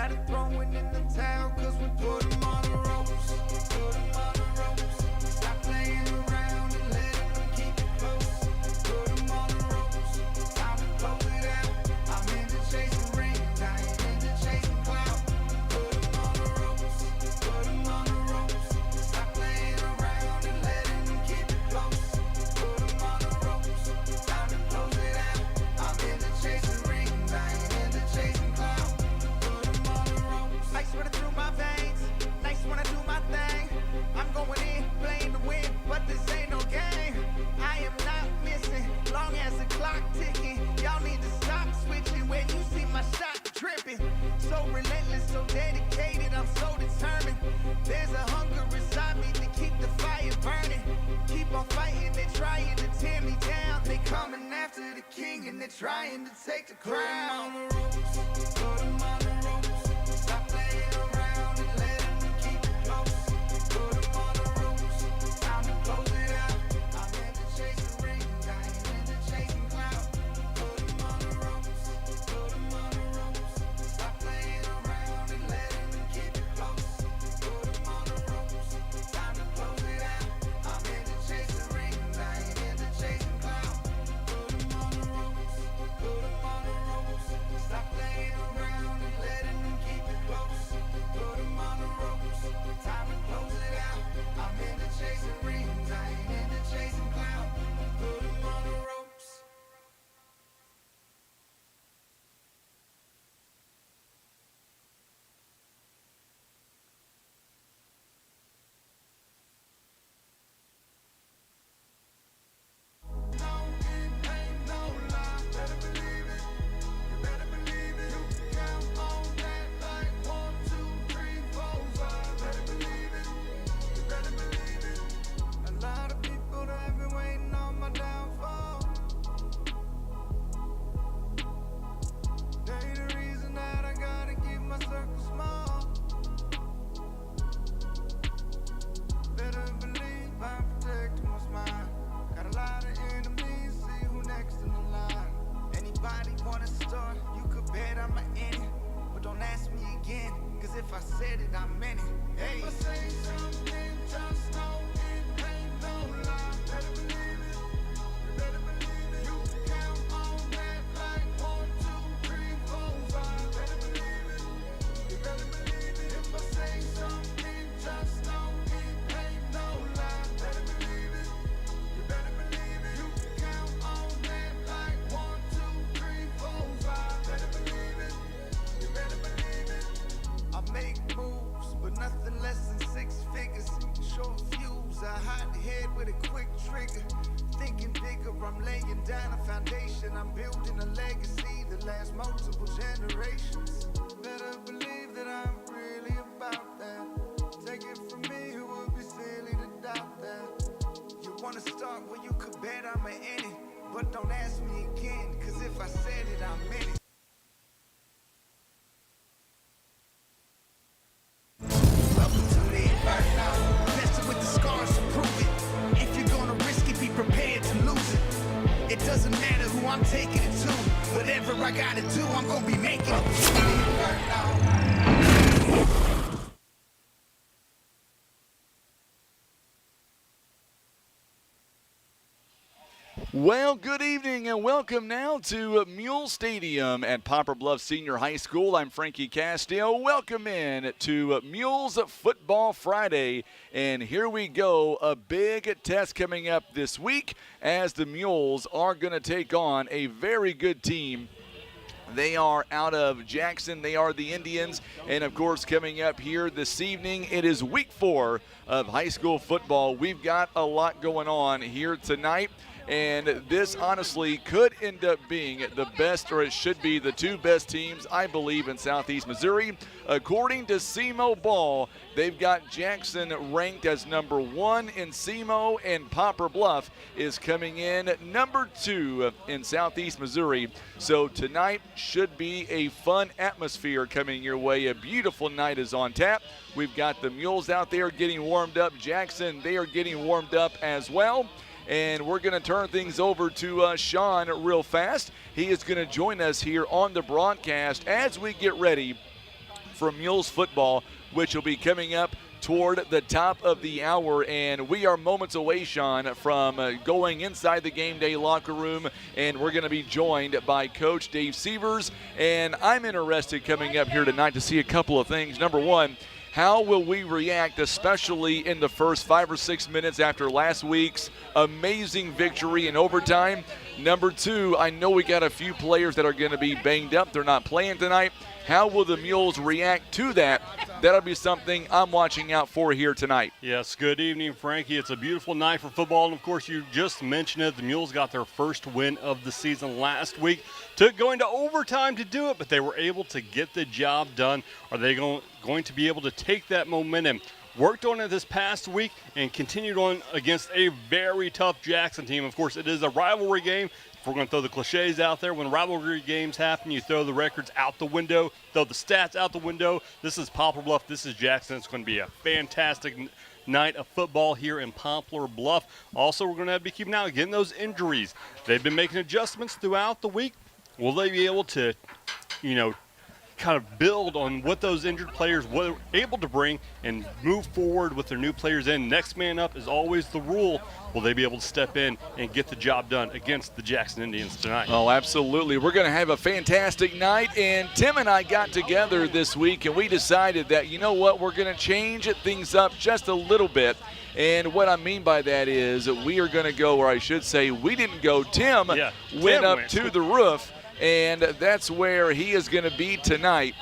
started throwing in the towel, cause we put them on the ropes. Put them on the ropes. Stop playing around and let them keep it close. Put them on the ropes. Time to close it out. I'm into chasing rings, I ain't into chasing clout. Put them on the ropes. Put them on the ropes. Stop playing around and let them keep it close. Put them on the ropes. Time to close it out. I'm into chasing rings, I ain't into chasing clout. Put them on the ropes. Ice running through my veins. Nice when I do my thing. I'm going in, playing to win, but this ain't no game. I am not missing, long as the clock ticking. Y'all need to stop switching when you see my shot tripping. So relentless, so dedicated, I'm so determined. There's a hunger inside me to keep the fire burning. Keep on fighting, they're trying to tear me down. They coming after the king and they're trying to take the crown. Put 'em on the ropes, put 'em on the ropes. Stop playing around and let them keep it close. Put 'em on the ropes, time to close it out. I'm into chasing rings, I ain't into chasing clout. Put 'em on the ropes, put 'em on the ropes. Stop playing around and let them keep it close. Put 'em on the ropes, time to close it out. I'm into chasing rings, I ain't into chasing clout. Put 'em on the ropes, put 'em on the ropes. Stop playing around and let them keep it close. Put 'em on the ropes, time to close it out. I'm into chasing rings, I ain't into chasing clout. Put 'em on the ropes. No, it ain't no lie. Better believe it. You better believe it. You can count on that like 1, 2, 3, 4, 5. Better believe it. You better believe it. A lot of people that have been waiting on my downfall. They the reason that I gotta keep my circle small. Better believe I'm protecting what's mine. Got a lot of enemies, see who next in the line. Anybody wanna start, you could bet I'm in it. But don't ask me again, cause if I said it, I meant it. Hey. If I say something, just know it ain't no lie. Better believe it, you better believe it. You can count on that like 1, 2, 3, 4, 5. Better believe it, you better believe it. If I say something, just know it ain't no lie. Better believe it, you better believe it. You can count on that like 1, 2, 3, 4, 5. Better believe it, you better believe it. I make moves, but nothing less than 6 figures. Short fuse, I hide the head with a quick trigger. Thinking bigger, I'm laying down a foundation. I'm building a legacy that lasts multiple generations. Better believe that I'm really about that. Take it from me, it would be silly to doubt that. You wanna start, well you could bet I'm in it. But don't ask me again, cause if I said it, I meant it. Welcome to the inferno. Messing with the scars to prove it. If you're gonna risk it, be prepared to lose it. It doesn't matter who I'm taking it to. Whatever I gotta do, I'm gonna be making it. The inferno. Well, good evening and welcome now to Mules Stadium at Poplar Bluff Senior High School. I'm Frankie Castillo. Welcome in to Mules Football Friday. And here we go, a big test coming up this week as the Mules are going to take on a very good team. They are out of Jackson. They are the Indians. And, of course, coming up here this evening, it is week 4 of high school football. We've got a lot going on here tonight. And this honestly could end up being the best, or it should be the 2 best teams, I believe, in Southeast Missouri. According to SEMO Ball, they've got Jackson ranked as number 1 in SEMO, and Poplar Bluff is coming in number 2 in Southeast Missouri. So tonight should be a fun atmosphere coming your way. A beautiful night is on tap. We've got the Mules out there getting warmed up. Jackson, they are getting warmed up as well. And we're going to turn things over to Sean real fast. He is going to join us here on the broadcast as we get ready from Mules football, which will be coming up toward the top of the hour, and we are moments away, Sean, from going inside the game day locker room, and we're going to be joined by Coach Dave Sievers, and I'm interested coming up here tonight to see a couple of things. Number one, how will we react, especially in the first 5 or 6 minutes after last week's amazing victory in overtime? Number two, I know we got a few players that are going to be banged up. They're not playing tonight. How will the Mules react to that? That'll be something I'm watching out for here tonight. Yes, good evening, Frankie. It's a beautiful night for football, and of course, you just mentioned it. The Mules got their first win of the season last week. Took going to overtime to do it, but they were able to get the job done. Are they going to be able to take that momentum? Worked on it this past week and continued on against a very tough Jackson team. Of course, it is a rivalry game. If we're going to throw the cliches out there, when rivalry games happen, you throw the records out the window, throw the stats out the window. This is Poplar Bluff. This is Jackson. It's going to be a fantastic night of football here in Poplar Bluff. Also, we're going to have to be keeping out getting those injuries. They've been making adjustments throughout the week. Will they be able to, kind of build on what those injured players were able to bring and move forward with their new players in? Next man up is always the rule. Will they be able to step in and get the job done against the Jackson Indians tonight? Oh, absolutely. We're going to have a fantastic night, and Tim and I got together this week, and we decided that, you know what, we're going to change things up just a little bit. And what I mean by that is we are going to go, or I should say we didn't go, Tim went up to the roof, and that's where he is going to be tonight.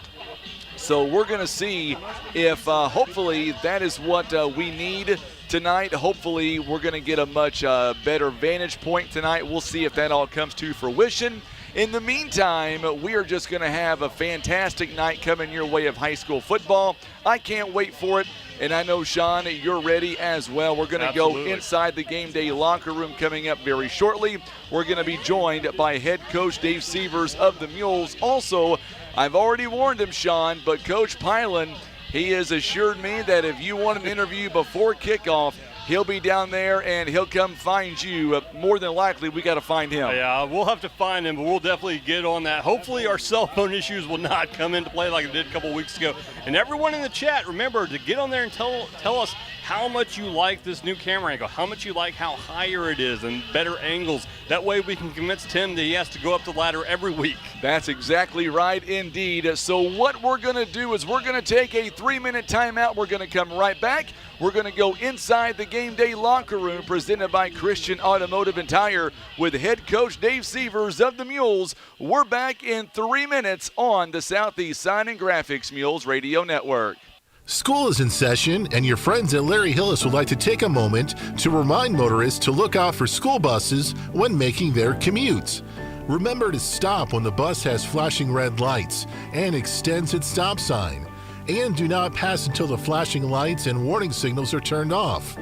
So we're going to see if hopefully that is what we need tonight. Hopefully we're going to get a much better vantage point tonight. We'll see if that all comes to fruition. In the meantime, we are just going to have a fantastic night coming your way of high school football. I can't wait for it, and I know, Sean, you're ready as well. We're going to go inside the game day locker room coming up very shortly. We're going to be joined by head coach Dave Sievers of the Mules. Also, I've already warned him, Sean, but Coach Pylan, he has assured me that if you want an interview before kickoff, he'll be down there and he'll come find you. More than likely, we got to find him. Yeah, we'll have to find him, but we'll definitely get on that. Hopefully our cell phone issues will not come into play like it did a couple weeks ago. And everyone in the chat, remember to get on there and tell us how much you like this new camera angle, how much you like how higher it is and better angles. That way we can convince Tim that he has to go up the ladder every week. That's exactly right indeed. So what we're going to do is we're going to take a 3-minute timeout. We're going to come right back. We're going to go inside the game day locker room presented by Christian Automotive and Tire with head coach Dave Sievers of the Mules. We're back in 3 minutes on the Southeast Sign and Graphics Mules Radio Network. School is in session, and your friends at Larry Hillis would like to take a moment to remind motorists to look out for school buses when making their commutes. Remember to stop when the bus has flashing red lights and extends its stop sign. And do not pass until the flashing lights and warning signals are turned off.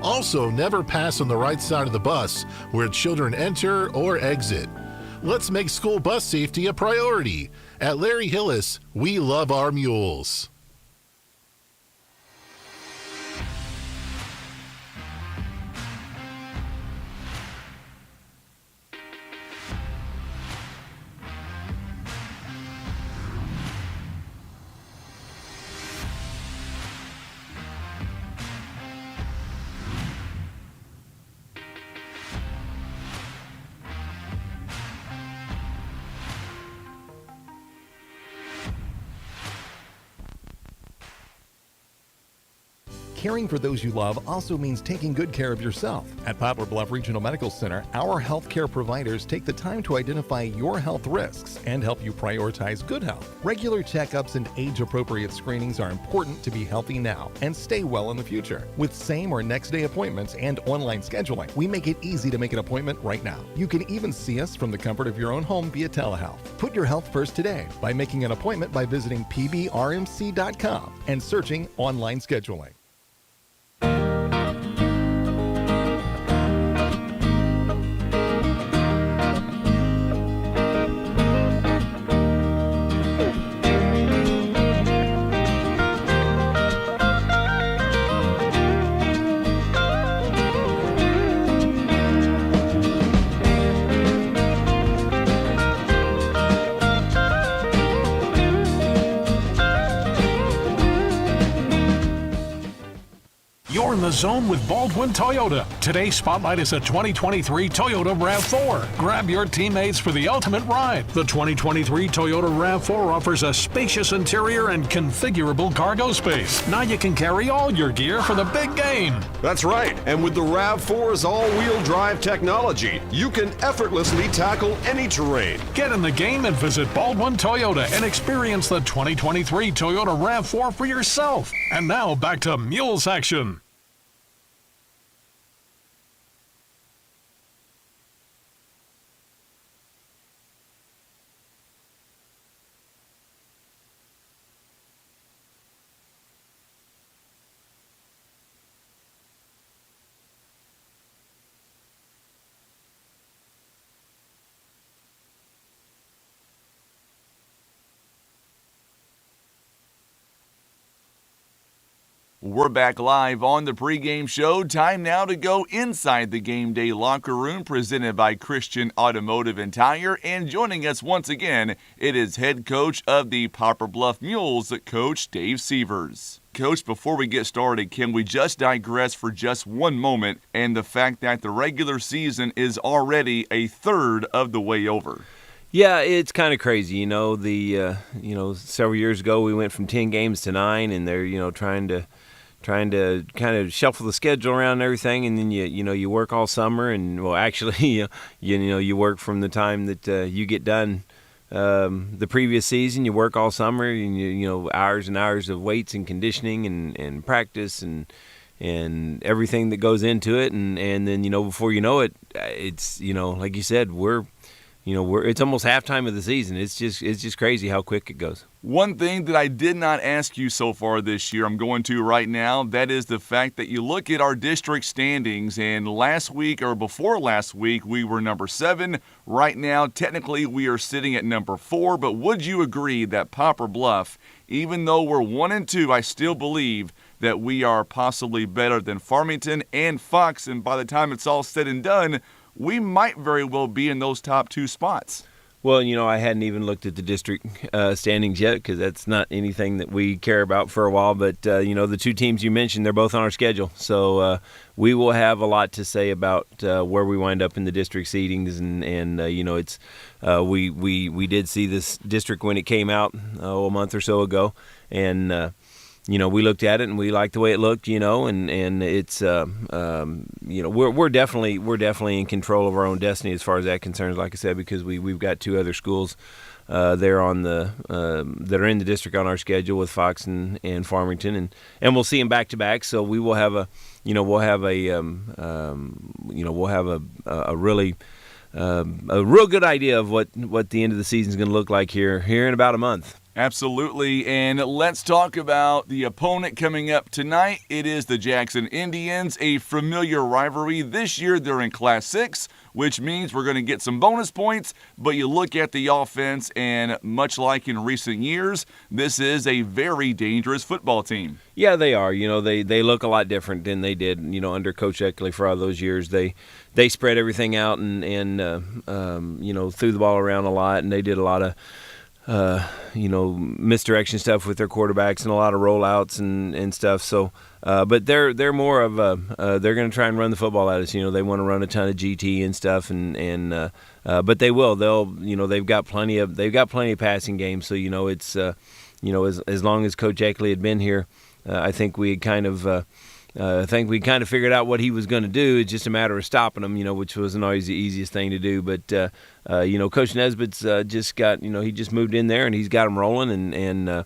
Also, never pass on the right side of the bus where children enter or exit. Let's make school bus safety a priority. At Larry Hillis, we love our mules. Caring for those you love also means taking good care of yourself. At Poplar Bluff Regional Medical Center, our healthcare providers take the time to identify your health risks and help you prioritize good health. Regular checkups and age-appropriate screenings are important to be healthy now and stay well in the future. With same or next day appointments and online scheduling, we make it easy to make an appointment right now. You can even see us from the comfort of your own home via telehealth. Put your health first today by making an appointment by visiting pbrmc.com and searching online scheduling. the zone with Baldwin Toyota. Today's spotlight is a 2023 Toyota RAV4. Grab your teammates for the ultimate ride. The 2023 Toyota RAV4 offers a spacious interior and configurable cargo space. Now you can carry all your gear for the big game. That's right, and with the RAV4's all-wheel drive technology, you can effortlessly tackle any terrain. Get in the game and visit Baldwin Toyota and experience the 2023 Toyota RAV4 for yourself. And now back to Mules action. We're back live on the pregame show. Time now to go inside the game day locker room presented by Christian Automotive and Tire. And joining us once again, it is head coach of the Poplar Bluff Mules, Coach Dave Sievers. Coach, before we get started, can we just digress for just one moment and the fact that the regular season is already a third of the way over? Yeah, it's kind of crazy. Several years ago we went from 10 games to 9, and they're, trying to kind of shuffle the schedule around and everything, and then you work all summer, and actually you work from the time that you get done the previous season. You work all summer, and hours and hours of weights and conditioning and practice and everything that goes into it, and then before you know it, it's like you said, it's almost halftime of the season. It's just crazy how quick it goes. One thing that I did not ask you so far this year, I'm going to right now, that is the fact that you look at our district standings, and last week or before last week, we were number 7. Right now, technically, we are sitting at number 4, but would you agree that Poplar Bluff, even though we're 1 and 2, I still believe that we are possibly better than Farmington and Fox, and by the time it's all said and done, we might very well be in those top 2 spots. Well, I hadn't even looked at the district standings yet because that's not anything that we care about for a while. But, the 2 teams you mentioned, they're both on our schedule. So we will have a lot to say about where we wind up in the district seedings. And it's we did see this district when it came out a month or so ago. And we looked at it and we liked the way it looked, and it's, we're definitely in control of our own destiny as far as that concerns. Like I said, because we've got 2 other schools there on the that are in the district on our schedule with Fox and Farmington, and we'll see them back to back. So we will have a real good idea of what the end of the season is going to look like here in about a month. Absolutely, and let's talk about the opponent coming up tonight. It is the Jackson Indians, a familiar rivalry. This year they're in Class 6, which means we're going to get some bonus points, but you look at the offense, and much like in recent years, this is a very dangerous football team. Yeah, they are. They look a lot different than they did, under Coach Eckley for all those years. They spread everything out and threw the ball around a lot, and they did a lot of misdirection stuff with their quarterbacks and a lot of rollouts and stuff. So, but they're more of they're going to try and run the football at us. They want to run a ton of GT and stuff, but they will. They've got plenty of passing games. So it's as long as Coach Eckley had been here, I think we had kind of. Figured out what he was going to do. It's just a matter of stopping him, which wasn't always the easiest thing to do. But, Coach Nesbitt's just got, he just moved in there and he's got them rolling. And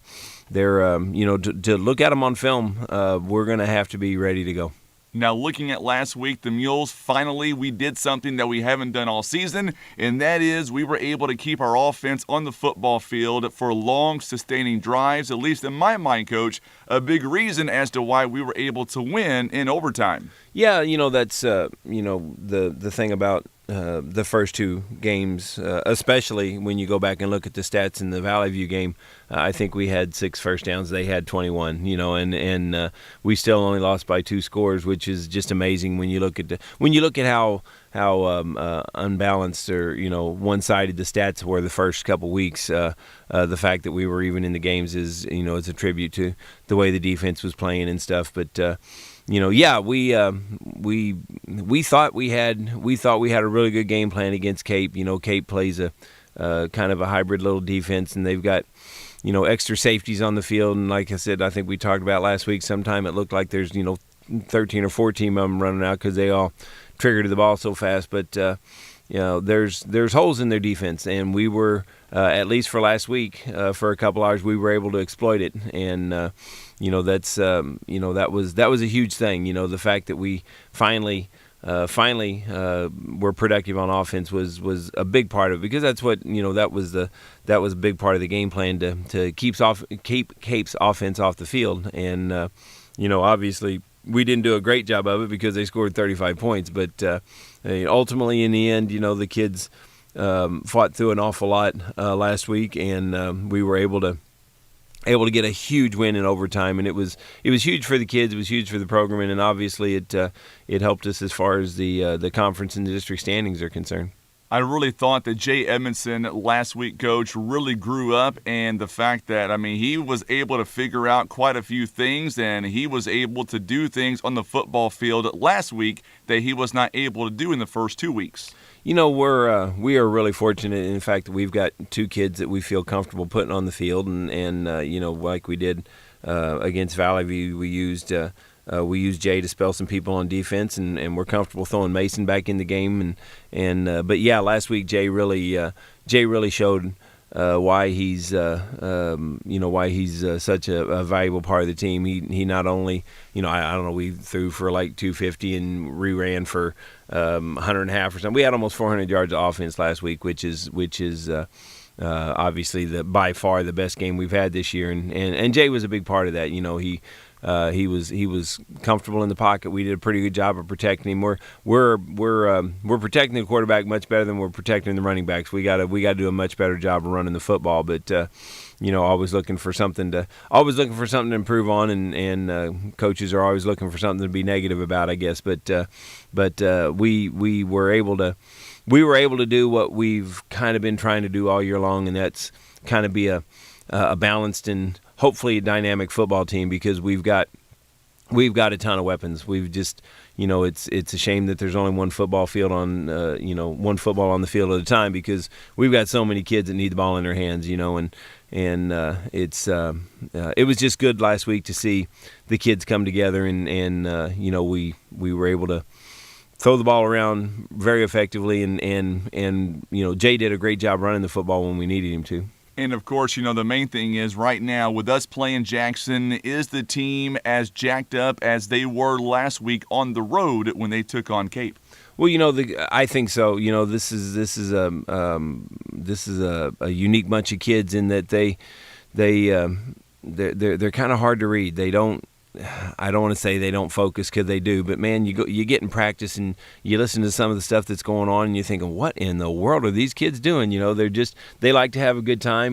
they're, to look at them on film, we're going to have to be ready to go. Now, looking at last week, the Mules, finally, we did something that we haven't done all season, and that is we were able to keep our offense on the football field for long, sustaining drives, at least in my mind, Coach, a big reason as to why we were able to win in overtime. Yeah, that's, the thing about the first 2 games, especially when you go back and look at the stats in the Valley View game. I think we had 6 first downs. They had 21, and we still only lost by 2 scores, which is just amazing when you look at how unbalanced or one-sided the stats were the first couple weeks. The fact that we were even in the games is it's a tribute to the way the defense was playing and stuff. But we thought we had a really good game plan against Cape. Cape plays a kind of a hybrid little defense, and they've got extra safeties on the field. And like I said, I think we talked about last week. Sometime it looked like there's 13 or 14 of them running out because they all trigger to the ball so fast. But there's holes in their defense, and we were at least for last week for a couple hours we were able to exploit it. And that's that was a huge thing. The fact that we finally were productive on offense was a big part of it, because that's what that was a big part of the game plan to keep Cape's offense off the field. And obviously we didn't do a great job of it because they scored 35 points, but ultimately in the end the kids fought through an awful lot last week, and we were able to get a huge win in overtime, and it was huge for the kids. It was huge for the program, and obviously it helped us as far as the conference and the district standings are concerned. I really thought that Jay Edmondson last week, Coach, really grew up, and the fact that, he was able to figure out quite a few things, and he was able to do things on the football field last week that he was not able to do in the first 2 weeks. We are really fortunate in the fact that we've got two kids that we feel comfortable putting on the field, and like we did against Valley View, we used Jay to spell some people on defense, and we're comfortable throwing Mason back in the game, but last week Jay really showed why he's such a valuable part of the team. He not only I don't know, we threw for like 250 and ran for 100.5 or something. We had almost 400 yards of offense last week, which is obviously by far the best game we've had this year, and Jay was a big part of that. He was comfortable in the pocket. We did a pretty good job of protecting him. We're protecting the quarterback much better than we're protecting the running backs. We got to do a much better job of running the football. But always looking for something to improve on, and coaches are always looking for something to be negative about, I guess. But we were able to do what we've kind of been trying to do all year long, and that's kind of be a balanced and hopefully a dynamic football team, because we've got a ton of weapons. We've just it's a shame that there's only one football on the field at a time, because we've got so many kids that need the ball in their hands, and it was just good last week to see the kids come together, and we were able to throw the ball around very effectively, and Jay did a great job running the football when we needed him to. And, of course, the main thing is right now with us playing Jackson, is the team as jacked up as they were last week on the road when they took on Cape? Well, I think so. This is a unique bunch of kids in that they're kind of hard to read. I don't want to say they don't focus, because they do, but man, you get in practice and you listen to some of the stuff that's going on, and you're thinking, what in the world are these kids doing? They like to have a good time,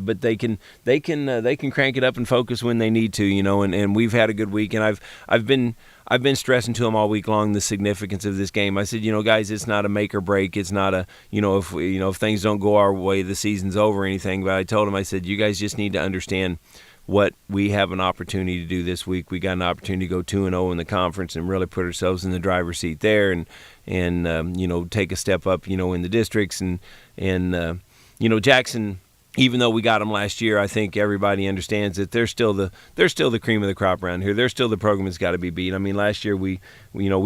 but they can crank it up and focus when they need to, and we've had a good week, and I've been stressing to them all week long the significance of this game. I said, guys, it's not a make or break. It's not a, if things don't go our way, the season's over or anything. But I told them, I said, you guys just need to understand what we have an opportunity to do this week. We got an opportunity to go 2-0 in the conference and really put ourselves in the driver's seat there, and take a step up, in the districts, and Jackson. Even though we got them last year, I think everybody understands that they're still the cream of the crop around here. They're still the program that's got to be beat. Last year we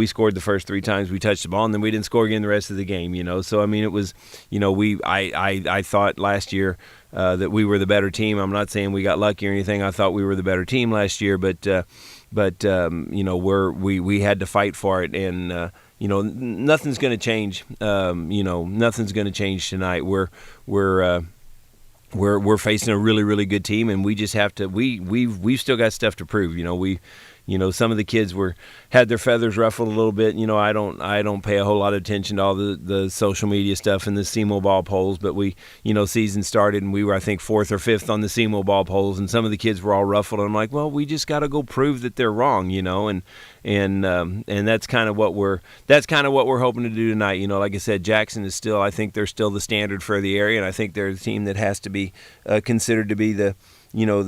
scored the first 3 times we touched the ball, and then we didn't score again the rest of the game. So it was, I thought last year that we were the better team. I'm not saying we got lucky or anything. I thought we were the better team last year, but we had to fight for it, and nothing's going to change. Nothing's going to change tonight. We're facing a really, really good team, and we just have to. We've still got stuff to prove. Some of the kids had their feathers ruffled a little bit. I don't pay a whole lot of attention to all the social media stuff and the SEMO ball polls, but season started and we were, I think, 4th or 5th on the SEMO ball polls, and some of the kids were all ruffled. And I'm like, well, we just got to go prove that they're wrong, and that's kind of what we're hoping to do tonight. Like I said, Jackson is still, I think they're still the standard for the area, and I think they're the team that has to be considered to be the one of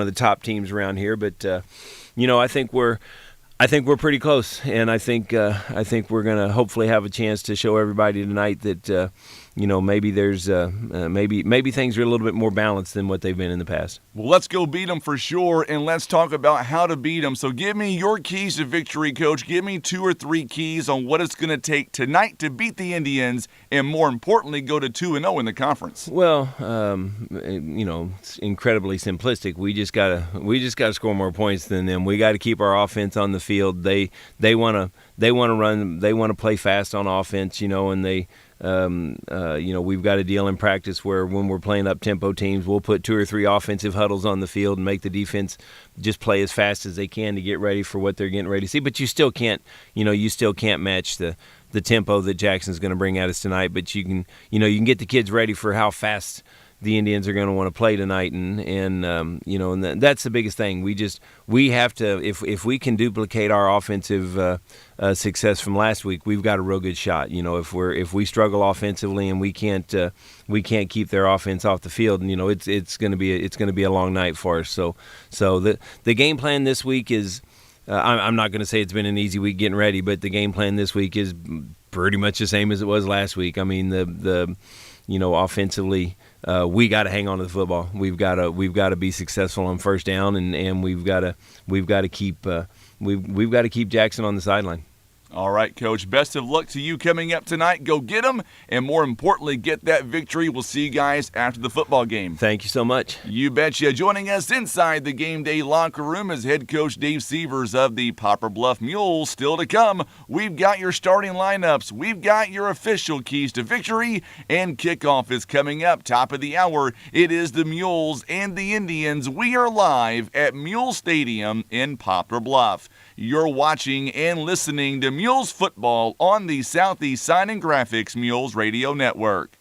the top teams around here. But I think we're pretty close, and I think we're going to hopefully have a chance to show everybody tonight that maybe there's maybe things are a little bit more balanced than what they've been in the past. Well, let's go beat them for sure, and let's talk about how to beat them. So give me your keys to victory, Coach. Give me 2 or 3 keys on what it's going to take tonight to beat the Indians, and more importantly, go to 2-0 in the conference. Well, it's incredibly simplistic. We just gotta score more points than them. We got to keep our offense on the field. They want to run. They want to play fast on offense. And they. We've got a deal in practice where when we're playing up-tempo teams, we'll put 2 or 3 offensive huddles on the field and make the defense just play as fast as they can to get ready for what they're getting ready to see. But you still can't match the tempo that Jackson's going to bring at us tonight. But you can get the kids ready for how fast the Indians are going to want to play tonight, and that's the biggest thing. We have to, if we can duplicate our offensive success from last week, we've got a real good shot. If we struggle offensively and we can't keep their offense off the field, it's going to be a long night for us. So the game plan this week is. I'm not going to say it's been an easy week getting ready, but the game plan this week is pretty much the same as it was last week. I mean, offensively, we got to hang on to the football. We've got to be successful on first down, and we've got to keep Jackson on the sideline. All right, Coach. Best of luck to you coming up tonight. Go get them, and more importantly, get that victory. We'll see you guys after the football game. Thank you so much. You betcha. Joining us inside the game day locker room is head coach Dave Sievers of the Poplar Bluff Mules. Still to come, we've got your starting lineups. We've got your official keys to victory, and kickoff is coming up. Top of the hour, it is the Mules and the Indians. We are live at Mules Stadium in Poplar Bluff. You're watching and listening to Mules football on the Southeast Sign and Graphics Mules Radio Network.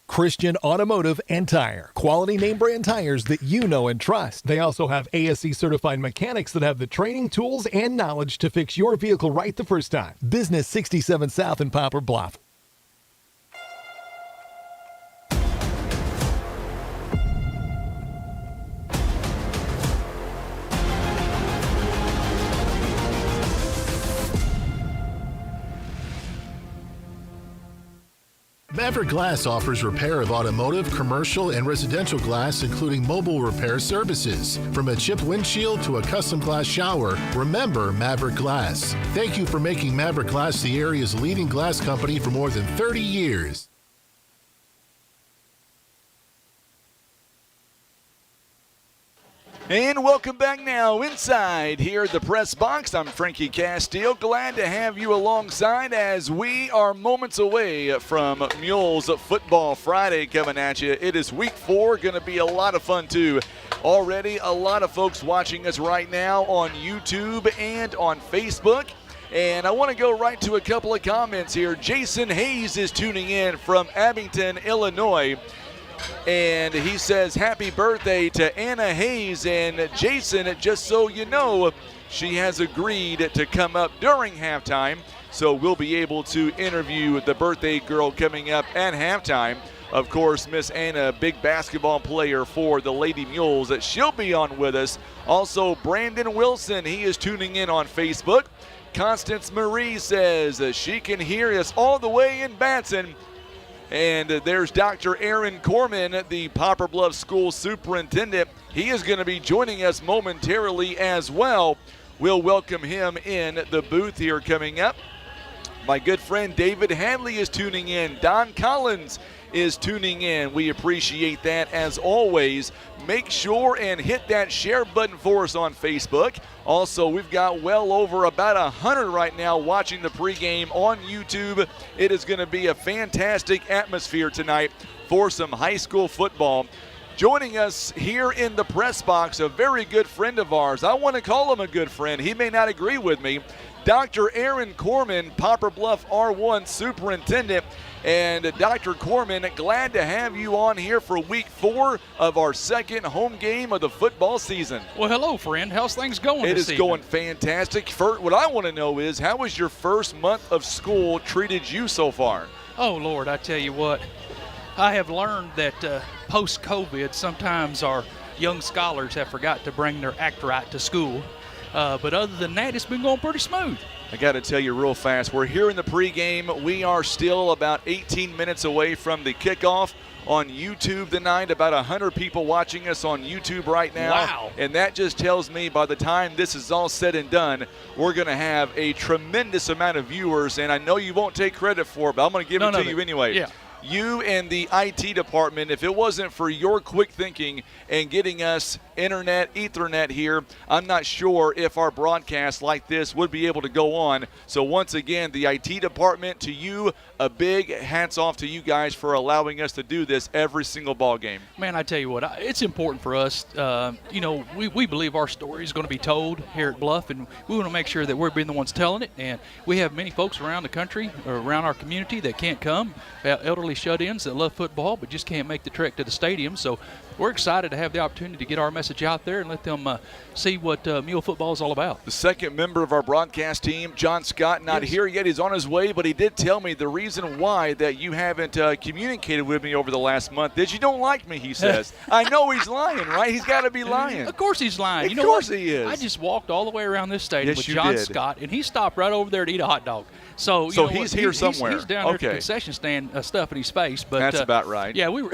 Christian Automotive and Tire. Quality name brand tires that you know and trust. They also have ASE certified mechanics that have the training, tools, and knowledge to fix your vehicle right the first time. Business 67 South in Poplar Bluff. Maverick Glass offers repair of automotive, commercial, and residential glass, including mobile repair services. From a chipped windshield to a custom glass shower, remember Maverick Glass. Thank you for making Maverick Glass the area's leading glass company for more than 30 years. And welcome back now inside here at the press box. I'm Frankie Castile. Glad to have you alongside as we are moments away from Mules Football Friday coming at you. It is week 4, going to be a lot of fun too. Already a lot of folks watching us right now on YouTube and on Facebook. And I want to go right to a couple of comments here. Jason Hayes is tuning in from Abington, Illinois. And he says, happy birthday to Anna Hayes. And Jason, just so you know, she has agreed to come up during halftime. So we'll be able to interview the birthday girl coming up at halftime. Of course, Miss Anna, big basketball player for the Lady Mules. She'll be on with us. Also, Brandon Wilson, he is tuning in on Facebook. Constance Marie says she can hear us all the way in Batson. And there's Dr. Aaron Corman, the Poplar Bluff School Superintendent. He is going to be joining us momentarily as well. We'll welcome him in the booth here coming up. My good friend David Hadley is tuning in. Don Collins is tuning in. We appreciate that as always. Make sure and hit that share button for us on Facebook. Also, we've got well over about 100 right now watching the pregame on YouTube. It is going to be a fantastic atmosphere tonight for some high school football. Joining us here in the press box, a very good friend of ours. I want to call him a good friend. He may not agree with me. Dr. Aaron Corman, Poplar Bluff R1 Superintendent. And Dr. Corman, glad to have you on here for week 4 of our second home game of the football season. Well, hello, friend. How's things going It this is evening? going fantastic. What I want to know is, how has your first month of school treated you so far? Oh, Lord, I tell you what. I have learned that post-COVID, sometimes our young scholars have forgot to bring their act right to school. But other than that, it's been going pretty smooth. I got to tell you real fast, we're here in the pregame. We are still about 18 minutes away from the kickoff on YouTube tonight. About 100 people watching us on YouTube right now. Wow. And that just tells me by the time this is all said and done, we're going to have a tremendous amount of viewers. And I know you won't take credit for it, but I'm going to give it to you anyway. Yeah. You and the IT department, if it wasn't for your quick thinking and getting us internet, ethernet here, I'm not sure if our broadcast like this would be able to go on. So once again, the IT department, to you, a big hats off to you guys for allowing us to do this every single ball game. Man, I tell you what, it's important for us. We believe our story is going to be told here at Bluff, and we want to make sure that we're being the ones telling it. And we have many folks around the country or around our community that can't come, elderly shut-ins that love football but just can't make the trek to the stadium. So we're excited to have the opportunity to get our message out there and let them see what Mule football is all about. The second member of our broadcast team, John Scott, not here yet. He's on his way, but he did tell me the reason why that you haven't communicated with me over the last month is you don't like me, he says. I know he's lying, right? He's got to be lying. Of course he's lying. Of course he is. I just walked all the way around this stadium with you John did. Scott, and he stopped right over there to eat a hot dog. So he's here somewhere. He's down there at the concession stand stuffing his face. But that's about right. Yeah, we were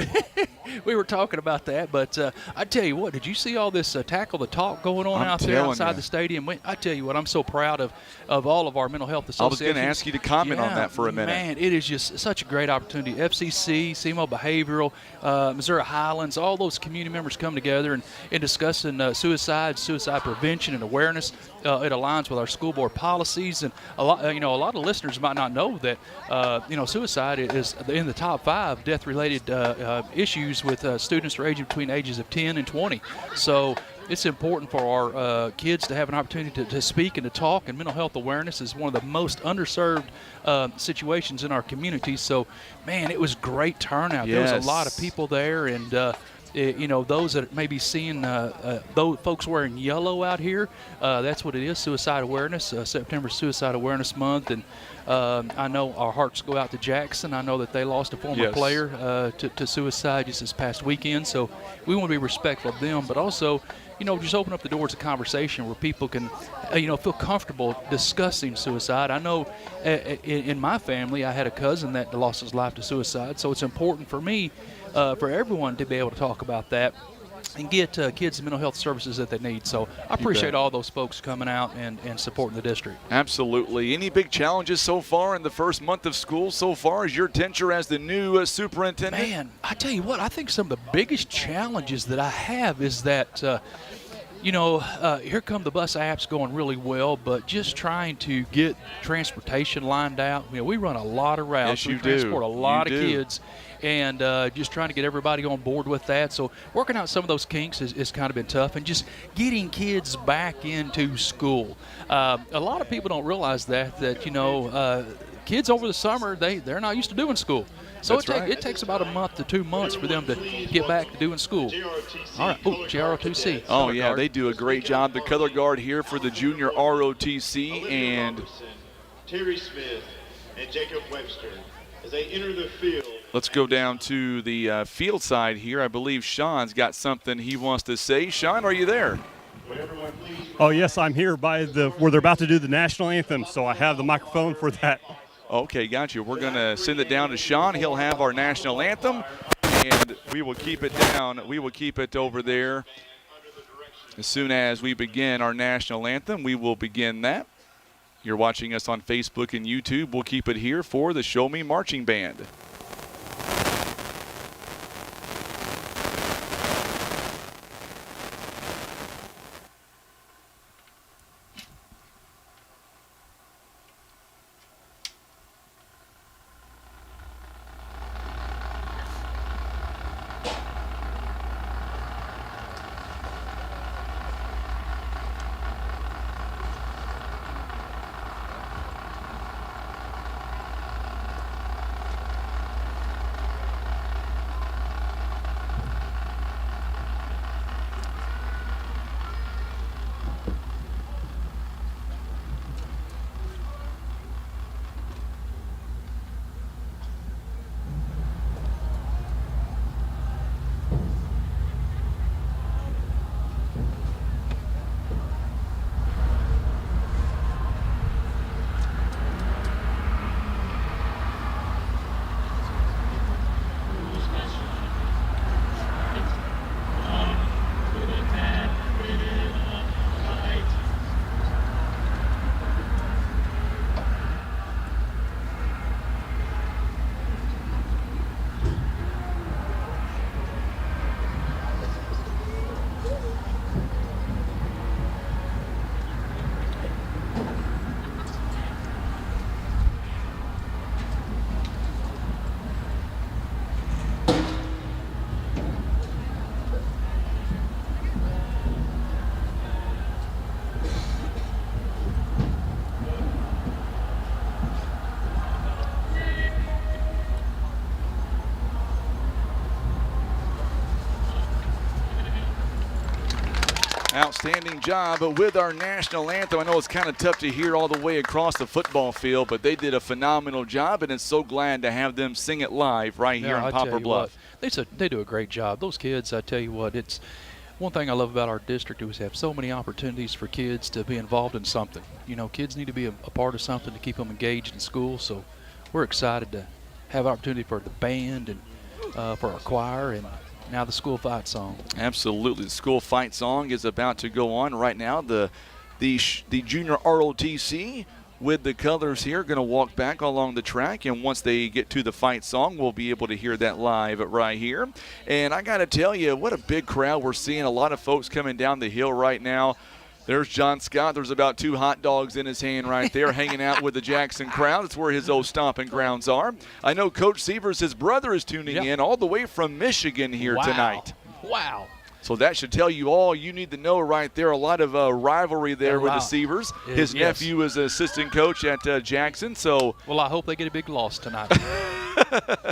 we were talking about that. But I tell you what, did you see all this tackle the talk going on out there outside the stadium? I tell you what, I'm so proud of all of our mental health associations. I was going to ask you to comment on that for a minute. Man, it is just such a great opportunity. FCC, SEMO Behavioral, Missouri Highlands, all those community members come together and discussing suicide prevention and awareness. It aligns with our school board policies, and a lot of listeners might not know that suicide is in the top 5 death-related issues with students ranging between ages of 10 and 20. So it's important for our kids to have an opportunity to speak and to talk, and mental health awareness is one of the most underserved situations in our community. So, man, it was great turnout. Yes. There was a lot of people there, and those that may be seeing those folks wearing yellow out here, that's what it is, suicide awareness. September Suicide Awareness Month, and I know our hearts go out to Jackson. I know that they lost a former player to suicide just this past weekend, so we want to be respectful of them, but also just open up the doors of conversation where people can, feel comfortable discussing suicide. I know in my family, I had a cousin that lost his life to suicide, so it's important for me, for everyone to be able to talk about that and get kids the mental health services that they need. So I appreciate all those folks coming out and supporting the district. Absolutely. Any big challenges so far in the first month of school so far as your tenure as the new superintendent? Man, I tell you what, I think some of the biggest challenges that I have is that here come the bus apps going really well, but just trying to get transportation lined out. We run a lot of routes. Yes, we transport a lot of kids, and just trying to get everybody on board with that. So working out some of those kinks is kind of been tough, and just getting kids back into school. A lot of people don't realize that kids over the summer, they're not used to doing school. So it takes about a month to 2 months for them to get back to doing school. All right, JROTC. Oh, yeah, they do a great job. The color guard here for the junior ROTC, and Terry Smith and Jacob Webster as they enter the field. Let's go down to the field side here. I believe Sean's got something he wants to say. Sean, are you there? Oh, yes, I'm here by where they're about to do the national anthem, so I have the microphone for that. Okay, got you. We're going to send it down to Sean. He'll have our national anthem, and we will keep it down. We will keep it over there. As soon as we begin our national anthem, we will begin that. You're watching us on Facebook and YouTube. We'll keep it here for the Show Me Marching Band. Outstanding job with our national anthem. I know it's kind of tough to hear all the way across the football field, but they did a phenomenal job, and it's so glad to have them sing it live right here in Poplar Bluff. They do a great job. Those kids, I tell you what, it's one thing I love about our district is we have so many opportunities for kids to be involved in something. You know, kids need to be a part of something to keep them engaged in school, so we're excited to have opportunity for the band and for our choir and now the school fight song. Absolutely. The school fight song is about to go on right now. The junior ROTC with the colors here going to walk back along the track, and once they get to the fight song, we'll be able to hear that live right here. And I got to tell you, what a big crowd we're seeing. A lot of folks coming down the hill right now. There's John Scott. There's about 2 hot dogs in his hand right there hanging out with the Jackson crowd. That's where his old stomping grounds are. I know Coach Sievers, his brother, is tuning in all the way from Michigan here tonight. Wow. So that should tell you all you need to know right there. A lot of rivalry there with the Sievers. His nephew is an assistant coach at Jackson. So, well, I hope they get a big loss tonight.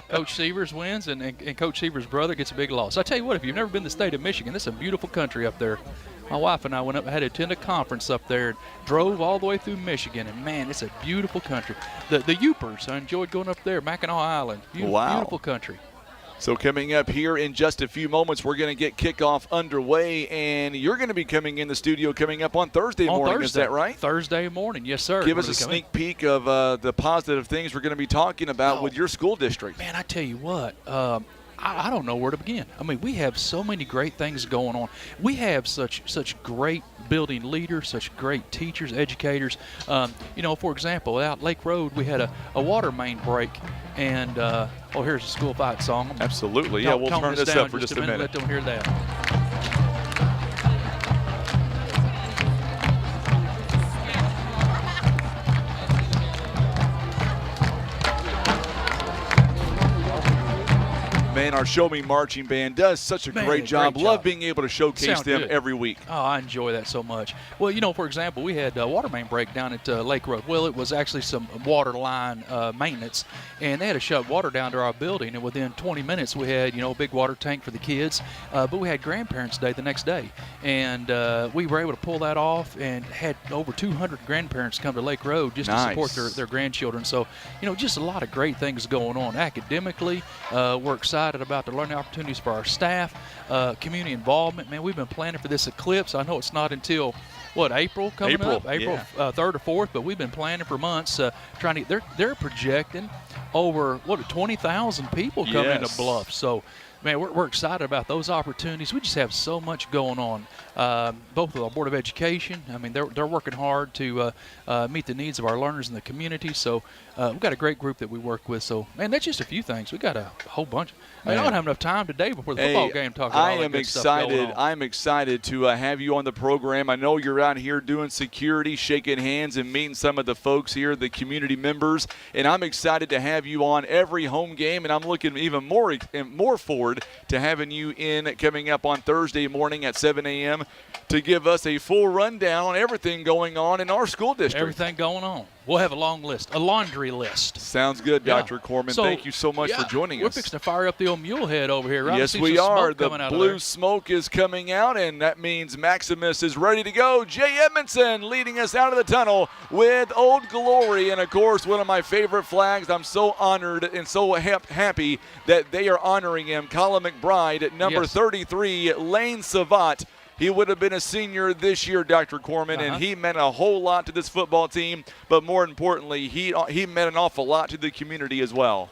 Coach Sievers wins, and Coach Sievers' brother gets a big loss. I tell you what, if you've never been to the state of Michigan, it's a beautiful country up there. My wife and I went up and had to attend a conference up there and drove all the way through Michigan, and, man, it's a beautiful country. The Upers, I enjoyed going up there, Mackinac Island. Beautiful country. So coming up here in just a few moments, we're going to get kickoff underway, and you're going to be coming in the studio coming up on Thursday morning. Is that right? Thursday morning, yes, sir. Give us a sneak peek of the positive things we're going to be talking about with your school district. Man, I tell you what, I don't know where to begin. I mean, we have so many great things going on. We have such great building leaders, such great teachers, educators. You know, for example, out Lake Road, we had a water main break, and here's a school fight song. Absolutely, yeah. We'll turn this up for just a minute. Let them hear that. Man, our Show Me Marching Band does such a great job. Love being able to showcase them every week. Oh, I enjoy that so much. Well, you know, for example, we had a water main break down at Lake Road. Well, it was actually some water line maintenance, and they had to shut water down to our building, and within 20 minutes we had, you know, a big water tank for the kids, but we had Grandparents' Day the next day, and we were able to pull that off and had over 200 grandparents come to Lake Road just to support their grandchildren. So, you know, just a lot of great things going on. Academically, we're excited about the learning opportunities for our staff, community involvement. Man, we've been planning for this eclipse. I know it's not until April coming up, April 3rd or 4th, but we've been planning for months, trying to. They're projecting over 20,000 people coming into Bluff. So, man, we're excited about those opportunities. We just have so much going on, both with our Board of Education. I mean, they're working hard to meet the needs of our learners in the community. So we've got a great group that we work with. So, man, that's just a few things. We got a whole bunch. I don't have enough time today before the football game to talk about all that good stuff going on. I'm excited to have you on the program. I know you're out here doing security, shaking hands, and meeting some of the folks here, the community members. And I'm excited to have you on every home game, and I'm looking even more forward to having you in coming up on Thursday morning at 7 a.m. to give us a full rundown on everything going on in our school district. Everything going on. We'll have a long list, a laundry list. Sounds good, Dr. Corman. So, thank you so much for joining us. We're fixing to fire up the old mule head over here, right? Yes, we are. The blue smoke is coming out, and that means Maximus is ready to go. Jay Edmondson leading us out of the tunnel with Old Glory, and, of course, one of my favorite flags. I'm so honored and so happy that they are honoring him. Colin McBride at number 33, Lane Savat. He would have been a senior this year, Dr. Corman, and he meant a whole lot to this football team. But more importantly, he meant an awful lot to the community as well.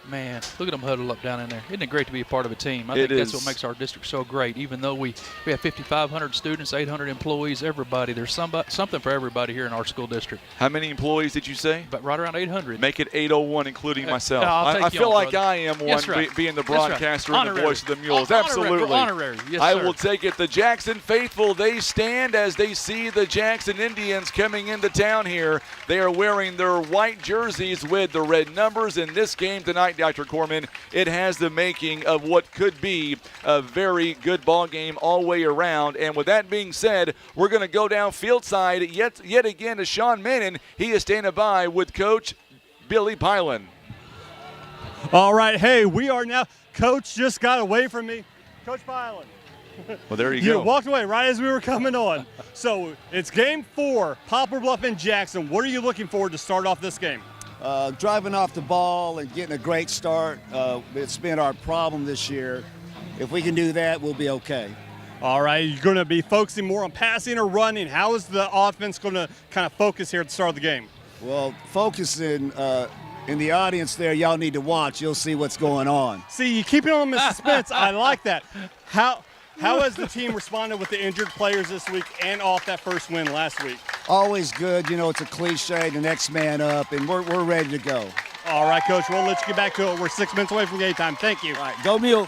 Man, look at them huddled up down in there. Isn't it great to be a part of a team? I think that's what makes our district so great. Even though we have 5,500 students, 800 employees, everybody, there's something for everybody here in our school district. How many employees did you say? But right around 800. Make it 801, including myself. I feel like I am one, being the broadcaster and the voice of the Mules. Absolutely. Honorary. Yes, I will take it. The Jackson faithful, they stand as they see the Jackson Indians coming into town here. They are wearing their white jerseys with the red numbers in this game tonight. Dr. Corman, it has the making of what could be a very good ball game all the way around. And with that being said, we're going to go down field side yet again to Sean Menon. He is standing by with Coach Billy Pylan. All right, hey, we are now. Coach just got away from me. Coach Pylan. Well, there you You go. walked away right as we were coming on. So it's game 4, Poplar Bluff and Jackson. What are you looking for to start off this game? Driving off the ball and getting a great start. It's been our problem this year. If we can do that, we'll be okay. All right, you're going to be focusing more on passing or running. How is the offense going to kind of focus here at the start of the game? Well, focusing in the audience there, y'all need to watch. You'll see what's going on. See, you keep it on the suspense. I like that. How has the team responded with the injured players this week and off that first win last week? Always good. You know, it's a cliche, the next man up, and we're ready to go. All right, Coach, we'll let you get back to it. We're 6 minutes away from game time. Thank you. All right, go Mules.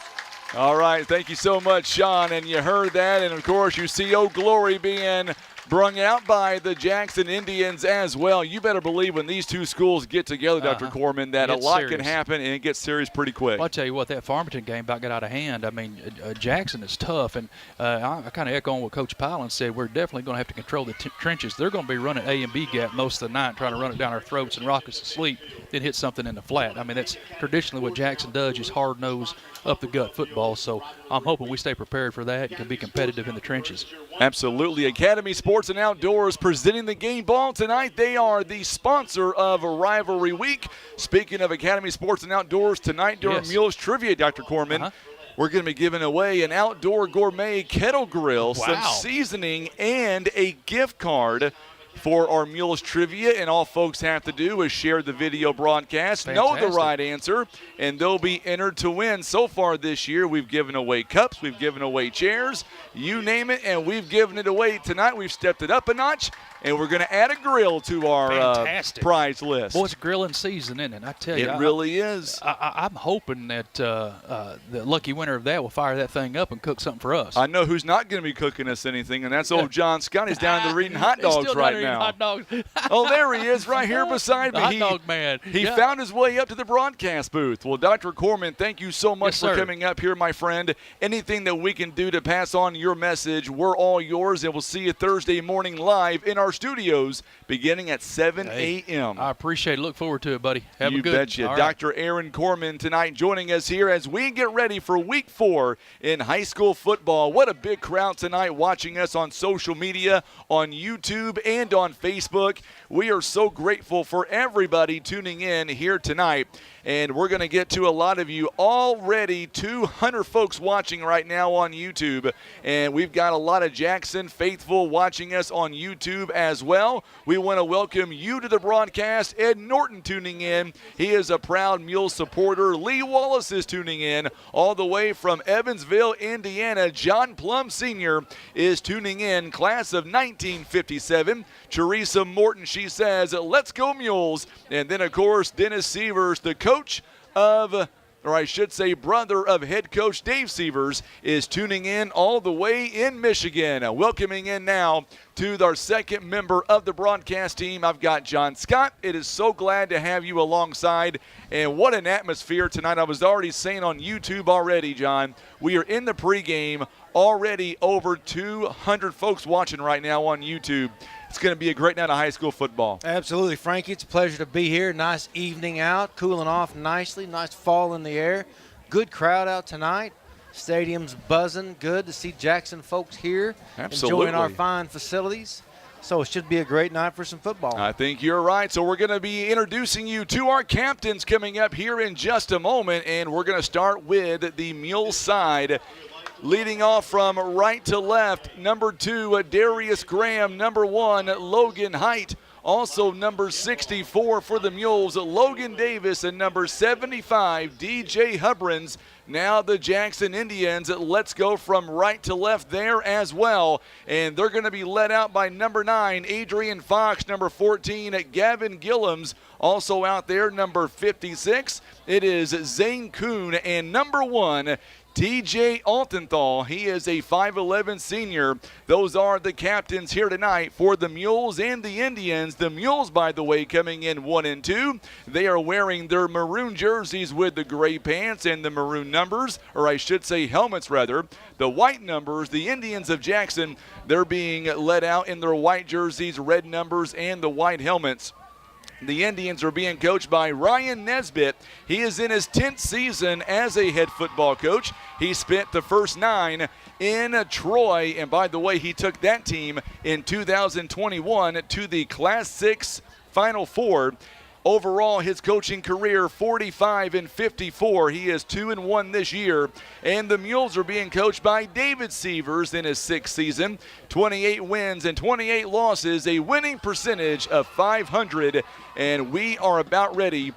All right, thank you so much, Sean. And you heard that, and of course you see Old Glory being brung out by the Jackson Indians as well. You better believe when these two schools get together, Dr. Corman, that a lot can happen and it gets serious pretty quick. Well, I'll tell you what, that Farmington game about got out of hand. I mean, Jackson is tough, and I kind of echo on what Coach Pylan said. We're definitely going to have to control the trenches. They're going to be running A and B gap most of the night, trying to run it down our throats and rock us to sleep, then hit something in the flat. I mean, that's traditionally what Jackson does, is hard-nosed, up-the-gut football. So I'm hoping we stay prepared for that and can be competitive in the trenches. Absolutely. Academy Sports and Outdoors presenting the game ball tonight. They are the sponsor of Rivalry Week. Speaking of Academy Sports and Outdoors, tonight during Mules Trivia, Dr. Corman, we're going to be giving away an Outdoor Gourmet Kettle Grill, some seasoning, and a gift card for our Mules Trivia, and all folks have to do is share the video broadcast, know the right answer, and they'll be entered to win. So far this year, we've given away cups, we've given away chairs, you name it, and we've given it away. Tonight, we've stepped it up a notch, and we're going to add a grill to our prize list. Boy, it's grilling season, isn't it? I tell you. It really is. I'm hoping that the lucky winner of that will fire that thing up and cook something for us. I know who's not going to be cooking us anything, and that's old John Scott. He's down there eating hot dogs right now. Hot dogs. Oh, there he is right here beside me. The hot dog man. He found his way up to the broadcast booth. Well, Dr. Corman, thank you so much for coming up here, my friend. Anything that we can do to pass on your message, we're all yours, and we'll see you Thursday morning live in our studios beginning at 7 a.m. I appreciate it. Look forward to it, buddy. Have a good You betcha. Dr. Aaron Corman tonight joining us here as we get ready for Week 4 in high school football. What a big crowd tonight watching us on social media, on YouTube, and on Facebook. We are so grateful for everybody tuning in here tonight. And we're going to get to a lot of you. Already 200 folks watching right now on YouTube. And we've got a lot of Jackson faithful watching us on YouTube as well. We want to welcome you to the broadcast. Ed Norton tuning in. He is a proud Mule supporter. Lee Wallace is tuning in all the way from Evansville, Indiana. John Plum Sr. is tuning in, class of 1957. Teresa Morton, she says, let's go Mules. And then, of course, Dennis Sievers, the coach of, or I should say brother of head coach Dave Sievers, is tuning in all the way in Michigan. Welcoming in now to our second member of the broadcast team, I've got John Scott. It is so glad to have you alongside, and what an atmosphere tonight. I was already saying on YouTube already, John, we are in the pregame, already over 200 folks watching right now on YouTube. It's going to be a great night of high school football. Absolutely, Frankie. It's a pleasure to be here. Nice evening out, cooling off nicely. Nice fall in the air. Good crowd out tonight. Stadium's buzzing. Good to see Jackson folks here. Absolutely. Enjoying our fine facilities. So it should be a great night for some football. I think you're right. So we're going to be introducing you to our captains coming up here in just a moment, and we're going to start with the Mule side. Leading off from right to left, number 2, Darius Graham. Number 1, Logan Height. Also number 64 for the Mules, Logan Davis. And number 75, DJ Hubrins. Now the Jackson Indians, let's go from right to left there as well. And they're going to be led out by number 9, Adrian Fox. Number 14, Gavin Gillums. Also out there, number 56, it is Zane Kuhn. And number 1, TJ Altenthal. He is a 5'11 senior. Those are the captains here tonight for the Mules and the Indians. The Mules, by the way, coming in 1 and 2. They are wearing their maroon jerseys with the gray pants and the maroon numbers, or I should say helmets rather. The white numbers, the Indians of Jackson, they're being led out in their white jerseys, red numbers, and the white helmets. The Indians are being coached by Ryan Nesbitt. He is in his 10th season as a head football coach. He spent the first 9 in Troy, and by the way, he took that team in 2021 to the Class 6 Final Four. Overall, his coaching career, 45-54. He is 2-1 this year. And the Mules are being coached by David Sievers in his 6th season. 28 wins and 28 losses, a winning percentage of .500. And we are about ready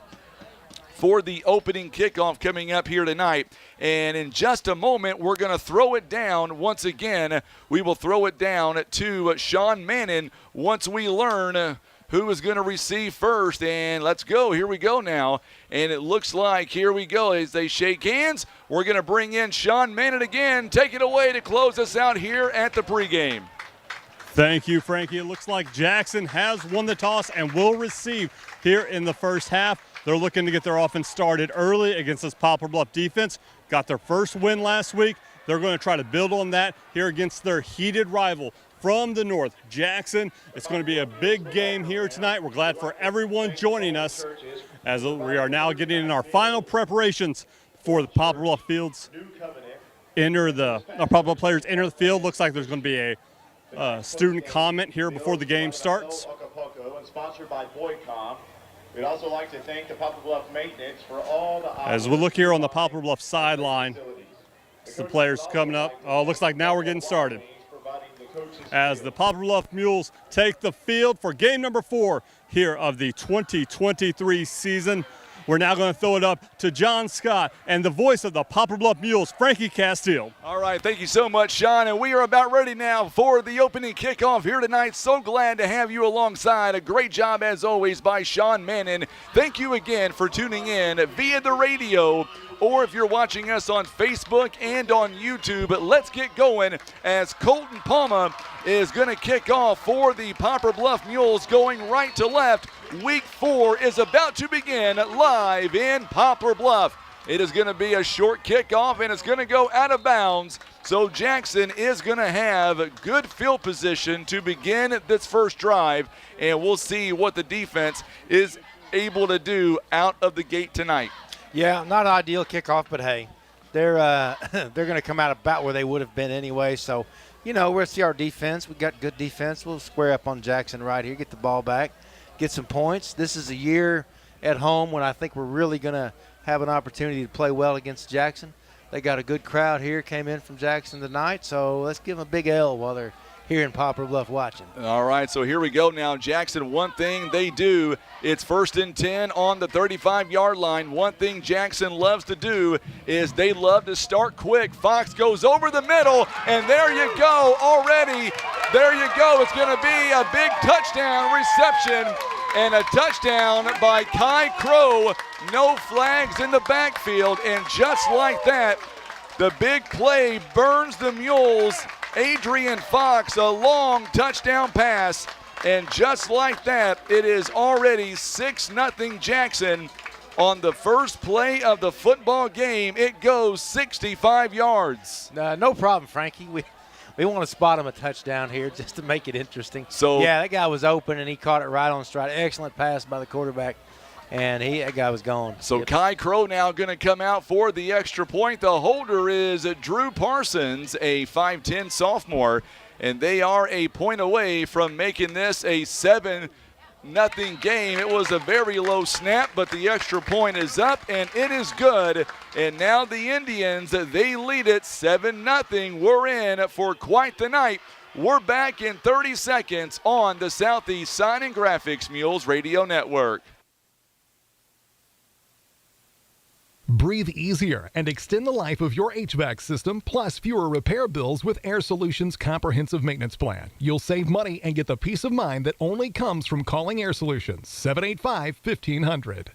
for the opening kickoff coming up here tonight. And in just a moment, we're going to throw it down once again. We will throw it down to Sean Mannon once we learn who is going to receive first. And let's go. Here we go now. And it looks like, here we go, as they shake hands, we're going to bring in Sean Mannon again. Take it away to close us out here at the pregame. Thank you, Frankie. It looks like Jackson has won the toss and will receive here in the first half. They're looking to get their offense started early against this Poplar Bluff defense. Got their first win last week. They're going to try to build on that here against their heated rival from the north, Jackson. It's going to be a big game here tonight. We're glad for everyone joining us as we are now getting in our final preparations for the Poplar Bluff fields. Poplar Bluff players enter the field. Looks like there's going to be a student comment here before the game starts. And sponsored by Boycom. We'd also like to thank the Poplar Bluff maintenance for all the as we look here on the Poplar Bluff sideline, the players coming up. Oh, looks like now we're getting started as the Poplar Bluff Mules take the field for game number 4 here of the 2023 season. We're now going to throw it up to John Scott and the voice of the Poplar Bluff Mules, Frankie Castile. All right, thank you so much, Sean. And we are about ready now for the opening kickoff here tonight. So glad to have you alongside. A great job, as always, by Sean Mannon. Thank you again for tuning in via the radio, or if you're watching us on Facebook and on YouTube. Let's get going as Colton Palma is going to kick off for the Poplar Bluff Mules, going right to left. Week 4 is about to begin live in Poplar Bluff. It is going to be a short kickoff, and it's going to go out of bounds. So Jackson is going to have good field position to begin this first drive, and we'll see what the defense is able to do out of the gate tonight. Yeah, not an ideal kickoff, but hey, they're going to come out about where they would have been anyway. So, you know, we'll see our defense. We got good defense. We'll square up on Jackson right here, get the ball back, get some points. This is a year at home when I think we're really going to have an opportunity to play well against Jackson. They got a good crowd here, came in from Jackson tonight, so let's give them a big L while they're here in Poplar Bluff watching. All right, so here we go now. Jackson, one thing they do, it's 1st and 10 on the 35-yard line. One thing Jackson loves to do is they love to start quick. Fox goes over the middle, and there you go already. There you go. It's going to be a big touchdown reception and a touchdown by Kai Crow. No flags in the backfield, and just like that, the big play burns the Mules. Adrian Fox, a long touchdown pass, and just like that, it is already 6-0 Jackson. On the first play of the football game, it goes 65 yards. No problem, Frankie. We want to spot him a touchdown here just to make it interesting. So yeah, that guy was open, and he caught it right on stride. Excellent pass by the quarterback. And that guy was gone. So Kai Crow now going to come out for the extra point. The holder is Drew Parsons, a 5'10 sophomore, and they are a point away from making this a 7-0 game. It was a very low snap, but the extra point is up, and it is good. And now the Indians, they lead it 7-0. We're in for quite the night. We're back in 30 seconds on the Southeast Sign and Graphics Mules Radio Network. Breathe easier and extend the life of your HVAC system, plus fewer repair bills with Air Solutions Comprehensive Maintenance Plan. You'll save money and get the peace of mind that only comes from calling Air Solutions. 785-1500.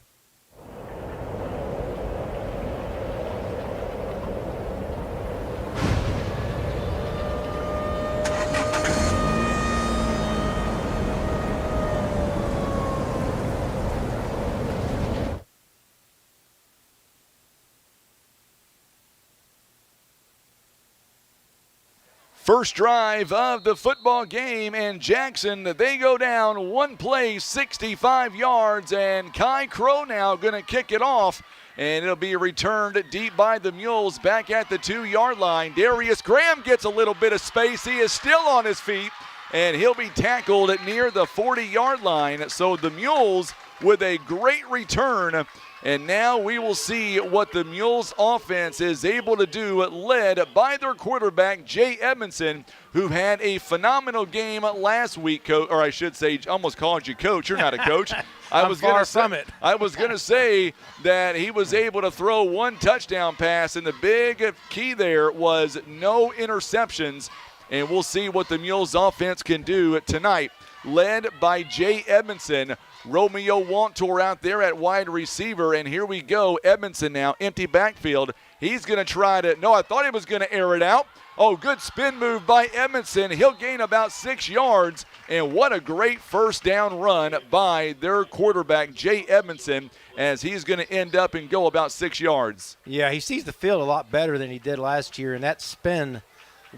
First drive of the football game, and Jackson, they go down one play, 65 yards, and Kai Crow now going to kick it off, and it'll be returned deep by the Mules back at the 2-yard line. Darius Graham gets a little bit of space. He is still on his feet, and he'll be tackled near the 40-yard line. So the Mules with a great return. And now we will see what the Mules offense is able to do, led by their quarterback, Jay Edmondson, who had a phenomenal game last week, or I should say, almost called you coach. You're not a coach. I was going to say that he was able to throw one touchdown pass, and the big key there was no interceptions. And we'll see what the Mules offense can do tonight, led by Jay Edmondson. Romeo Wantor out there at wide receiver, and here we go. Edmondson now, empty backfield. He's going to try to, no, I thought he was going to air it out. Oh, good spin move by Edmondson. He'll gain about 6 yards, and what a great first down run by their quarterback, Jay Edmondson, as he's going to end up and go about 6 yards. Yeah, he sees the field a lot better than he did last year, and that spin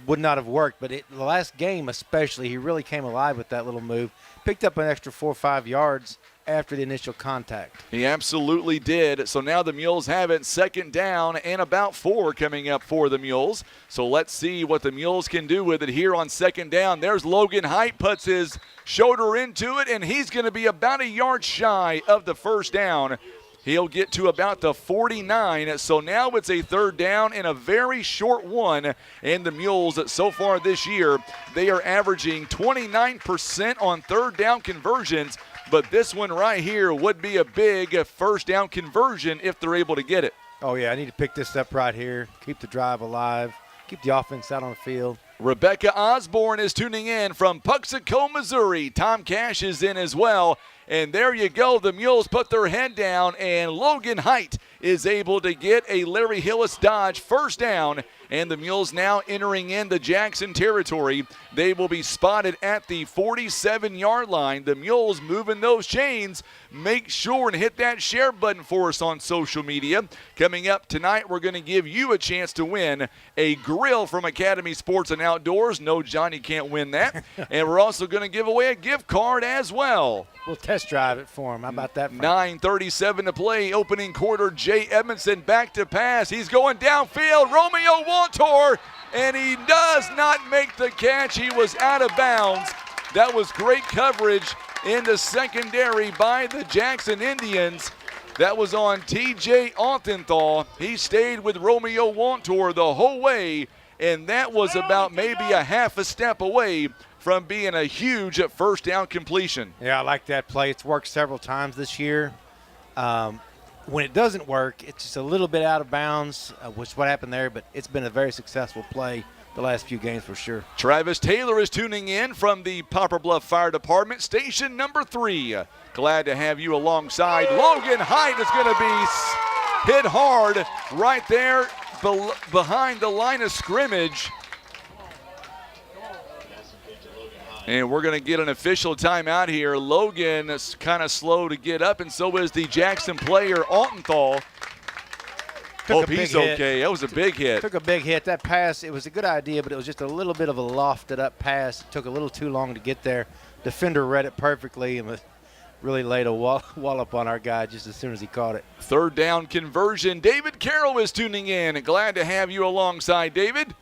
would not have worked, but the last game especially, he really came alive with that little move. Picked up an extra 4 or 5 yards after the initial contact. He absolutely did. So now the Mules have it, second down and about 4 coming up for the Mules. So let's see what the Mules can do with it here on second down. There's Logan Height, puts his shoulder into it, and he's going to be about a yard shy of the first down. He'll get to about the 49, so now it's a third down and a very short one. And the Mules, so far this year, they are averaging 29% on third down conversions, but this one right here would be a big first down conversion if they're able to get it. Oh, yeah, I need to pick this up right here, keep the drive alive, keep the offense out on the field. Rebecca Osborne is tuning in from Puxico, Missouri. Tom Cash is in as well. And there you go. The Mules put their head down, and Logan Height is able to get a Larry Hillis Dodge first down. And the Mules now entering in the Jackson territory. They will be spotted at the 47-yard line. The Mules moving those chains. Make sure and hit that share button for us on social media. Coming up tonight, we're going to give you a chance to win a grill from Academy Sports and Outdoors. No, John, you can't win that. And we're also going to give away a gift card as well. We'll test drive it for him. How about that? 9:37 to play. Opening quarter, Jay Edmondson back to pass. He's going downfield. Romeo Wantor, and he does not make the catch. He was out of bounds. That was great coverage in the secondary by the Jackson Indians. That was on T.J. Authenthal. He stayed with Romeo Wantor the whole way, and that was about maybe a half a step away from being a huge first down completion. Yeah, I like that play. It's worked several times this year. When it doesn't work, it's just a little bit out of bounds, which is what happened there, but it's been a very successful play the last few games for sure. Travis Taylor is tuning in from the Poplar Bluff Fire Department, station number 3. Glad to have you alongside. Logan Height is going to be hit hard right there behind the line of scrimmage. And we're going to get an official timeout here. Logan is kind of slow to get up, and so is the Jackson player, Altenthal. Hope he's okay. That was a big hit. Took a big hit. That pass, it was a good idea, but it was just a little bit of a lofted up pass. It took a little too long to get there. Defender read it perfectly and really laid a wallop on our guy just as soon as he caught it. Third down conversion. David Carroll is tuning in. Glad to have you alongside, David.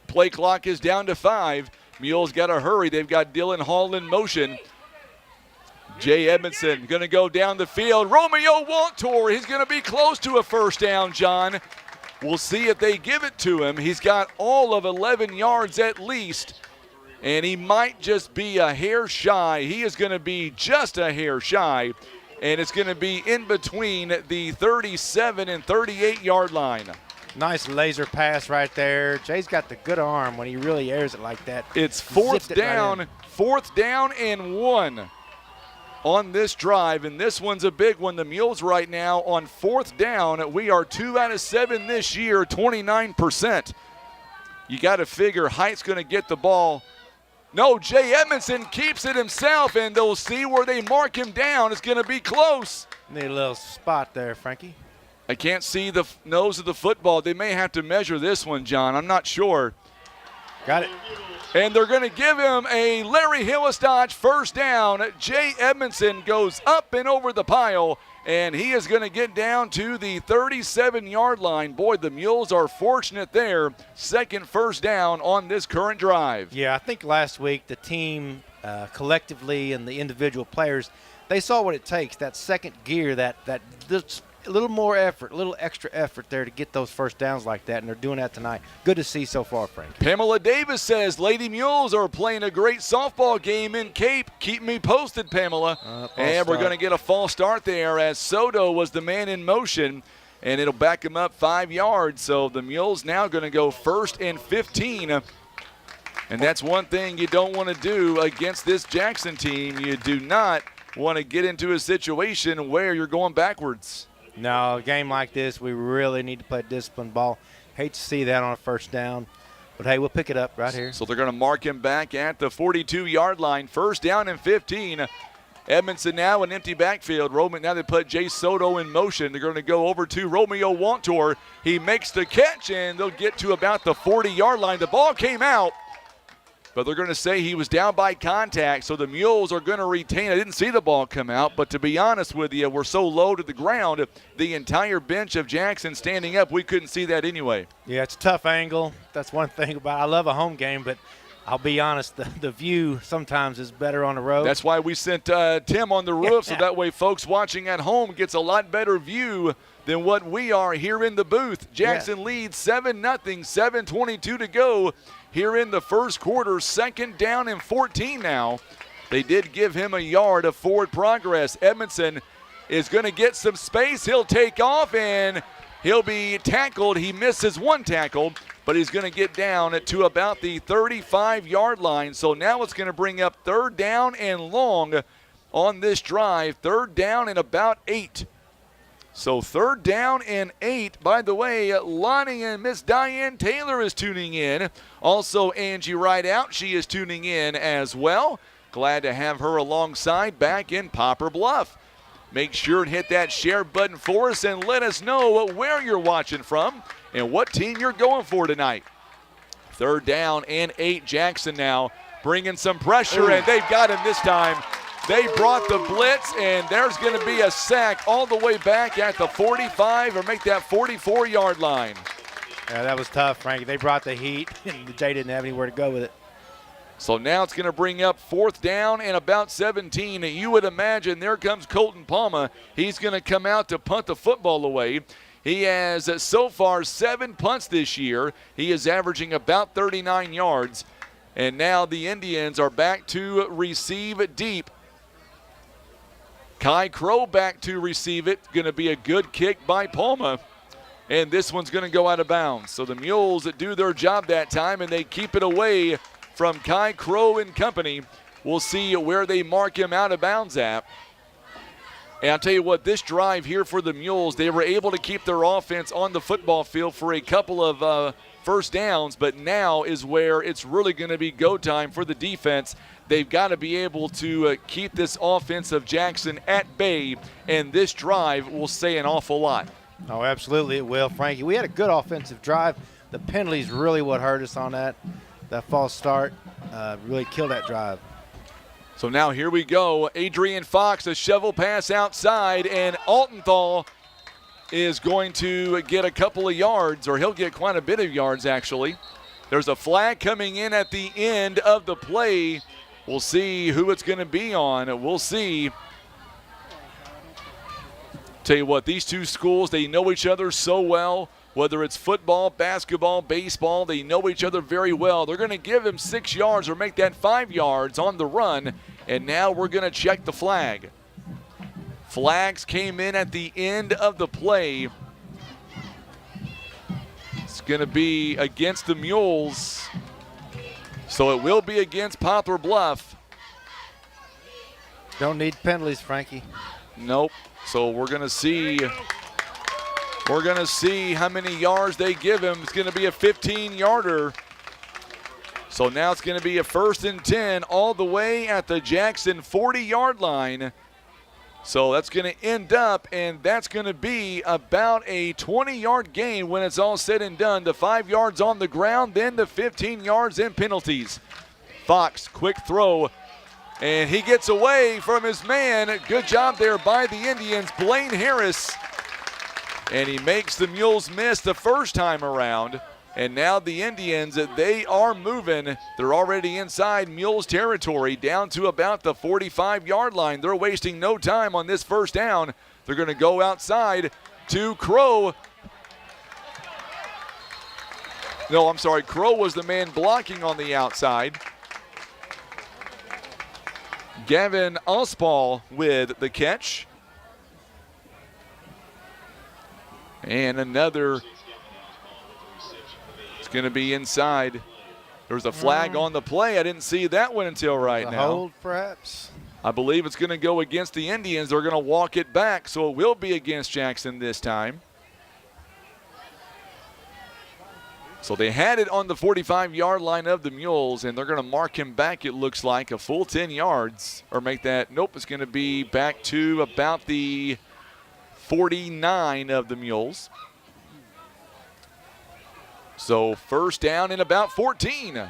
Play clock is down to 5. Mules got to hurry. They've got Dylan Hall in motion. Jay Edmondson going to go down the field. Romeo Wantor, he's going to be close to a first down, John. We'll see if they give it to him. He's got all of 11 yards at least, and he might just be a hair shy. He is going to be just a hair shy, and it's going to be in between the 37 and 38-yard line. Nice laser pass right there. Jay's got the good arm when he really airs it like that. It's fourth down and 1 on this drive, and this one's a big one. The Mules right now on fourth down. We are 2 out of 7 this year, 29%. You got to figure Height's going to get the ball. No, Jay Edmondson keeps it himself, and they'll see where they mark him down. It's going to be close. Need a little spot there, Frankie. I can't see the nose of the football. They may have to measure this one, John. I'm not sure. Got it. And they're going to give him a Larry Hillis Dodge first down. Jay Edmondson goes up and over the pile, and he is going to get down to the 37-yard line. Boy, the Mules are fortunate there. Second first down on this current drive. Yeah, I think last week the team collectively and the individual players, they saw what it takes, that second gear, that just a little more effort, a little extra effort there to get those first downs like that, and they're doing that tonight. Good to see so far, Frank. Pamela Davis says, Lady Mules are playing a great softball game in Cape. Keep me posted, Pamela. And we're going to get a false start there as Soto was the man in motion, and it'll back him up 5 yards. So the Mules now going to go 1st and 15. And that's one thing you don't want to do against this Jackson team. You do not want to get into a situation where you're going backwards. No, a game like this, we really need to play disciplined ball. Hate to see that on a first down. But, hey, we'll pick it up right here. So they're going to mark him back at the 42-yard line. 1st down and 15. Edmondson now an empty backfield. Now they put Jay Soto in motion. They're going to go over to Romeo Wantor. He makes the catch, and they'll get to about the 40-yard line. The ball came out, but they're going to say he was down by contact, so the Mules are going to retain. I didn't see the ball come out, but to be honest with you, we're so low to the ground, the entire bench of Jackson standing up, we couldn't see that anyway. Yeah, it's a tough angle. That's one thing about it. I love a home game, but I'll be honest, the view sometimes is better on the road. That's why we sent Tim on the roof, so that way folks watching at home gets a lot better view than what we are here in the booth. Jackson leads 7-0, 7:22 to go. Here in the first quarter, 2nd down and 14 now. They did give him a yard of forward progress. Edmondson is going to get some space. He'll take off, and he'll be tackled. He misses one tackle, but he's going to get down to about the 35-yard line. So now it's going to bring up 3rd down and long on this drive. 3rd down and about 8. So 3rd down and 8. By the way, Lonnie and Miss Diane Taylor is tuning in. Also Angie Rideout, she is tuning in as well. Glad to have her alongside back in Poplar Bluff. Make sure and hit that share button for us and let us know where you're watching from and what team you're going for tonight. 3rd down and 8. Jackson now bringing some pressure, and they've got him this time. They brought the blitz, and there's going to be a sack all the way back at the 45 or make that 44-yard line. Yeah, that was tough, Frankie. They brought the heat, and Jay didn't have anywhere to go with it. So now it's going to bring up 4th down and about 17. You would imagine there comes Colton Palma. He's going to come out to punt the football away. He has so far 7 punts this year. He is averaging about 39 yards. And now the Indians are back to receive deep. Kai Crow back to receive it. Going to be a good kick by Palma. And this one's going to go out of bounds. So the Mules do their job that time, and they keep it away from Kai Crow and company. We'll see where they mark him out of bounds at. And I'll tell you what, this drive here for the Mules, they were able to keep their offense on the football field for a couple of first downs, but now is where it's really going to be go time for the defense. They've got to be able to keep this offense of Jackson at bay, and this drive will say an awful lot. Oh, absolutely it will, Frankie. We had a good offensive drive. The penalties really what hurt us on that false start. Really killed that drive. So now here we go. Adrian Fox, a shovel pass outside, and Altenthal is going to get a couple of yards, or he'll get quite a bit of yards, actually. There's a flag coming in at the end of the play. We'll see who it's going to be on. We'll see. Tell you what, these two schools, they know each other so well. Whether it's football, basketball, baseball, they know each other very well. They're going to give him 6 yards or make that 5 yards on the run. And now we're going to check the flag. Flags came in at the end of the play. It's going to be against the Mules. So it will be against Poplar Bluff. Don't need penalties, Frankie. Nope. So we're going to see. We're going to see how many yards they give him. It's going to be a 15-yarder. So now it's going to be a 1st and 10 all the way at the Jackson 40-yard line. So that's going to end up, and that's going to be about a 20-yard gain when it's all said and done. The 5 yards on the ground, then the 15 yards in penalties. Fox, quick throw, and he gets away from his man. Good job there by the Indians, Blaine Harris. And he makes the Mules miss the first time around. And now the Indians, they are moving. They're already inside Mules territory, down to about the 45-yard line. They're wasting no time on this first down. They're going to go outside to Crow. No, I'm sorry. Crow was the man blocking on the outside. Gavin Ospall with the catch. And another. It's going to be inside. There's a flag on the play. I didn't see that one until right now. Hold, perhaps. I believe it's going to go against the Indians. They're going to walk it back, so it will be against Jackson this time. So they had it on the 45-yard line of the Mules, and they're going to mark him back, it looks like, a full 10 yards. Or make that, nope, it's going to be back to about the 49 of the Mules. So first down in about 14.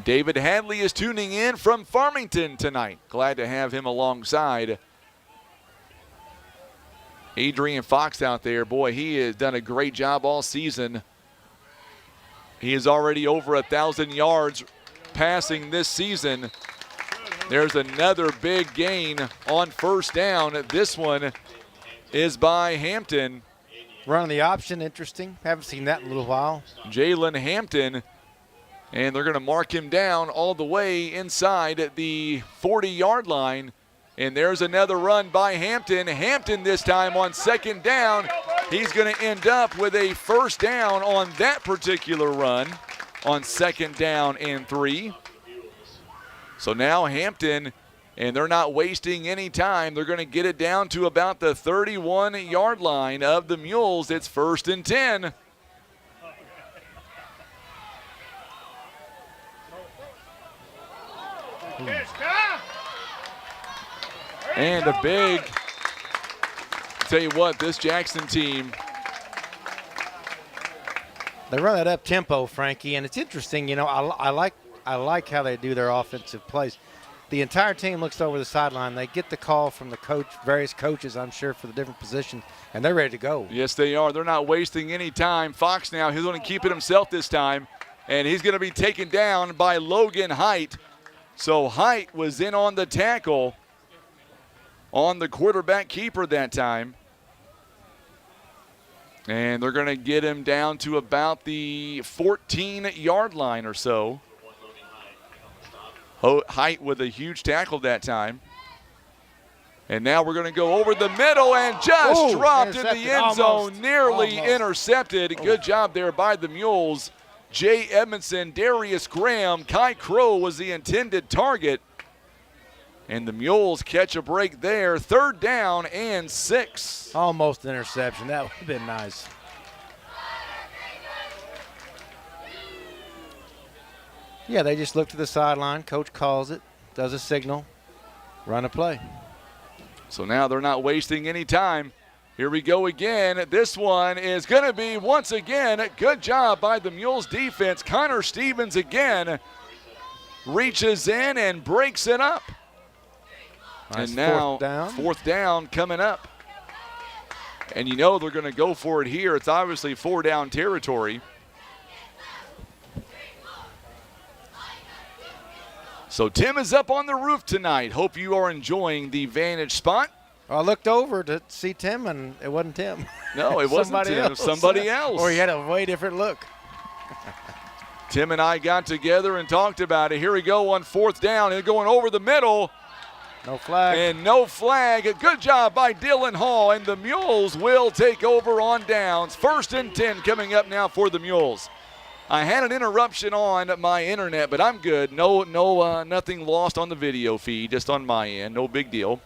David Hadley is tuning in from Farmington tonight. Glad to have him alongside. Adrian Fox out there, boy, he has done a great job all season. He is already over 1,000 yards passing this season. There's another big gain on first down. This one is by Hampton. Running the option, interesting. Haven't seen that in a little while. Jalen Hampton, and they're going to mark him down all the way inside the 40-yard line. And there's another run by Hampton. Hampton this time on second down. He's going to end up with a first down on that particular run on second down and 3. So now Hampton, and they're not wasting any time. They're going to get it down to about the 31-yard line of the Mules. It's first and 10. And a big, tell you what, this Jackson team. They run that up tempo, Frankie, and it's interesting. You know, I like how they do their offensive plays. The entire team looks over the sideline. They get the call from the coach, various coaches, I'm sure, for the different positions, and they're ready to go. Yes, they are. They're not wasting any time. Fox now, he's going to keep it himself this time, and he's going to be taken down by Logan Height. So Height was in on the tackle on the quarterback keeper that time. And they're going to get him down to about the 14-yard line or so. Height with a huge tackle that time. And now we're going to go over the middle and just dropped in the end zone, nearly intercepted. Good job there by the Mules. Jay Edmondson, Darius Graham, Kai Crow was the intended target. And the Mules catch a break there. Third down and 6. Almost an interception. That would have been nice. Yeah, they just look to the sideline. Coach calls it, does a signal, run a play. So now they're not wasting any time. Here we go again. This one is going to be, once again, good job by the Mules defense. Connor Stevens again reaches in and breaks it up. Nice. And now fourth down coming up. And you know they're going to go for it here. It's obviously 4-down territory. So Tim is up on the roof tonight. Hope you are enjoying the vantage spot. I looked over to see Tim, and it wasn't Tim. No, it wasn't Tim. Somebody else. Or he had a way different look. Tim and I got together and talked about it. Here we go on fourth down. And going over the middle. No flag. And no flag. Good job by Dylan Hall. And the Mules will take over on downs. First and 10 coming up now for the Mules. I had an interruption on my internet, but I'm good. Nothing lost on the video feed, just on my end. No big deal.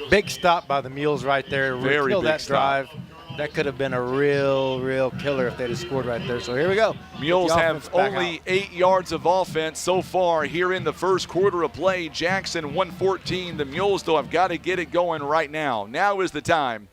Big stop by the Mules right there. Very Kill big that stop. drive. That could have been a real killer if they'd have scored right there. So here we go. Mules have only 8 yards of offense so far here in the first quarter of play. Jackson 114. The Mules, though, have got to get it going right now. Now is the time.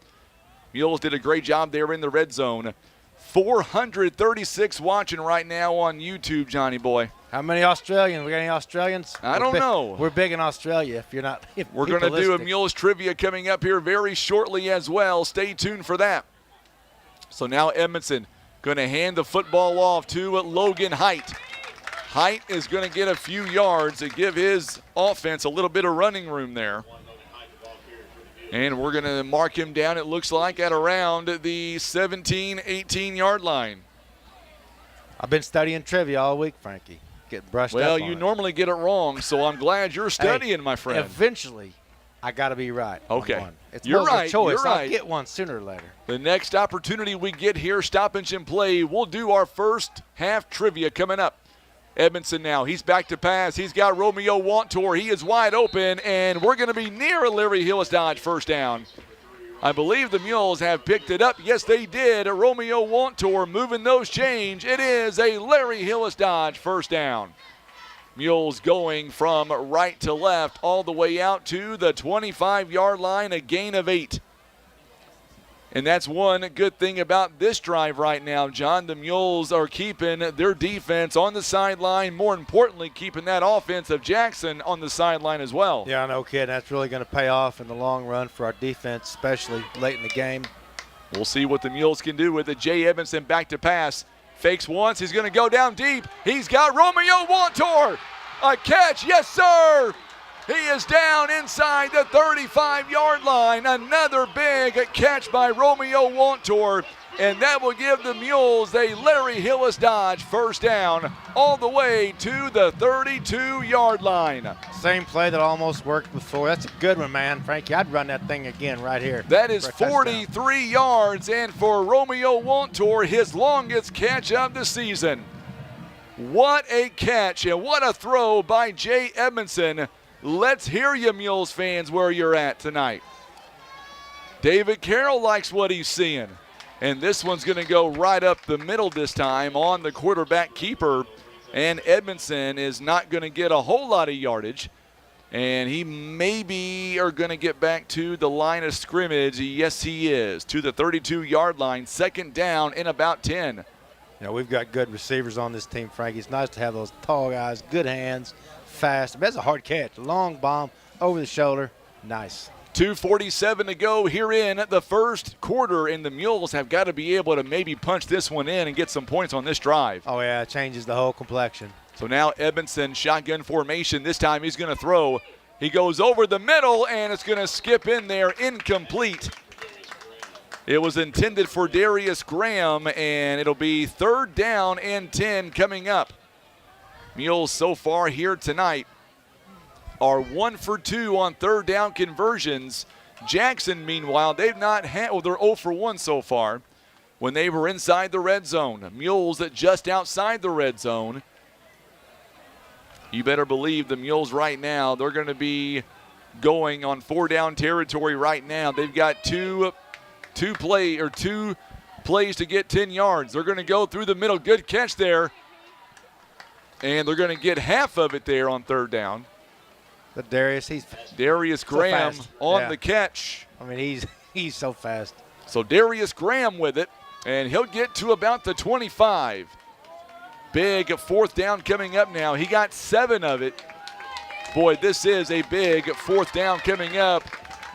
Mules did a great job there in the red zone. 436 watching right now on YouTube, Johnny boy. How many Australians? We got any Australians? I don't know. We're big in Australia. If you're not, we're going to do a Mules Trivia coming up here very shortly as well. Stay tuned for that. So now Edmondson going to hand the football off to Logan Height. Height is going to get a few yards to give his offense a little bit of running room there. And we're going to mark him down, it looks like, at around the 17, 18-yard line. I've been studying trivia all week, Frankie. Getting brushed up. Well, you normally get it wrong, so I'm glad you're studying, my friend. Eventually, I got to be right. Okay. It's you're multiple right. choice. You're right. I'll get one sooner or later. The next opportunity we get here, stoppage and play, we'll do our first half trivia coming up. Edmondson now, he's back to pass. He's got Romeo Wantor. He is wide open, and we're going to be near a Larry Hillis Dodge first down. I believe the Mules have picked it up. Yes, they did. Romeo Wantor moving those chains. It is a Larry Hillis Dodge first down. Mules going from right to left all the way out to the 25-yard line, a gain of 8. And that's one good thing about this drive right now, John. The Mules are keeping their defense on the sideline. More importantly, keeping that offense of Jackson on the sideline as well. Yeah, no kidding. That's really going to pay off in the long run for our defense, especially late in the game. We'll see what the Mules can do with it. Jay Edmondson back to pass. Fakes once. He's going to go down deep. He's got Romeo Wantor. A catch. Yes, sir. He is down inside the 35-yard line. Another big catch by Romeo Wantor, and that will give the Mules a Larry Hillis Dodge first down all the way to the 32-yard line. Same play that almost worked before. That's a good one, man, Frankie. I'd run that thing again right here. That is 43 yards, and for Romeo Wantor, his longest catch of the season. What a catch, and what a throw by Jay Edmondson. Let's hear you, Mules fans, where you're at tonight. David Carroll likes what he's seeing. And this one's going to go right up the middle this time on the quarterback keeper. And Edmondson is not going to get a whole lot of yardage. And he maybe are going to get back to the line of scrimmage. Yes, he is. To the 32-yard line. Second down in about 10. You know, we've got good receivers on this team, Frankie. It's nice to have those tall guys, good hands, fast. That's a hard catch. Long bomb over the shoulder. Nice. 2:47 to go here in the first quarter, and the Mules have got to be able to maybe punch this one in and get some points on this drive. Oh, yeah, it changes the whole complexion. So now Edmondson, shotgun formation. This time he's going to throw. He goes over the middle, and it's going to skip in there, incomplete. It was intended for Darius Graham, and it'll be third down and 10 coming up. Mules so far here tonight are 1 for 2 on third down conversions. Jackson, meanwhile, they've not had, well, they're 0 for 1 so far when they were inside the red zone. Mules just outside the red zone. You better believe the Mules right now, they're going to be going on 4-down territory right now. They've got two plays to get 10 yards. They're going to go through the middle. Good catch there. And they're going to get half of it there on third down. But Darius Graham so on the catch. I mean, he's so fast. So Darius Graham with it, and he'll get to about the 25. Big fourth down coming up now. He got 7 of it. Boy, this is a big fourth down coming up.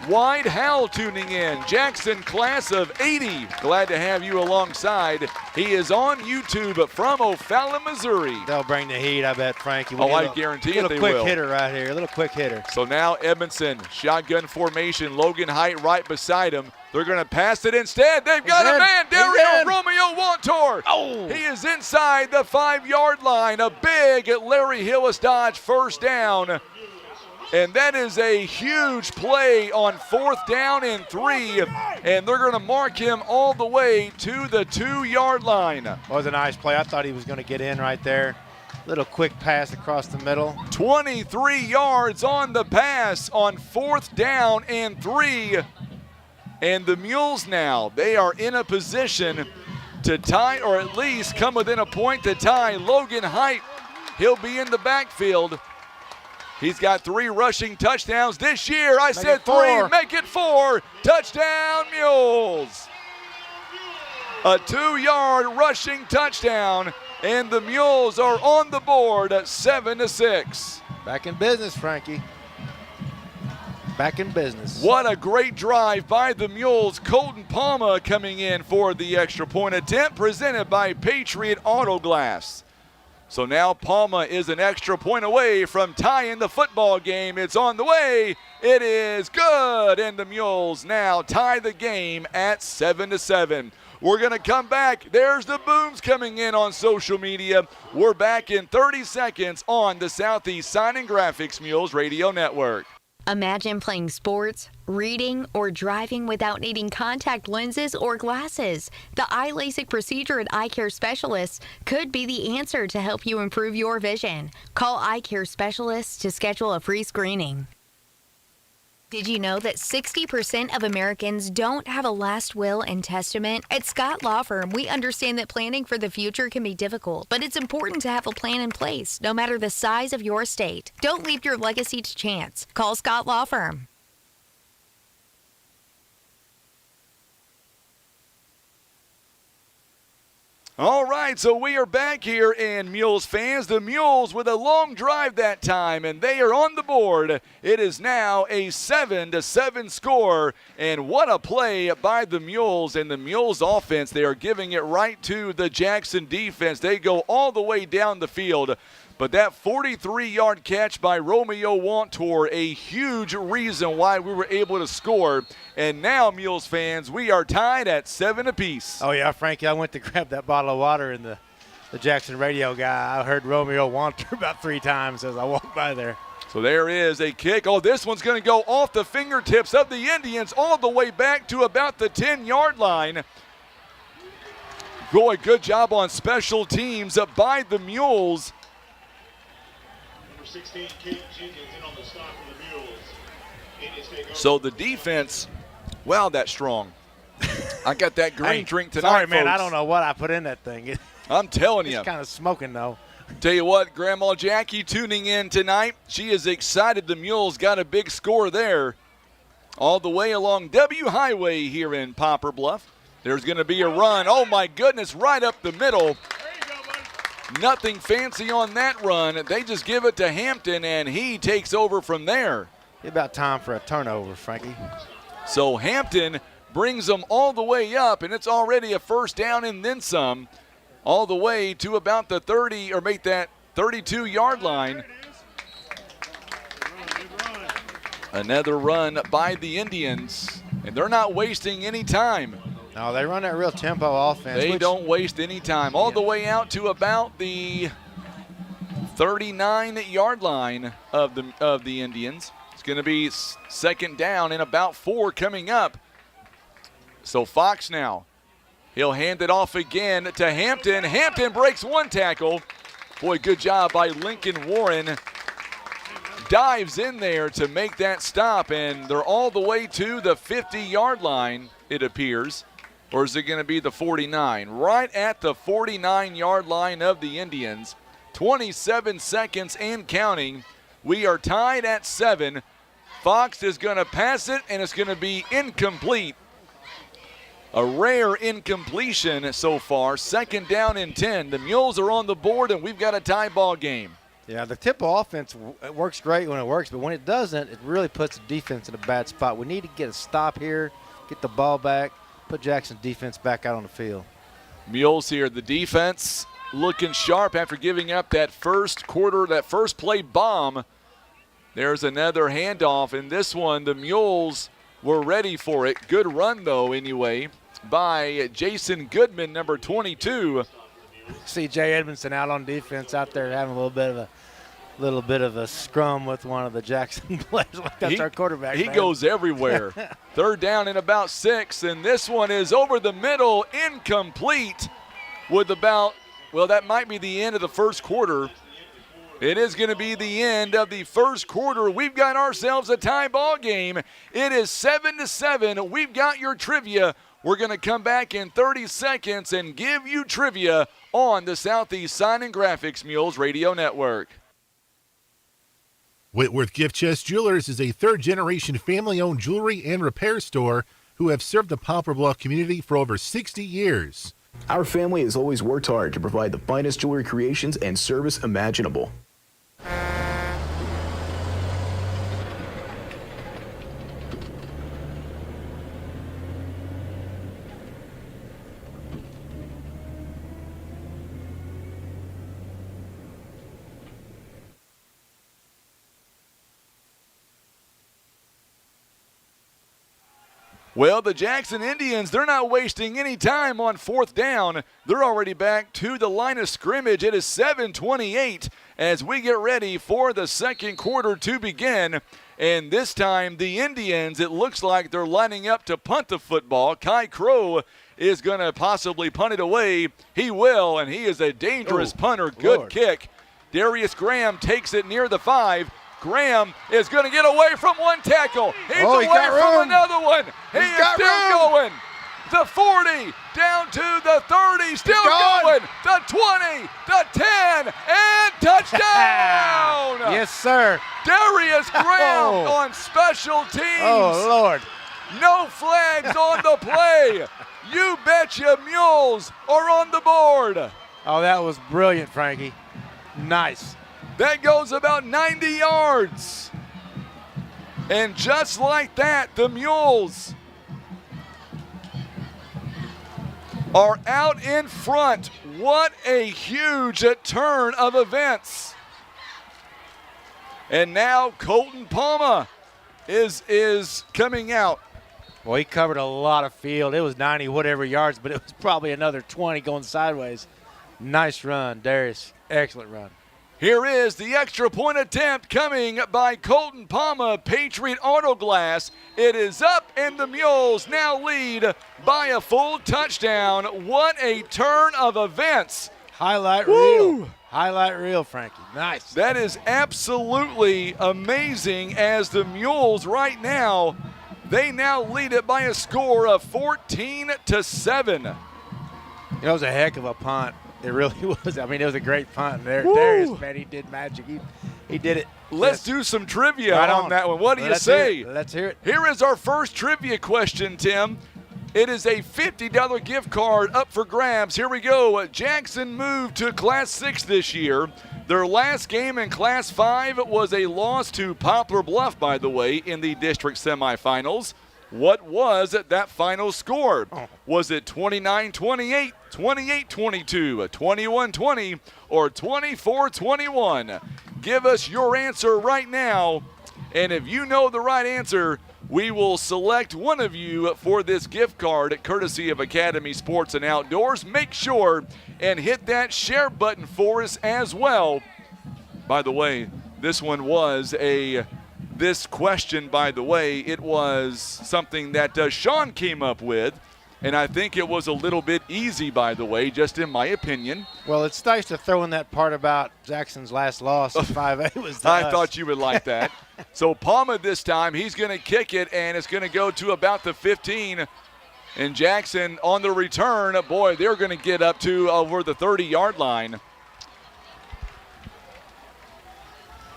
Wide Howell tuning in. Jackson, class of 80. Glad to have you alongside. He is on YouTube from O'Fallon, Missouri. They'll bring the heat, I bet, Frankie. I guarantee it they will. A little quick hitter right here, a little quick hitter. So now Edmondson, shotgun formation. Logan Height right beside him. They're going to pass it instead. They've got a man, Romeo Wantor. Oh! He is inside the 5-yard line. A big Larry Hillis Dodge first down. And that is a huge play on 4th down and 3. And they're going to mark him all the way to the 2-yard line. That was a nice play. I thought he was going to get in right there. Little quick pass across the middle. 23 yards on the pass on 4th down and 3. And the Mules now, they are in a position to tie or at least come within a point to tie Logan Height. He'll be in the backfield. He's got 3 rushing touchdowns this year. I said 3, make it 4. Touchdown Mules. A 2-yard rushing touchdown, and the Mules are on the board at 7-6. Back in business, Frankie. Back in business. What a great drive by the Mules. Colton Palma coming in for the extra point attempt, presented by Patriot Auto Glass. So now Palma is an extra point away from tying the football game. It's on the way. It is good, and the Mules now tie the game at 7-7. We're going to come back. There's the booms coming in on social media. We're back in 30 seconds on the Southeast Sign and Graphics Mules Radio Network. Imagine playing sports, reading, or driving without needing contact lenses or glasses. The eye LASIK procedure at Eye Care Specialists could be the answer to help you improve your vision. Call Eye Care Specialists to schedule a free screening. Did you know that 60% of Americans don't have a last will and testament? At Scott Law Firm, we understand that planning for the future can be difficult, but it's important to have a plan in place, no matter the size of your estate. Don't leave your legacy to chance. Call Scott Law Firm. All right, so we are back here in Mules fans. The Mules with a long drive that time, and they are on the board. It is now a 7-7 score, and what a play by the Mules and the Mules offense. They are giving it right to the Jackson defense. They go all the way down the field. But that 43-yard catch by Romeo Wantor, a huge reason why we were able to score. And now, Mules fans, we are tied at 7 apiece. Oh, yeah, Frankie, I went to grab that bottle of water, and the Jackson radio guy, I heard Romeo Wantor about 3 times as I walked by there. So there is a kick. Oh, this one's going to go off the fingertips of the Indians all the way back to about the 10-yard line. Boy, good job on special teams by the Mules. 16 King Jenkins in on the stop for the Mules. So the defense, wow, that's strong. I got that green drink tonight, Sorry, man, folks. I don't know what I put in that thing. I'm telling you. It's kind of smoking, though. Tell you what, Grandma Jackie tuning in tonight. She is excited the Mules got a big score there. All the way along W Highway here in Poplar Bluff. There's going to be a run. Oh, my goodness, right up the middle. Nothing fancy on that run. They just give it to Hampton, and he takes over from there. It's about time for a turnover, Frankie. So Hampton brings them all the way up, and it's already a first down and then some, all the way to about the 30, or make that 32-yard line. Another run by the Indians, and they're not wasting any time. No, they run that real tempo offense. They don't waste any time. All the way out to about the 39-yard line of the Indians. It's going to be second down and about 4 coming up. So Fox now. He'll hand it off again to Hampton. Hampton breaks 1 tackle. Boy, good job by Lincoln Warren. Dives in there to make that stop, and they're all the way to the 50-yard line, it appears. Or is it going to be the 49? Right at the 49-yard line of the Indians. 27 seconds and counting. We are tied at 7. Fox is going to pass it, and it's going to be incomplete. A rare incompletion so far. Second down and 10. The Mules are on the board, and we've got a tie ball game. Yeah, the tempo offense works great when it works, but when it doesn't, it really puts the defense in a bad spot. We need to get a stop here, get the ball back, put Jackson's defense back out on the field. Mules here, the defense looking sharp after giving up that first quarter, that first play bomb. There's another handoff, and this one, the Mules were ready for it. Good run, though, anyway, by Jason Goodman, number 22. See Jay Edmondson out on defense out there having a little bit of a scrum with one of the Jackson players. That's our quarterback. He man. goes everywhere. Third down and about 6, and this one is over the middle, incomplete with about, well, that might be the end of the first quarter. It is going to be the end of the first quarter. We've got ourselves a tie ball game. It is 7-7. We've got your trivia. We're going to come back in 30 seconds and give you trivia on the Southeast Sign and Graphics Mules Radio Network. Whitworth Gift Chest Jewelers is a third-generation family-owned jewelry and repair store who have served the Poplar Bluff community for over 60 years. Our family has always worked hard to provide the finest jewelry creations and service imaginable. Well, the Jackson Indians, they're not wasting any time on fourth down. They're already back to the line of scrimmage. It is 7:28 as we get ready for the second quarter to begin. And this time, the Indians, it looks like they're lining up to punt the football. Kai Crow is going to possibly punt it away. He will, and he is a dangerous punter. Good Lord. kick. Darius Graham takes it near the 5. Graham is going to get away from one tackle. He's away from another one. He is still going. The 40, down to the 30, still going. The 20, the 10, and touchdown. Yes, sir. Darius Graham on special teams. Oh, Lord. No flags on the play. You betcha Mules are on the board. Oh, that was brilliant, Frankie. Nice. That goes about 90 yards. And just like that, the Mules are out in front. What a huge turn of events. And now Colton Palma is coming out. Well, he covered a lot of field. It was 90 whatever yards, but it was probably another 20 going sideways. Nice run, Darius. Excellent run. Here is the extra point attempt coming by Colton Palma, Patriot Auto Glass. It is up, and the Mules now lead by a full touchdown. What a turn of events. Highlight reel. Highlight reel, Frankie. Nice. That is absolutely amazing as the Mules right now, they now lead it by a score of 14-7. It was a heck of a punt. It really was. I mean, it was a great punt. Darius, man, he did magic. He did it. Let's do some trivia on that one. What do you say? Let's hear it. Here is our first trivia question, Tim. It is a $50 gift card up for grabs. Here we go. Jackson moved to Class 6 this year. Their last game in Class 5 was a loss to Poplar Bluff, by the way, in the district semifinals. What was that final score? Was it 29-28, 28-22, 21-20, or 24-21? Give us your answer right now. And if you know the right answer, we will select one of you for this gift card courtesy of Academy Sports and Outdoors. Make sure and hit that share button for us as well. By the way, this question, by the way, it was something that Sean came up with, and I think it was a little bit easy, by the way, just in my opinion. Well, it's nice to throw in that part about Jackson's last loss in 5A. Was I thought you would like that. So Palma this time, he's going to kick it, and it's going to go to about the 15. And Jackson on the return, boy, they're going to get up to over the 30-yard line.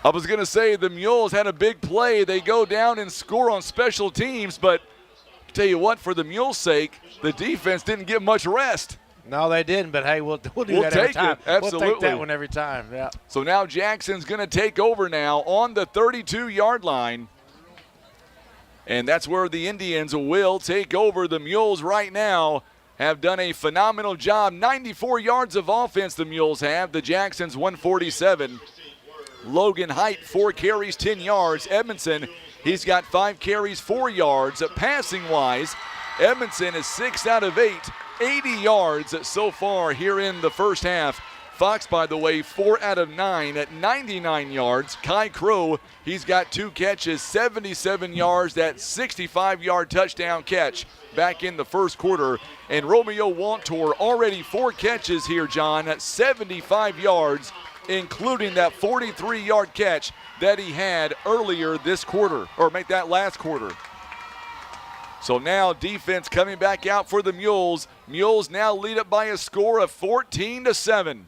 I was going to say the Mules had a big play. They go down and score on special teams, but tell you what, for the Mules' sake, the defense didn't get much rest. No, they didn't, but hey, we'll do that every time. Absolutely. We'll take that one every time, yeah. So now Jackson's going to take over now on the 32-yard line. And that's where the Indians will take over. The Mules right now have done a phenomenal job. 94 yards of offense the Mules have. The Jacksons 147. Logan Height, 4 carries, 10 yards. Edmondson, he's got 5 carries, 4 yards. Passing-wise, Edmondson is 6 out of 8, 80 yards so far here in the first half. Fox, by the way, 4 out of 9 at 99 yards. Kai Crow, he's got 2 catches, 77 yards, that 65-yard touchdown catch back in the first quarter. And Romeo Wantor already 4 catches here, John, at 75 yards including that 43-yard catch that he had earlier this quarter, or make that last quarter. So now defense coming back out for the Mules. Mules now lead it by a score of 14-7.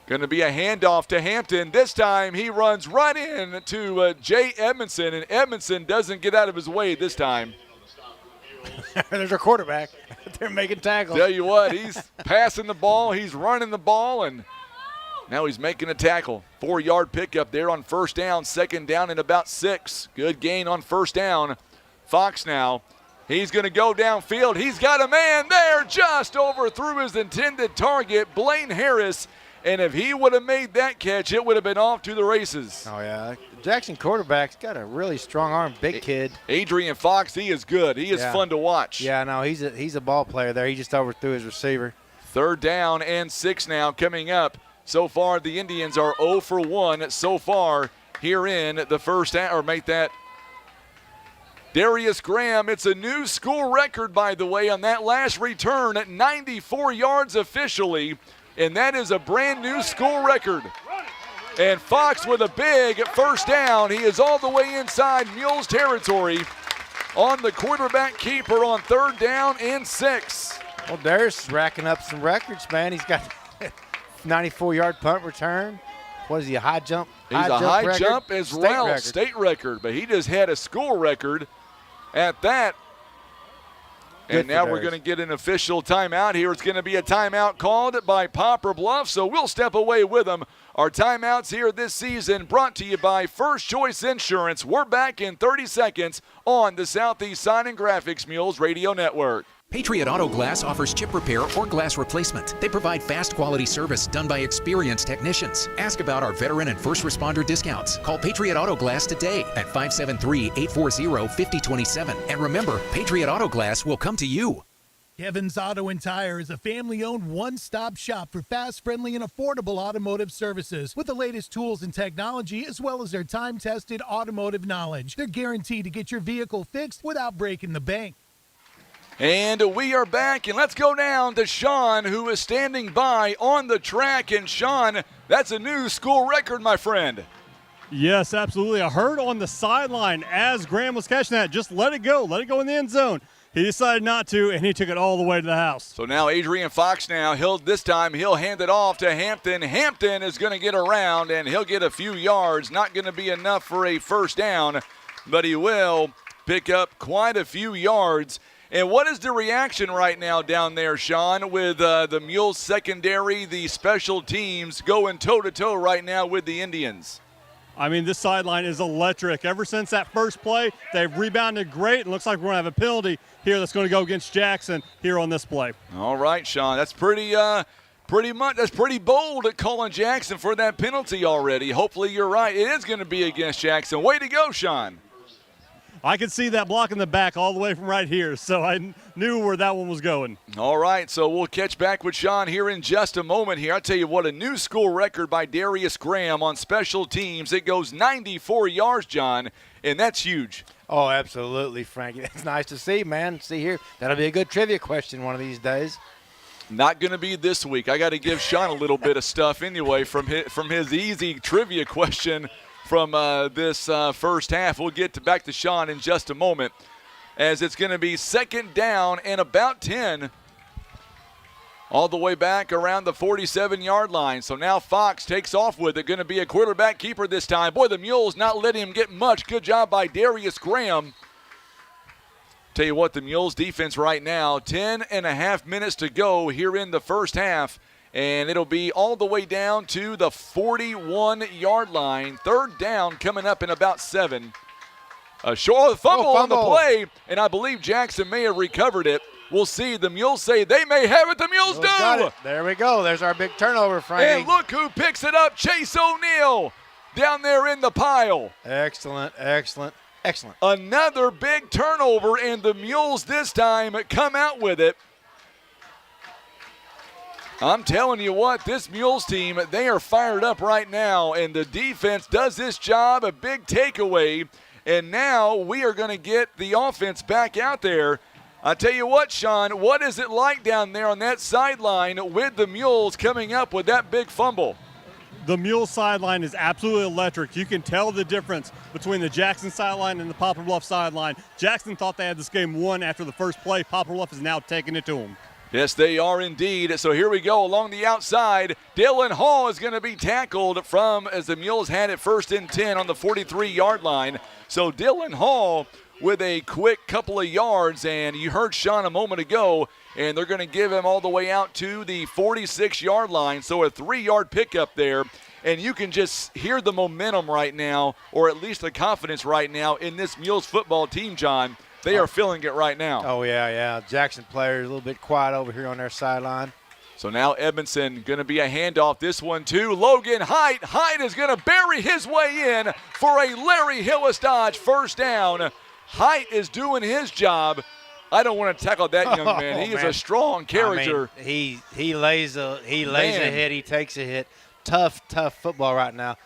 Going to be a handoff to Hampton. This time he runs right in to Jay Edmondson, and Edmondson doesn't get out of his way this time. There's our quarterback. They're making tackles. Tell you what, he's passing the ball, he's running the ball, and now he's making a tackle. 4-yard pickup there on first down, second down and about 6. Good gain on first down. Fox now, he's going to go downfield. He's got a man there, just overthrew his intended target, Blaine Harris. And if he would have made that catch, it would have been off to the races. Oh, yeah. Jackson quarterback's got a really strong arm, big kid. Adrian Fox, he is good. He is fun to watch. Yeah, no, he's a ball player there. He just overthrew his receiver. Third down and 6 now coming up. So far, the Indians are 0 for 1 so far here in the first half, or make that. Darius Graham, it's a new school record, by the way, on that last return at 94 yards officially. And that is a brand new school record. And Fox with a big first down. He is all the way inside Mules territory on the quarterback keeper on third down and 6. Well, Darius is racking up some records, man. He's got 94-yard punt return. What is he, a high jump? He's a high jump as well, state record. But he just had a school record at that. And now we're going to get an official timeout here. It's going to be a timeout called by Poplar Bluff, so we'll step away with them. Our timeouts here this season brought to you by First Choice Insurance. We're back in 30 seconds on the Southeast Sign and Graphics Mules Radio Network. Patriot Auto Glass offers chip repair or glass replacement. They provide fast quality service done by experienced technicians. Ask about our veteran and first responder discounts. Call Patriot Auto Glass today at 573-840-5027. And remember, Patriot Auto Glass will come to you. Kevin's Auto and Tire is a family-owned one-stop shop for fast, friendly, and affordable automotive services with the latest tools and technology as well as their time-tested automotive knowledge. They're guaranteed to get your vehicle fixed without breaking the bank. And we are back, and let's go down to Sean, who is standing by on the track. And Sean, that's a new school record, my friend. Yes, absolutely. I heard on the sideline as Graham was catching that, just let it go in the end zone. He decided not to, and he took it all the way to the house. So now Adrian Fox he'll hand it off to Hampton. Hampton is going to get around, and he'll get a few yards. Not going to be enough for a first down, but he will pick up quite a few yards. And what is the reaction right now down there, Sean, with the Mules secondary, the special teams going toe-to-toe right now with the Indians? I mean, this sideline is electric. Ever since that first play, they've rebounded great. It looks like we're going to have a penalty here that's going to go against Jackson here on this play. All right, Sean, that's pretty bold at calling Jackson for that penalty already. Hopefully you're right. It is going to be against Jackson. Way to go, Sean. I could see that block in the back all the way from right here, so I knew where that one was going. All right, so we'll catch back with Sean here in just a moment here. I'll tell you what, a new school record by Darius Graham on special teams. It goes 94 yards, John, and that's huge. Oh, absolutely, Frankie. That's nice to see, man. See here, that'll be a good trivia question one of these days. Not going to be this week. I got to give Sean a little bit of stuff anyway from his easy trivia question from this first half. We'll get back to Sean in just a moment, as it's going to be second down and about 10 all the way back around the 47-yard line. So now Fox takes off with it. Going to be a quarterback keeper this time. Boy, the Mules not letting him get much. Good job by Darius Graham. Tell you what, the Mules defense right now, 10.5 minutes to go here in the first half. And it'll be all the way down to the 41-yard line. Third down coming up in about 7. A short fumble on the play, and I believe Jackson may have recovered it. We'll see. The Mules say they may have it. The Mules do. Got it. There we go. There's our big turnover, Frankie. And look who picks it up. Chase O'Neal down there in the pile. Excellent, excellent, excellent. Another big turnover, and the Mules this time come out with it. I'm telling you what, this Mules team, they are fired up right now, and the defense does this job, a big takeaway, and now we are going to get the offense back out there. I tell you what, Sean, what is it like down there on that sideline with the Mules coming up with that big fumble? The Mules sideline is absolutely electric. You can tell the difference between the Jackson sideline and the Poplar Bluff sideline. Jackson thought they had this game won after the first play. Poplar Bluff is now taking it to them. Yes, they are indeed. So here we go along the outside. Dylan Hall is going to be tackled from, as the Mules had it 1st and 10 on the 43-yard line. So Dylan Hall with a quick couple of yards, and you heard Sean a moment ago, and they're going to give him all the way out to the 46-yard line. So a 3-yard pickup there, and you can just hear the momentum right now, or at least the confidence right now in this Mules football team, John. They are feeling it right now. Oh, yeah. Jackson players a little bit quiet over here on their sideline. So now Edmondson going to be a handoff this one to Logan Height. Height is going to bury his way in for a Larry Hillis Dodge first down. Height is doing his job. I don't want to tackle that young man. He is a strong character. I mean, he lays a hit. He takes a hit. Tough football right now.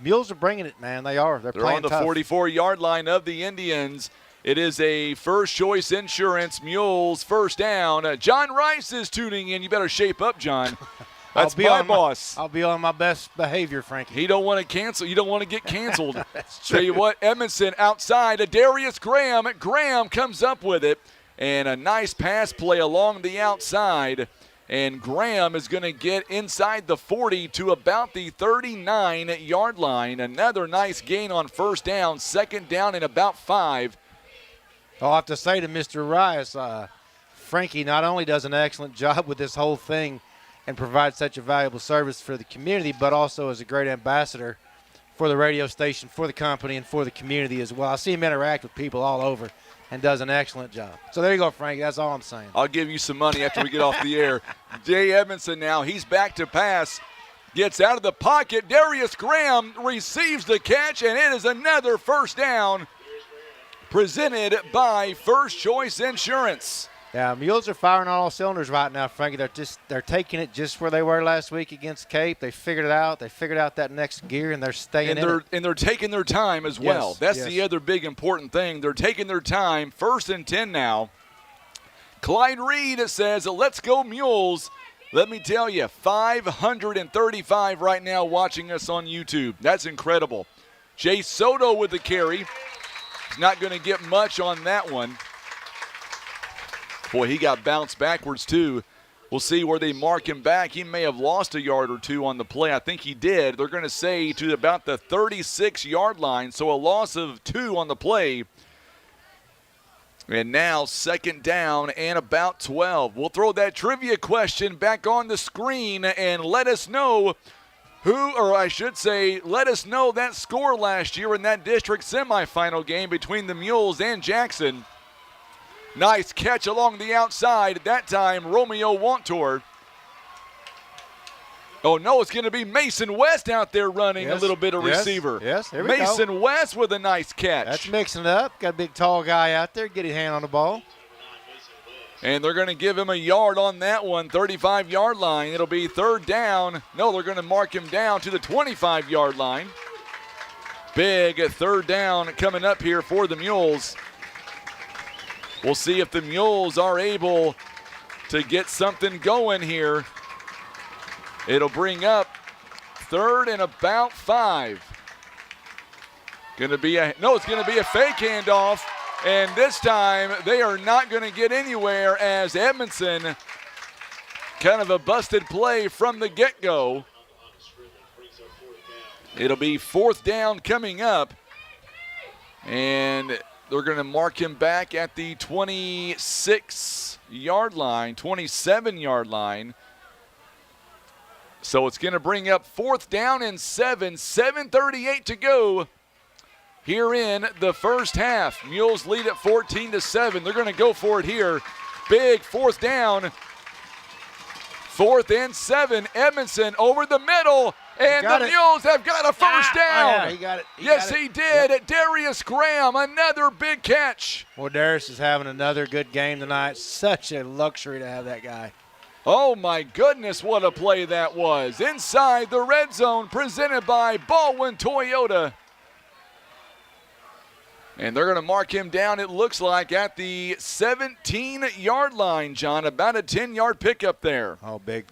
Mules are bringing it, man. They are. They're playing on the tough. 44-yard line of the Indians. It is a First Choice Insurance Mules first down. John Rice is tuning in. You better shape up, John. That's my boss. I'll be on my best behavior, Frankie. He don't want to cancel. You don't want to get canceled. That's true. Tell you what, Edmondson outside. Darius Graham. Graham comes up with it. And a nice pass play along the outside. And Graham is going to get inside the 40 to about the 39-yard line. Another nice gain on first down. 2nd down and about 5. I'll have to say to Mr. Rice, Frankie not only does an excellent job with this whole thing and provides such a valuable service for the community, but also is a great ambassador for the radio station, for the company, and for the community as well. I see him interact with people all over and does an excellent job. So there you go, Frankie. That's all I'm saying. I'll give you some money after we get off the air. Jay Edmondson now. He's back to pass. Gets out of the pocket. Darius Graham receives the catch, and it is another first down presented by First Choice Insurance. Yeah, Mules are firing on all cylinders right now, Frankie. They're taking it just where they were last week against Cape. They figured it out. They figured out that next gear, and they're staying in it. And they're taking their time as well. Yes, That's yes. the other big important thing. They're taking their time. 1st and 10 now. Clyde Reed says, let's go Mules. Let me tell you, 535 right now watching us on YouTube. That's incredible. Jay Soto with the carry. He's not going to get much on that one. Boy, he got bounced backwards, too. We'll see where they mark him back. He may have lost a yard or two on the play. I think he did. They're going to say to about the 36-yard line, so a loss of 2 on the play. And now 2nd down and about 12. We'll throw that trivia question back on the screen and let us know let us know that score last year in that district semifinal game between the Mules and Jackson. Nice catch along the outside. That time, Romeo Wantor. Oh, no, it's going to be Mason West out there running a little bit of receiver. Yes, here we go. Mason West with a nice catch. That's mixing it up. Got a big, tall guy out there. Get his hand on the ball. And they're going to give him a yard on that one, 35-yard line. It'll be 3rd down. No, they're going to mark him down to the 25-yard line. Big 3rd down coming up here for the Mules. We'll see if the Mules are able to get something going here. It'll bring up 3rd and about 5. It's going to be a fake handoff. And this time, they are not going to get anywhere as Edmondson, kind of a busted play from the get-go. It'll be 4th down coming up. And they're going to mark him back at the 26-yard line, 27-yard line. So it's going to bring up 4th down and 7, 7:38 to go. Here in the first half, Mules lead at 14-7. They're going to go for it here. Big 4th down. 4th and 7. Edmondson over the middle, and the Mules have got a first down. Yeah, he got it. He did. Yep. Darius Graham, another big catch. Well, Darius is having another good game tonight. Such a luxury to have that guy. Oh, my goodness, what a play that was. Inside the red zone, presented by Baldwin Toyota. And they're going to mark him down, it looks like, at the 17-yard line, John. About a 10-yard pickup there. Oh, big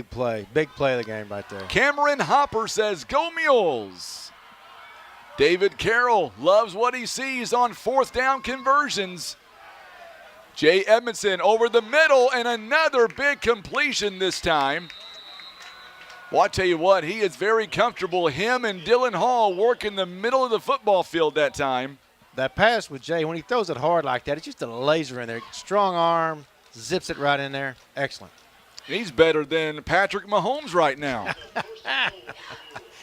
play. Big play of the game right there. Cameron Hopper says, "Go Mules." David Carroll loves what he sees on 4th down conversions. Jay Edmondson over the middle, and another big completion this time. Well, I'll tell you what, he is very comfortable. Him and Dylan Hall work in the middle of the football field that time. That pass with Jay, when he throws it hard like that, it's just a laser in there. Strong arm, zips it right in there. Excellent. He's better than Patrick Mahomes right now.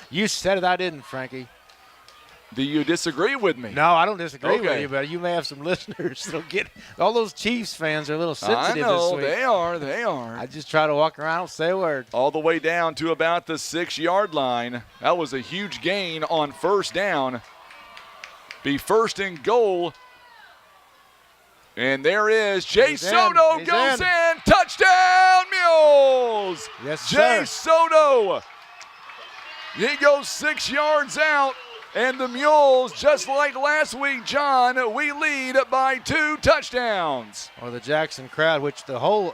You said it, I didn't, Frankie. Do you disagree with me? No, I don't disagree with Okay. you, but you may have some listeners that'll get – all those Chiefs fans are a little sensitive I know, this week. they are. I just try to walk around, don't say a word. All the way down to about the 6-yard line. That was a huge gain on 1st down. Be 1st and goal. And there is Jay Soto goes in. Touchdown, Mules! Yes, Jay sir. Soto. He goes 6 yards out. And the Mules, just like last week, John, we lead by 2 touchdowns. Or the Jackson crowd, which the whole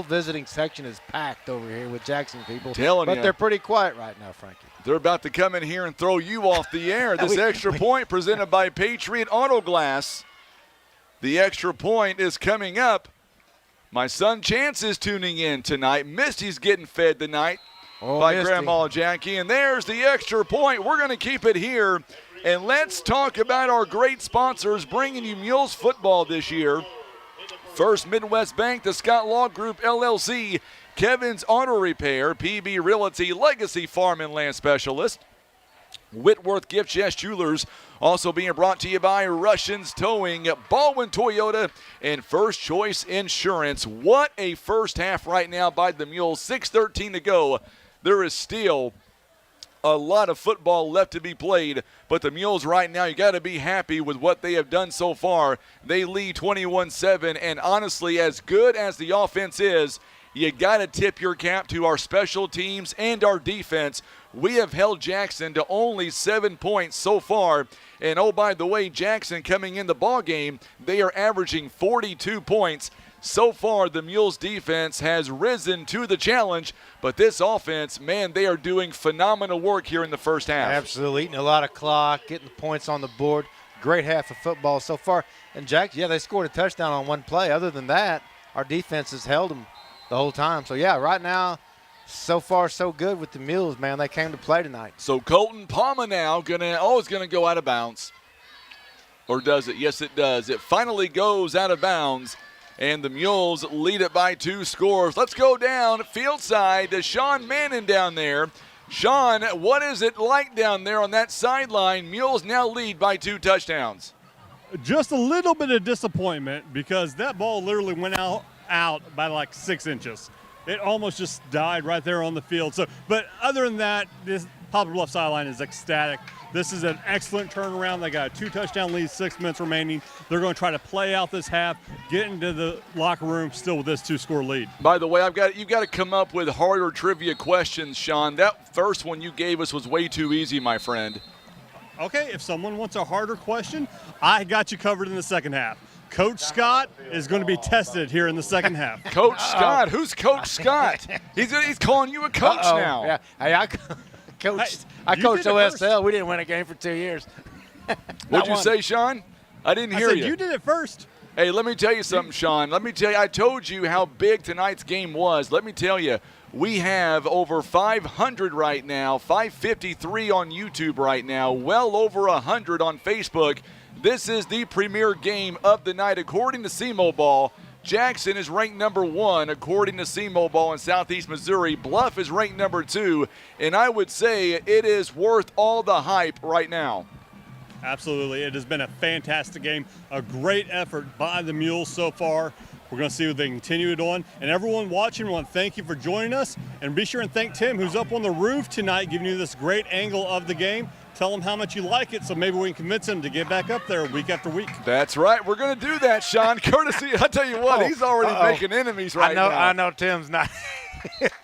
visiting section is packed over here with Jackson people. But they're pretty quiet right now, Frankie. They're about to come in here and throw you off the air. This extra point presented by Patriot Auto Glass. The extra point is coming up. My son Chance is tuning in tonight. Misty's getting fed tonight by Misty. Grandma Jackie. And there's the extra point. We're going to keep it here. And let's talk about our great sponsors bringing you Mules football this year. First Midwest Bank, the Scott Law Group, LLC, Kevin's Auto Repair, PB Realty, Legacy Farm and Land Specialist, Whitworth Gift Chest Jewelers, also being brought to you by Russians Towing, Baldwin Toyota, and First Choice Insurance. What a first half right now by the Mules. 6:13 to go. There is still a lot of football left to be played, but the Mules right now, you got to be happy with what they have done so far. They lead 21-7, and honestly, as good as the offense is, you got to tip your cap to our special teams and our defense. We have held Jackson to only 7 points so far. And oh, by the way, Jackson coming in the ball game, they are averaging 42 points. So far, the Mules defense has risen to the challenge, but this offense, man, they are doing phenomenal work here in the first half. Absolutely, eating a lot of clock, getting the points on the board. Great half of football so far. And Jackson, yeah, they scored a touchdown on one play. Other than that, our defense has held them the whole time. So, yeah, right now, so far so good with the Mules, man. They came to play tonight. So Colton Palma now is going to go out of bounds. Or does it? Yes, it does. It finally goes out of bounds, and the Mules lead it by 2 scores. Let's go down field side to Sean Manning down there. Sean, what is it like down there on that sideline? Mules now lead by 2 touchdowns. Just a little bit of disappointment because that ball literally went out by like 6 inches. It almost just died right there on the field. So, but other than that, this Poplar Bluff sideline is ecstatic. This is an excellent turnaround. They got a 2-touchdown lead, 6 minutes remaining. They're going to try to play out this half, get into the locker room still with this 2-score lead. By the way, you've got to come up with harder trivia questions, Sean. That first one you gave us was way too easy, my friend. Okay, if someone wants a harder question, I got you covered in the second half. Coach Scott is going to be tested here in the second half. Coach Scott? Who's Coach Scott? He's calling you a coach now. Yeah. Hey, I coached OSL. We didn't win a game for 2 years. What'd you say, Sean? I didn't hear you. You did it first. Hey, let me tell you something, Sean. I told you how big tonight's game was. Let me tell you, we have over 500 right now, 553 on YouTube right now, well over 100 on Facebook. This is the premier game of the night. According to C-Mobile, Jackson is ranked number 1 according to C-Mobile in Southeast Missouri. Bluff is ranked number 2, and I would say it is worth all the hype right now. Absolutely. It has been a fantastic game, a great effort by the Mules so far. We're going to see what they continue it on. And everyone watching, we want to thank you for joining us. And be sure and thank Tim, who's up on the roof tonight, giving you this great angle of the game. tell them how much you like it so maybe we can convince them to get back up there week after week. That's right. We're going to do that, Sean. Courtesy, I tell you what, he's already making enemies right now. I know Tim's not.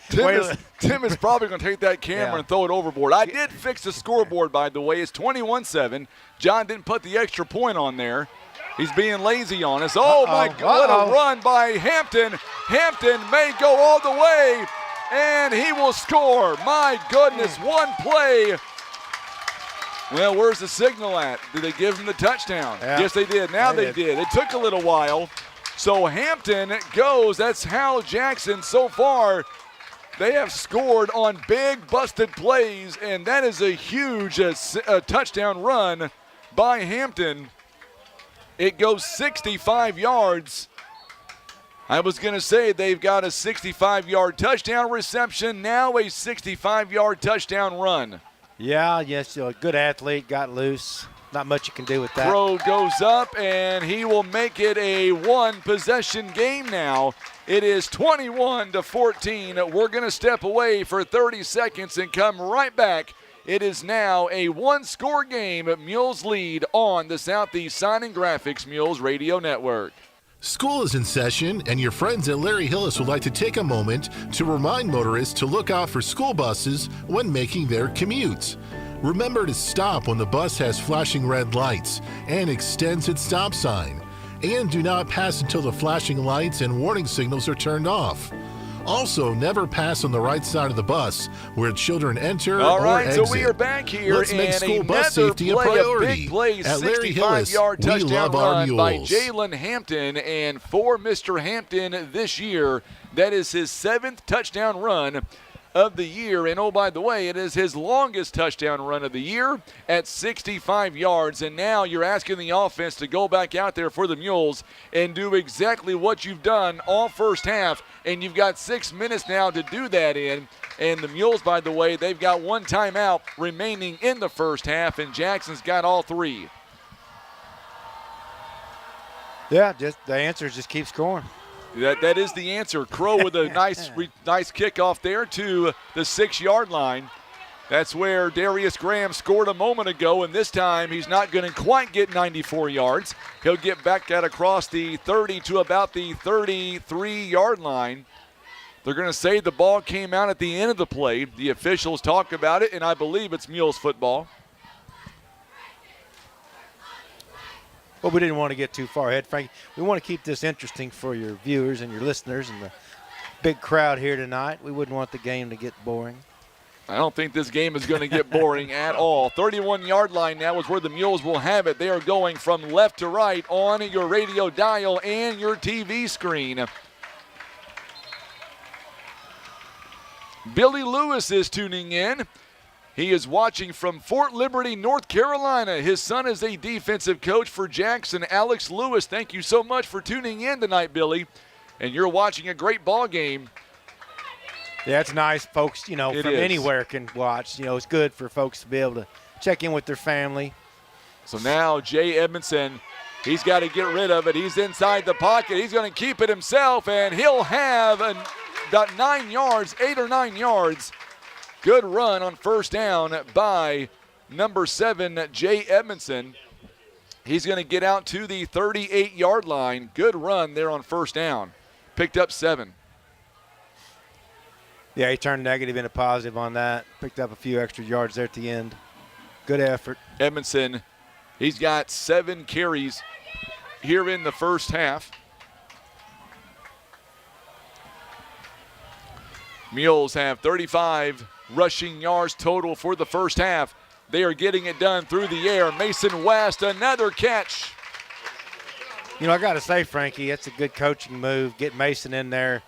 Tim is probably going to take that camera and throw it overboard. I did fix the scoreboard, by the way. It's 21-7. John didn't put the extra point on there. He's being lazy on us. Oh, my God, what a run by Hampton. Hampton may go all the way, and he will score. My goodness, one play. Well, where's the signal at? Did they give him the touchdown? Yeah. Yes, they did. Now they did. It took a little while. So Hampton goes. That's Hal Jackson so far. They have scored on big busted plays, and that is a huge touchdown run by Hampton. It goes 65 yards. I was going to say they've got a 65-yard touchdown reception, now a 65-yard touchdown run. Yeah, yes, a good athlete, got loose. Not much you can do with that. Throw goes up, and he will make it a one-possession game now. It is 21-14. We're going to step away for 30 seconds and come right back. It is now a one-score game. Mules lead on the Southeast Sign and Graphics Mules Radio Network. School is in session, and your friends at Larry Hillis would like to take a moment to remind motorists to look out for school buses when making their commutes. Remember to stop when the bus has flashing red lights and extends its stop sign. And do not pass until the flashing lights and warning signals are turned off. Also, never pass on the right side of the bus where children enter All or right, exit. so we are back here. Let's make school bus safety a priority. Big play, At Larry Hillis, 65-yard we touchdown love our run by mules. Jalen Hampton. And for Mr. Hampton this year, that is his 7th touchdown run of the year. And oh, by the way, it is his longest touchdown run of the year at 65 yards. And now you're asking the offense to go back out there for the Mules and do exactly what you've done all first half. And you've got 6 minutes now to do that in. And the Mules, by the way, they've got one timeout remaining in the first half, and Jackson's got all 3. Yeah, just the answer is just keep scoring. That is the answer. Crow with a nice kickoff there to the 6-yard line. That's where Darius Graham scored a moment ago, and this time he's not going to quite get 94 yards. He'll get back out across the 30 to about the 33-yard line. They're going to say the ball came out at the end of the play. The officials talk about it, and I believe it's Mules football. Well, we didn't want to get too far ahead, Frankie. We want to keep this interesting for your viewers and your listeners and the big crowd here tonight. We wouldn't want the game to get boring. I don't think this game is going to get boring at all. 31-yard line now is where the Mules will have it. They are going from left to right on your radio dial and your TV screen. Billy Lewis is tuning in. He is watching from Fort Liberty, North Carolina. His son is a defensive coach for Jackson. Alex Lewis, thank you so much for tuning in tonight, Billy. And you're watching a great ball game. Yeah, it's nice. Folks, from anywhere can watch. It's good for folks to be able to check in with their family. So now Jay Edmondson, he's got to get rid of it. He's inside the pocket. He's going to keep it himself, and he'll have about 9 yards, 8 or 9 yards. Good run on first down by number 7, Jay Edmondson. He's going to get out to the 38-yard line. Good run there on first down. Picked up 7. Yeah, he turned negative into positive on that. Picked up a few extra yards there at the end. Good effort. Edmondson, he's got 7 carries here in the first half. Mules have 35 rushing yards total for the first half. They are getting it done through the air. Mason West, another catch. I got to say, Frankie, it's a good coaching move. Get Mason in there.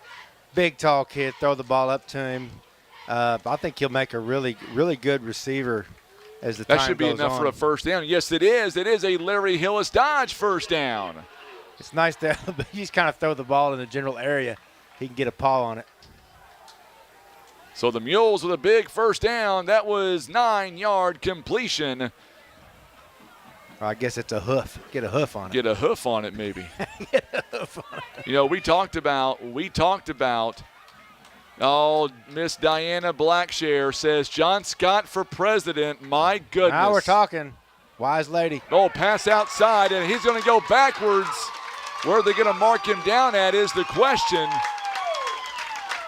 Big, tall kid. Throw the ball up to him. I think he'll make a really, really good receiver as the time goes on. That should be enough for a first down. Yes, it is. It is a Larry Hillis Dodge first down. It's nice to just kind of throw the ball in the general area. He can get a paw on it. So the Mules with a big first down. That was 9-yard completion. I guess it's a hoof. Get a hoof on it. Get a hoof on it, maybe. Get a hoof on it. We talked about Oh, Miss Diana Blackshare says, John Scott for president. My goodness. Now we're talking. Wise lady. Oh, pass outside, and he's going to go backwards. Where they're going to mark him down at is the question.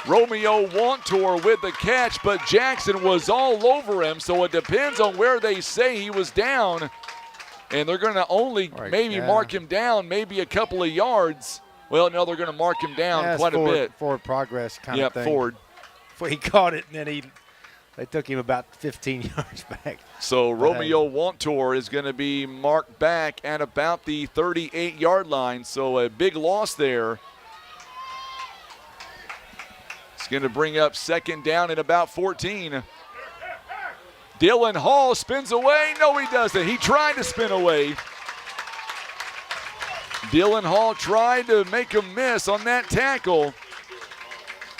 Romeo Wantor with the catch, but Jackson was all over him, so it depends on where they say he was down. And they're going to only mark him down maybe a couple of yards. Well, no, they're going to mark him down quite a bit. Forward progress kind of thing. Yeah, forward. Before he caught it, and then they took him about 15 yards back. So Romeo Wantor is going to be marked back at about the 38-yard line. So a big loss there. It's going to bring up second down at about 14. Dylan Hall spins away. No, he doesn't. He tried to spin away. Dylan Hall tried to make a miss on that tackle,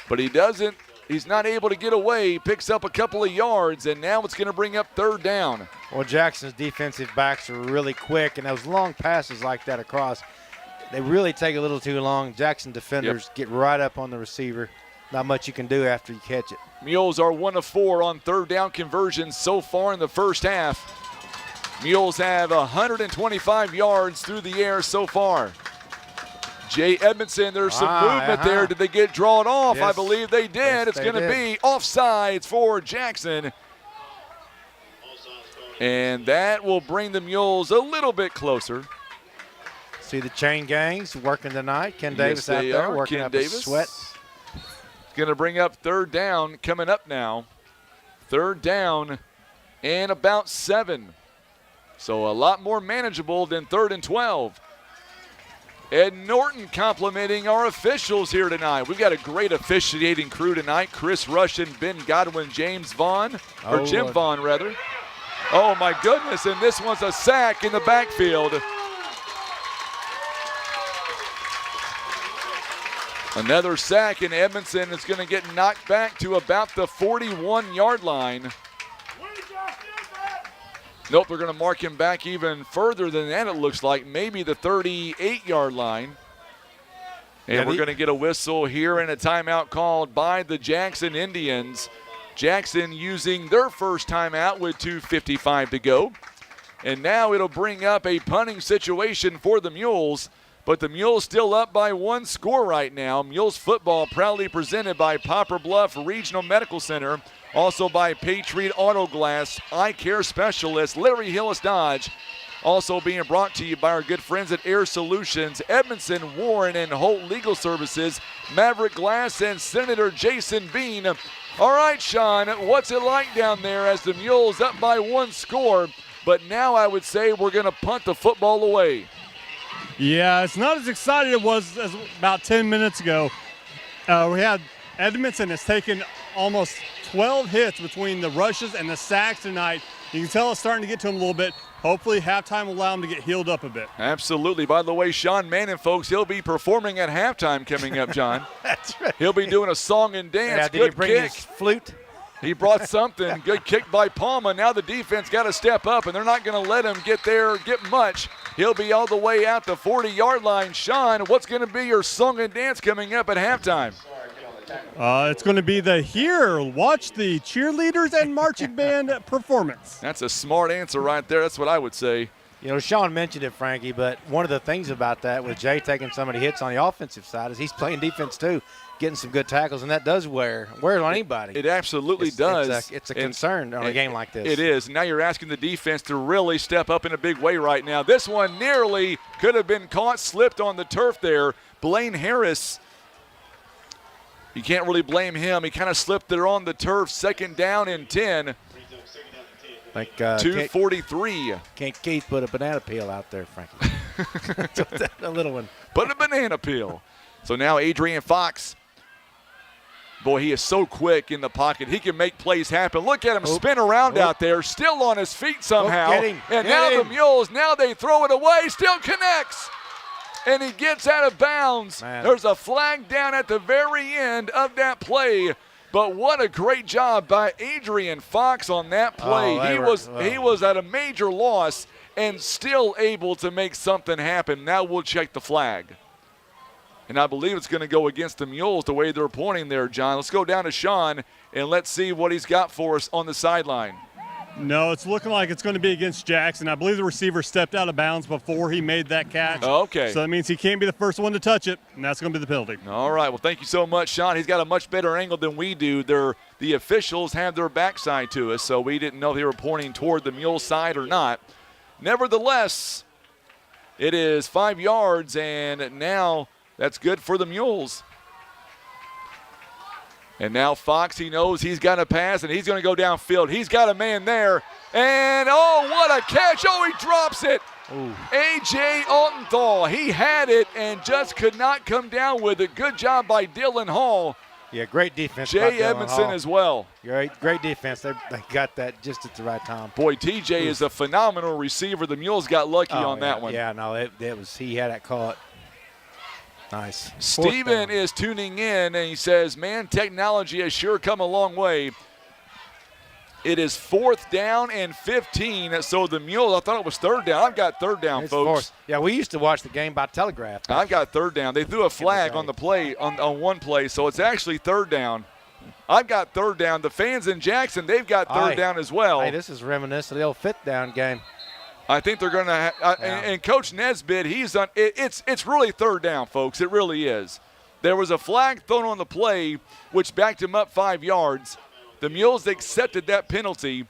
but he doesn't. He's not able to get away. He picks up a couple of yards, and now it's going to bring up third down. Well, Jackson's defensive backs are really quick, and those long passes like that across, they really take a little too long. Jackson defenders get right up on the receiver. Not much you can do after you catch it. Mules are 1 of 4 on third down conversions so far in the first half. Mules have 125 yards through the air so far. Jay Edmondson, there's some movement there. Did they get drawn off? Yes. I believe they did. Yes, it's going to be offsides for Jackson. And that will bring the Mules a little bit closer. See the chain gangs working tonight. Ken Davis out there working up a sweat. Going to bring up third down coming up now. Third down and about 7. So a lot more manageable than 3rd and 12. Ed Norton complimenting our officials here tonight. We've got a great officiating crew tonight. Chris Russian, Ben Godwin, James Vaughn, or Jim Vaughn rather. Oh my goodness, and this one's a sack in the backfield. Another sack, and Edmondson is going to get knocked back to about the 41-yard line. Nope, they're going to mark him back even further than that, it looks like. Maybe the 38-yard line. And we're going to get a whistle here and a timeout called by the Jackson Indians. Jackson using their first timeout with 2:55 to go. And now it'll bring up a punting situation for the Mules. But the Mules still up by 1 score right now. Mules football proudly presented by Poplar Bluff Regional Medical Center. Also by Patriot Auto Glass, Eye Care Specialist, Larry Hillis Dodge. Also being brought to you by our good friends at Air Solutions, Edmondson, Warren, and Holt Legal Services, Maverick Glass, and Senator Jason Bean. All right, Sean, what's it like down there as the Mules up by 1 score? But now I would say we're going to punt the football away. Yeah, it's not as exciting as it was as about 10 minutes ago. We had Edmondson has taken almost 12 hits between the rushes and the sacks tonight. You can tell it's starting to get to him a little bit. Hopefully halftime will allow him to get healed up a bit. Absolutely. By the way, Sean Manning, folks, he'll be performing at halftime coming up, John. That's right. He'll be doing a song and dance. Yeah, did Good he bring kick. his flute? He brought something. Good kick by Palma. Now the defense got to step up, and they're not going to let him get much. He'll be all the way out the 40-yard line. Sean, what's going to be your song and dance coming up at halftime? It's going to be the Here, Watch the Cheerleaders and Marching Band performance. That's a smart answer right there. That's what I would say. You know, Sean mentioned it, Frankie, but one of the things about that with Jay taking so many hits on the offensive side is he's playing defense too, getting some good tackles, and that does wear on anybody. It absolutely does. It's a concern on a game like this. It is. Now you're asking the defense to really step up in a big way right now. This one nearly could have been caught, slipped on the turf there. Blaine Harris, you can't really blame him. He kind of slipped there on the turf. Second down and 10. Like 2:43. Can't Keith put a banana peel out there, Frankie? A little one. Put a banana peel. So now Adrian Fox. Boy, he is so quick in the pocket. He can make plays happen. Look at him spin around out there, still on his feet somehow. And now the Mules, now they throw it away, still connects. And he gets out of bounds. Man. There's a flag down at the very end of that play. But what a great job by Adrian Fox on that play. He was at a major loss and still able to make something happen. Now we'll check the flag. And I believe it's going to go against the Mules the way they're pointing there, John. Let's go down to Sean, and let's see what he's got for us on the sideline. No, it's looking like it's going to be against Jackson. I believe the receiver stepped out of bounds before he made that catch. Okay. So that means he can't be the first one to touch it, and that's going to be the penalty. All right. Well, thank you so much, Sean. He's got a much better angle than we do. The officials have their backside to us, so we didn't know they were pointing toward the Mule side or not. Nevertheless, it is 5 yards, and now that's good for the Mules. And now Fox, he knows he's got to pass, and he's going to go downfield. He's got a man there. And, oh, what a catch. Oh, he drops it. A.J. Altenthal, he had it and just could not come down with it. Good job by Dylan Hall. Yeah, great defense. Jay Edmondson as well. Great defense. They got that just at the right time. Boy, TJ is a phenomenal receiver. The Mules got lucky on that one. Yeah, no, it was he had it caught. Nice. Steven is tuning in, and he says, man, technology has sure come a long way. It is 4th down and 15, so the Mules, I thought it was 3rd down. I've got 3rd down, folks. Yeah, we used to watch the game by telegraph. I've got 3rd down. They threw a flag on the play, on one play, so it's actually 3rd down. I've got 3rd down. The fans in Jackson, they've got 3rd down as well. Hey, this is reminiscent of the old 5th down game. I think they're going to and Coach Nesbitt, he's on it's really 3rd down, folks. It really is. There was a flag thrown on the play which backed him up 5 yards. The Mules accepted that penalty.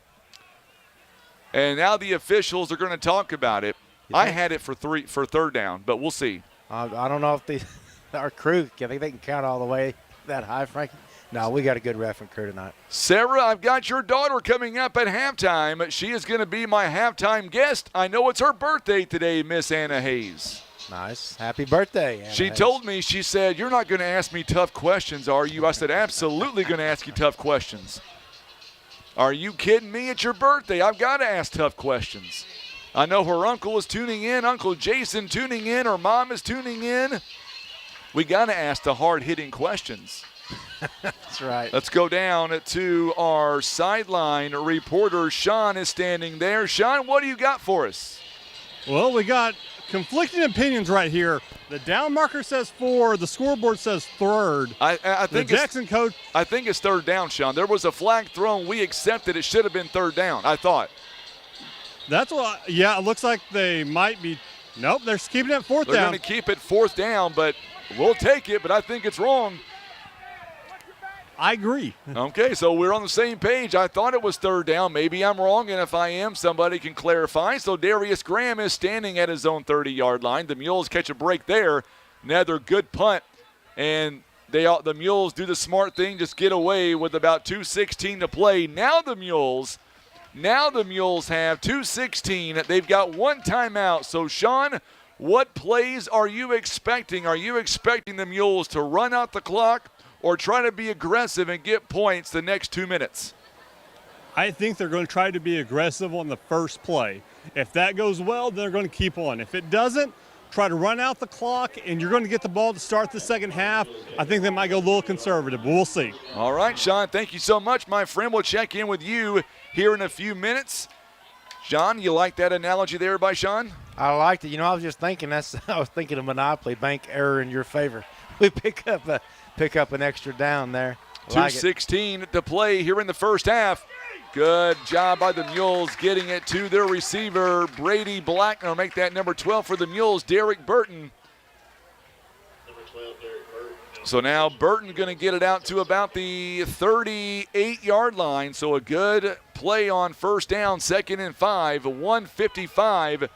And now the officials are going to talk about it. I had it for 3rd down, but we'll see. I don't know if our crew, I think they can count all the way that high, Frankie. No, we got a good ref and crew tonight. Sarah, I've got your daughter coming up at halftime. She is going to be my halftime guest. I know it's her birthday today, Miss Anna Hayes. Nice. Happy birthday, Anna She Hayes. told me, she said, you're not going to ask me tough questions, are you? I said, absolutely going to ask you tough questions. Are you kidding me? It's your birthday. I've got to ask tough questions. I know her uncle is tuning in, Uncle Jason tuning in, her mom is tuning in. We got to ask the hard-hitting questions. That's right. Let's go down to our sideline reporter. Sean is standing there. Sean, what do you got for us? Well, we got conflicting opinions right here. The down marker says 4. The scoreboard says 3rd. I think the Jackson coach. I think it's 3rd down, Sean. There was a flag thrown. We accepted it should have been 3rd down, I thought. That's what. Yeah, it looks like they might be. Nope, they're keeping it 4th down. They're going to keep it 4th down, but we'll take it. But I think it's wrong. I agree. Okay, so we're on the same page. I thought it was 3rd down. Maybe I'm wrong, and if I am, somebody can clarify. So Darius Graham is standing at his own 30-yard line. The Mules catch a break there. Another good punt, and the Mules do the smart thing, just get away with about 2:16 to play. Now the Mules have 2:16. They've got one timeout. So, Sean, what plays are you expecting? Are you expecting the Mules to run out the clock or try to be aggressive and get points the next 2 minutes? I think they're going to try to be aggressive on the first play. If that goes well, they're going to keep on. If it doesn't, try to run out the clock, and you're going to get the ball to start the second half. I think they might go a little conservative, but we'll see. All right, Sean, thank you so much, my friend. We'll check in with you here in a few minutes. John, you like that analogy there by Sean? I liked it. You know, I was just thinking I was thinking of Monopoly, bank error in your favor. We pick up an extra down there. 2:16 to play here in the first half. Good job by the Mules getting it to their receiver, Brady Black. Now make that number 12 for the Mules, Derek Burton. Number 12, Derek Burton. So now Burton going to get it out to about the 38-yard line. So a good play on first down, 2nd and 5, 1:55.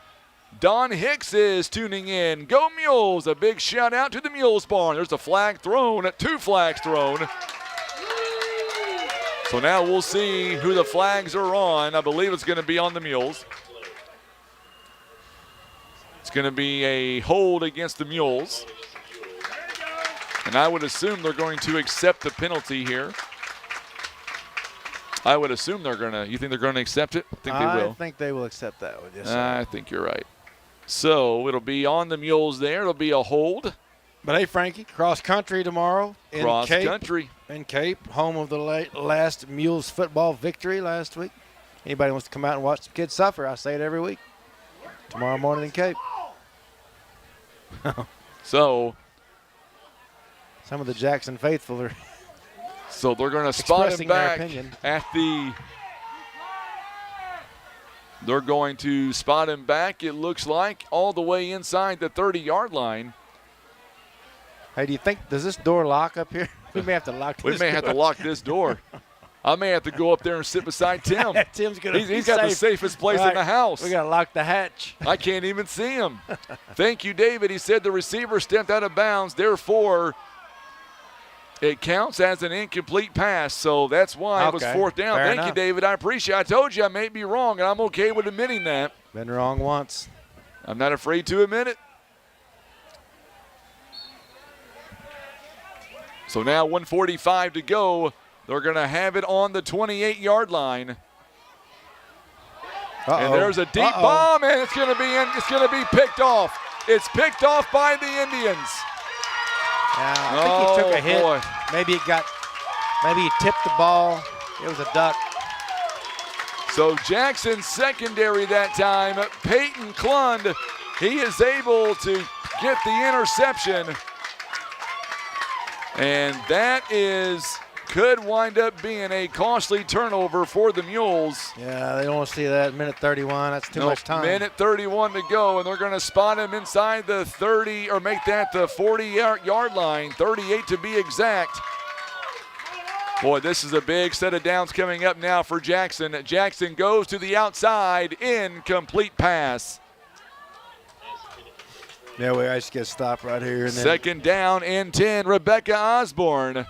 Don Hicks is tuning in. Go Mules! A big shout out to the Mules barn. There's a flag thrown, 2 flags thrown. So now we'll see who the flags are on. I believe it's going to be on the Mules. It's going to be a hold against the Mules. And I would assume they're going to accept the penalty here. I would assume they're going to. You think they're going to accept it? I think they will. I think they will accept that one. Yes, I think you're right. So it'll be on the Mules there. It'll be a hold. But hey, Frankie, cross country tomorrow in Cross Cape. country. In Cape, home of the last Mules football victory last week. Anybody wants to come out and watch some kids suffer, I say it every week. Tomorrow morning in Cape. So Some of the Jackson faithful are So they're going to spot him expressing their back opinion. at the. They're going to spot him back, it looks like, all the way inside the 30-yard line. Hey, do you think, does this door lock up here? We may have to lock this door. We may have to lock this door. I may have to go up there and sit beside Tim. Tim's gonna He's got the safest place in the house. We got to lock the hatch. I can't even see him. Thank you, David. He said the receiver stepped out of bounds. Therefore, it counts as an incomplete pass. So that's why it was fourth down. Fair Thank you, enough. David. I appreciate it. I told you I may be wrong, and I'm okay with admitting that. Been wrong once. I'm not afraid to admit it. So now 1:45 to go. They're going to have it on the 28-yard line. And there's a deep bomb, and it's going to be in. It's going to be picked off. It's picked off by the Indians. Yeah, I think he took a hit. Boy. Maybe he tipped the ball. It was a duck. So Jackson's secondary that time, Peyton Klund, he is able to get the interception. And that could wind up being a costly turnover for the Mules. Yeah, they don't want to see that. Minute 31, that's too much time. Minute 31 to go, and they're going to spot him inside the 30, or make that the 40-yard line, 38 to be exact. Boy, this is a big set of downs coming up now for Jackson. Jackson goes to the outside, incomplete pass. Yeah, we just get stopped right here. And then Second down and 10, Rebecca Osborne.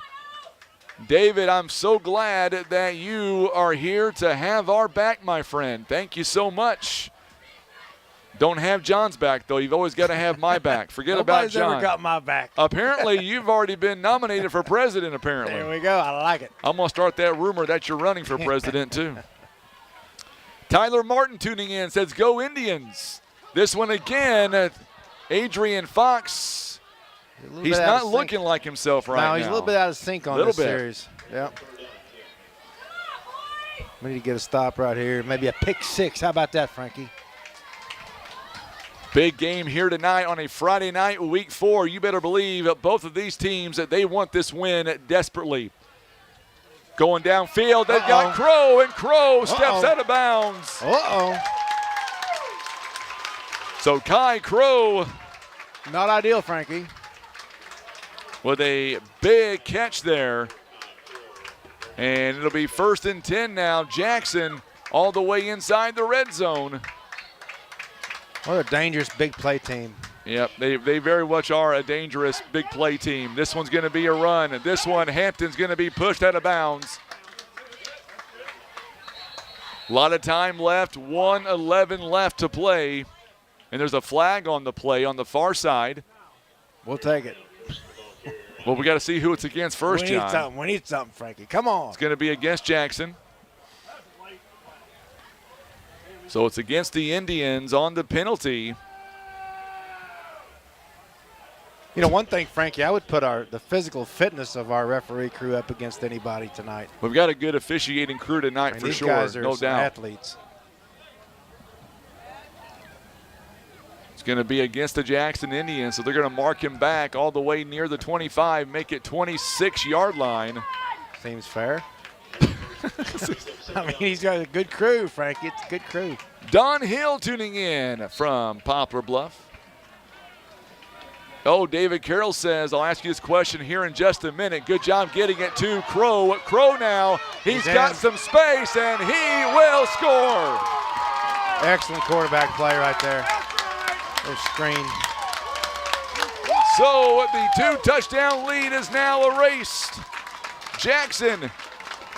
David, I'm so glad that you are here to have our back, my friend. Thank you so much. Don't have John's back, though. You've always got to have my back. Forget about John. Nobody's ever got my back. Apparently, you've already been nominated for president, apparently. There we go. I like it. I'm going to start that rumor that you're running for president, too. Tyler Martin tuning in says, go Indians. This one again, Adrian Fox. He's not looking like himself right now. No, he's a little bit out of sync on this series. Yep. We need to get a stop right here. Maybe a pick six. How about that, Frankie? Big game here tonight on a Friday night, week 4. You better believe both of these teams, that they want this win desperately. Going downfield, they've got Crow, and Crow steps out of bounds. So Kai Crow. Not ideal, Frankie. With a big catch there. And it'll be 1st and 10 now. Jackson all the way inside the red zone. What a dangerous big play team. Yep, they very much are a dangerous big play team. This one's going to be a run. This one, Hampton's going to be pushed out of bounds. A lot of time left, 1:11 left to play. And there's a flag on the play on the far side. We'll take it. Well, we got to see who it's against first, John. We need something, Frankie. Come on. It's going to be against Jackson. So it's against the Indians on the penalty. You know, one thing, Frankie, I would put the physical fitness of our referee crew up against anybody tonight. We've got a good officiating crew tonight for these sure, guys are no some doubt. athletes. It's going to be against the Jackson Indians, so they're going to mark him back all the way near the 25, make it 26-yard line. Seems fair. I mean, he's got a good crew, Frankie. It's a good crew. Don Hill tuning in from Poplar Bluff. Oh, David Carroll says, I'll ask you this question here in just a minute. Good job getting it to Crow. Crow now, he's got some space, and he will score. Excellent quarterback play right there. Little screen. So the 2-touchdown lead is now erased. Jackson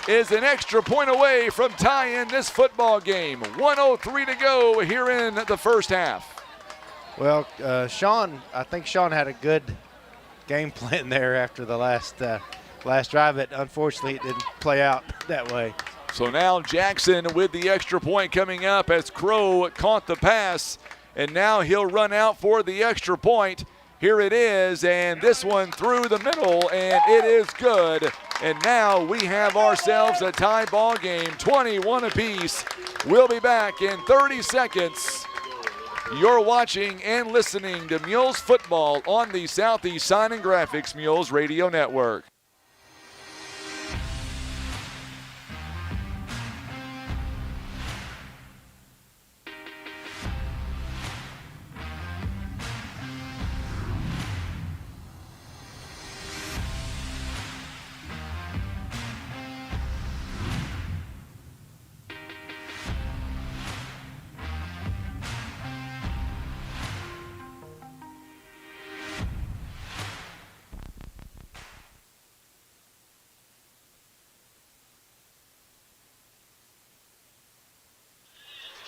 is an extra point away from tying this football game. 1:03 to go here in the first half. Well, I think Sean had a good game plan there after the last drive, but unfortunately it didn't play out that way. So now Jackson with the extra point coming up as Crow caught the pass, and now he'll run out for the extra point. Here it is, and this one through the middle, and it is good. And now we have ourselves a tie ball game, 21 apiece. We'll be back in 30 seconds You're watching and listening to Mules football on the Southeast Sign and Graphics Mules Radio Network.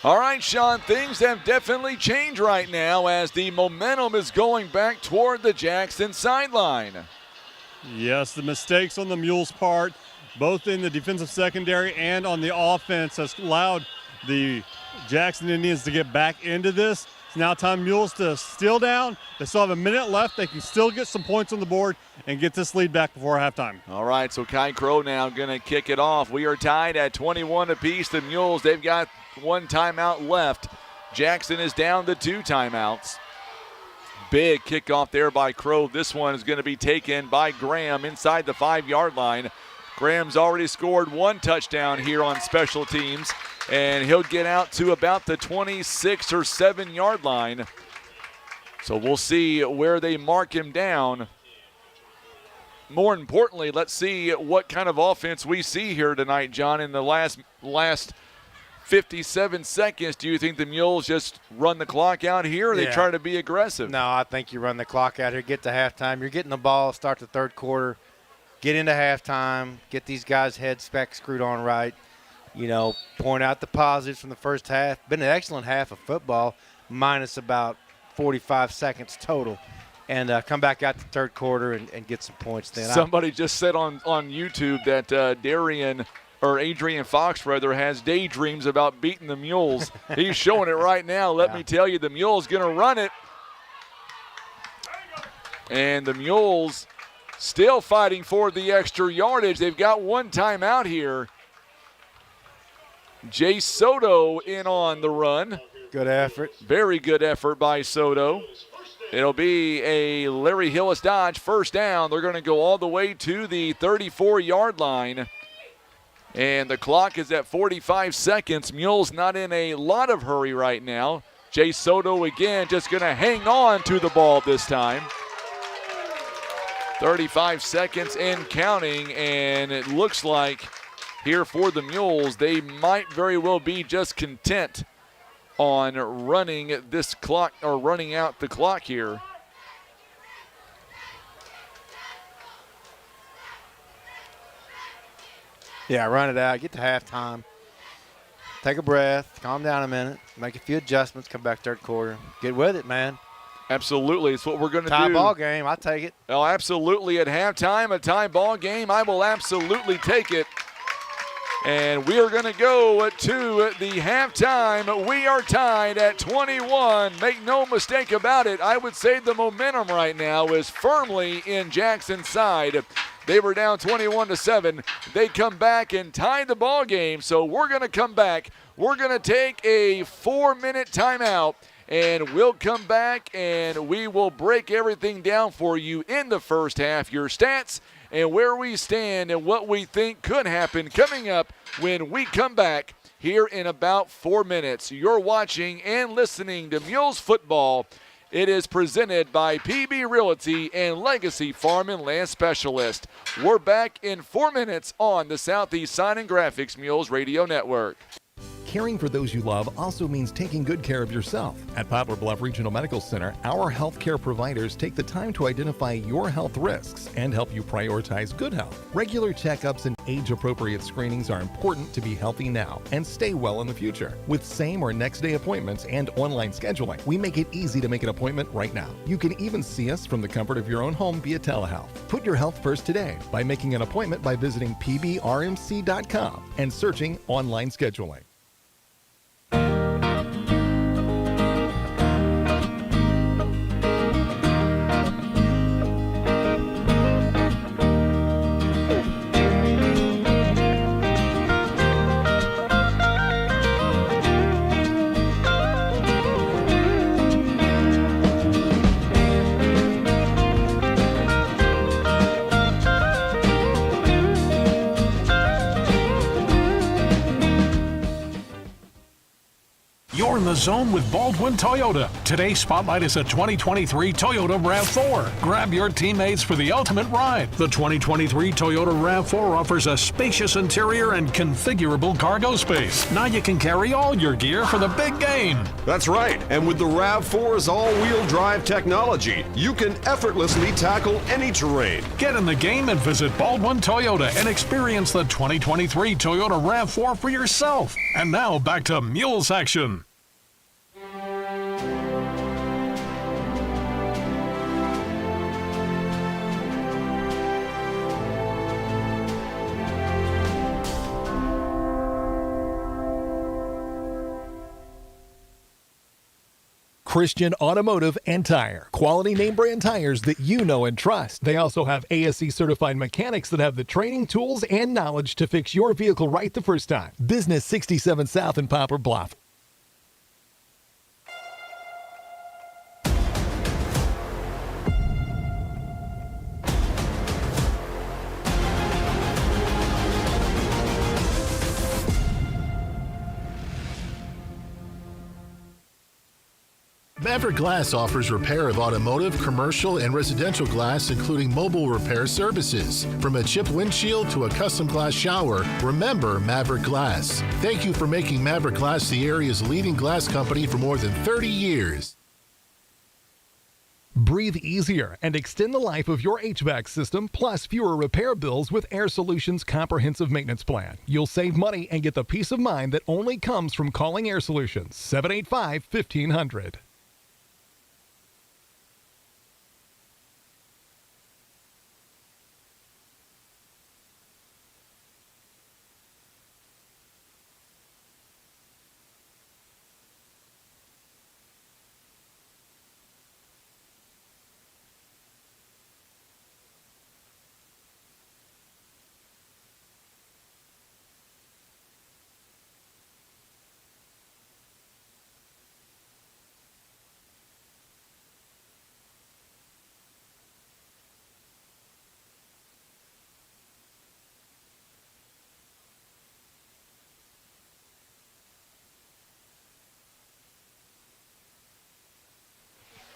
All right, Sean, things have definitely changed right now as the momentum is going back toward the Jackson sideline. Yes, the mistakes on the Mules' part, both in the defensive secondary and on the offense, has allowed the Jackson Indians to get back into this. It's now time Mules to steal down. They still have a minute left. They can still get some points on the board and get this lead back before halftime. All right, so Kai Crow now going to kick it off. We are tied at 21 apiece. The Mules, they've got one timeout left. Jackson is down to 2 timeouts. Big kickoff there by Crow. This one is going to be taken by Graham inside the 5-yard line. Graham's already scored 1 touchdown here on special teams, and he'll get out to about the 26 or 7-yard line. So we'll see where they mark him down. More importantly, let's see what kind of offense we see here tonight, John. In the last 57 seconds, do you think the Mules just run the clock out here, or they try to be aggressive? No, I think you run the clock out here, get to halftime. You're getting the ball, start the third quarter, get into halftime, get these guys' heads back screwed on right. You know, point out the positives from the first half. Been an excellent half of football, minus about 45 seconds total. And come back out the third quarter and get some points then. Somebody just said on YouTube that Adrian Fox, has daydreams about beating the Mules. He's showing it right now. Let me tell you, the Mules going to run it. And the Mules still fighting for the extra yardage. They've got 1 timeout here. Jay Soto in on the run. Good effort. Very good effort by Soto. It'll be a Larry Hillis Dodge first down. They're going to go all the way to the 34-yard line. And the clock is at 45 seconds. Mules not in a lot of hurry right now. Jay Soto again just going to hang on to the ball this time. 35 seconds and counting, and it looks like here for the Mules, they might very well be just content on running this clock or running out the clock here. Yeah, run it out, get to halftime. Take a breath, calm down a minute, make a few adjustments, come back third quarter. Get with it, man. Absolutely, it's what we're going to do. Tie ball game, I'll take it. Oh, absolutely. At halftime, a tie ball game, I will absolutely take it. And we are going to go to the halftime. We are tied at 21. Make no mistake about it. I would say the momentum right now is firmly in Jackson's side. They were down 21-7. They come back and tie the ball game. So we're going to come back. We're going to take a 4-minute timeout. And we'll come back and we will break everything down for you in the first half. Your stats and where we stand and what we think could happen coming up when we come back here in about 4 minutes. You're watching and listening to Mules Football. It is presented by PB Realty and Legacy Farm and Land Specialist. We're back in 4 minutes on the Southeast Sign and Graphics Mules Radio Network. Caring for those you love also means taking good care of yourself. At Poplar Bluff Regional Medical Center, our healthcare providers take the time to identify your health risks and help you prioritize good health. Regular checkups and age-appropriate screenings are important to be healthy now and stay well in the future. With same or next day appointments and online scheduling, we make it easy to make an appointment right now. You can even see us from the comfort of your own home via telehealth. Put your health first today by making an appointment by visiting pbrmc.com and searching online scheduling. the zone with Baldwin Toyota. Today's spotlight is a 2023 Toyota RAV4. Grab your teammates for the ultimate ride. The 2023 Toyota RAV4 offers a spacious interior and configurable cargo space. Now you can carry all your gear for the big game. That's right. And with the RAV4's all-wheel drive technology, you can effortlessly tackle any terrain. Get in the game and visit Baldwin Toyota and experience the 2023 Toyota RAV4 for yourself. And now back to Mules action. Christian Automotive and Tire. Quality name brand tires that you know and trust. They also have ASE certified mechanics that have the training, tools, and knowledge to fix your vehicle right the first time. Business 67 South in Poplar Bluff. Maverick Glass offers repair of automotive, commercial, and residential glass, including mobile repair services. From a chipped windshield to a custom glass shower, remember Maverick Glass. Thank you for making Maverick Glass the area's leading glass company for more than 30 years. Breathe easier and extend the life of your HVAC system, plus fewer repair bills with Air Solutions Comprehensive Maintenance Plan. You'll save money and get the peace of mind that only comes from calling Air Solutions. 785-1500.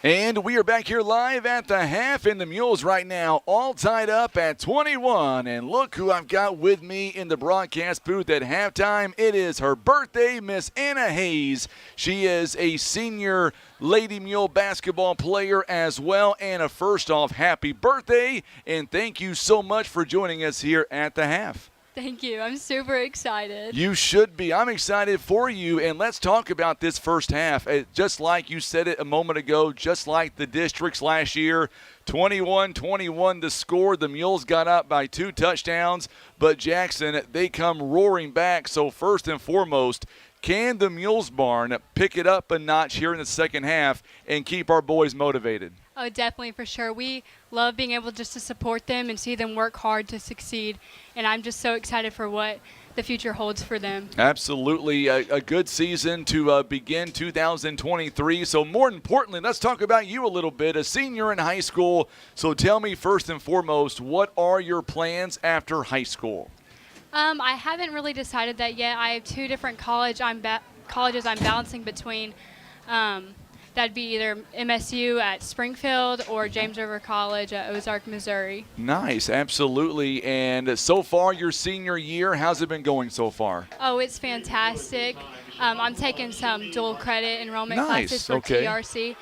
And we are back here live at the half, and the Mules right now all tied up at 21. And look who I've got with me in the broadcast booth at halftime. It is her birthday, Miss Anna Hayes. She is a senior Lady Mule basketball player as well. Anna, first off, happy birthday, and thank you so much for joining us here at the half. Thank you. I'm super excited. You should be. I'm excited for you, and let's talk about this first half. Just like you said it a moment ago, just like the districts last year, 21-21 the score. The Mules got up by 2 touchdowns, but Jackson, they come roaring back. So first and foremost, can the Mules barn pick it up a notch here in the second half and keep our boys motivated? Oh, definitely, for sure. We love being able just to support them and see them work hard to succeed, and I'm just so excited for what the future holds for them. Absolutely. A good season to begin 2023. So more importantly, let's talk about you a little bit, a senior in high school. So tell me first and foremost, what are your plans after high school? I haven't really decided that yet. I have 2 different colleges I'm balancing between. That'd be either MSU at Springfield or James River College at Ozark, Missouri. Nice, absolutely. And so far, your senior year, how's it been going so far? Oh, it's fantastic. I'm taking some dual credit enrollment classes for TRC,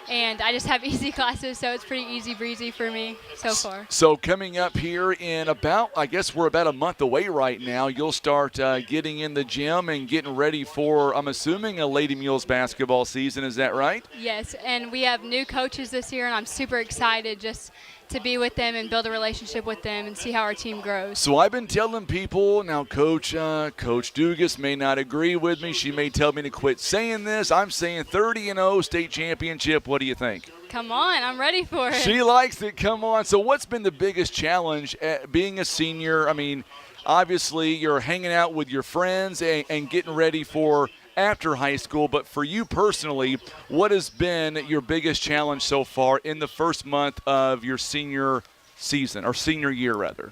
and I just have easy classes, so it's pretty easy breezy for me so far. So coming up here in about, I guess we're about a month away right now, you'll start getting in the gym and getting ready for, I'm assuming, a Lady Mules basketball season. Is that right? Yes, and we have new coaches this year, and I'm super excited just to be with them and build a relationship with them and see how our team grows. So I've been telling people, now Coach Dugas may not agree with me. She may tell me to quit saying this. I'm saying 30-0 state championship. What do you think? Come on, I'm ready for it. She likes it. Come on. So what's been the biggest challenge at being a senior? I mean, obviously you're hanging out with your friends and getting ready for after high school, but for you personally, what has been your biggest challenge so far in the first month of your senior season, or senior year rather?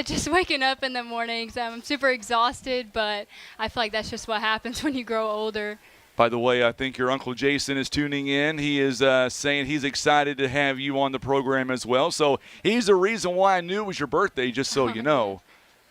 Just waking up in the mornings. I'm super exhausted, but I feel like that's just what happens when you grow older. By the way, I think your Uncle Jason is tuning in. He is saying he's excited to have you on the program as well. So he's the reason why I knew it was your birthday, just so you know.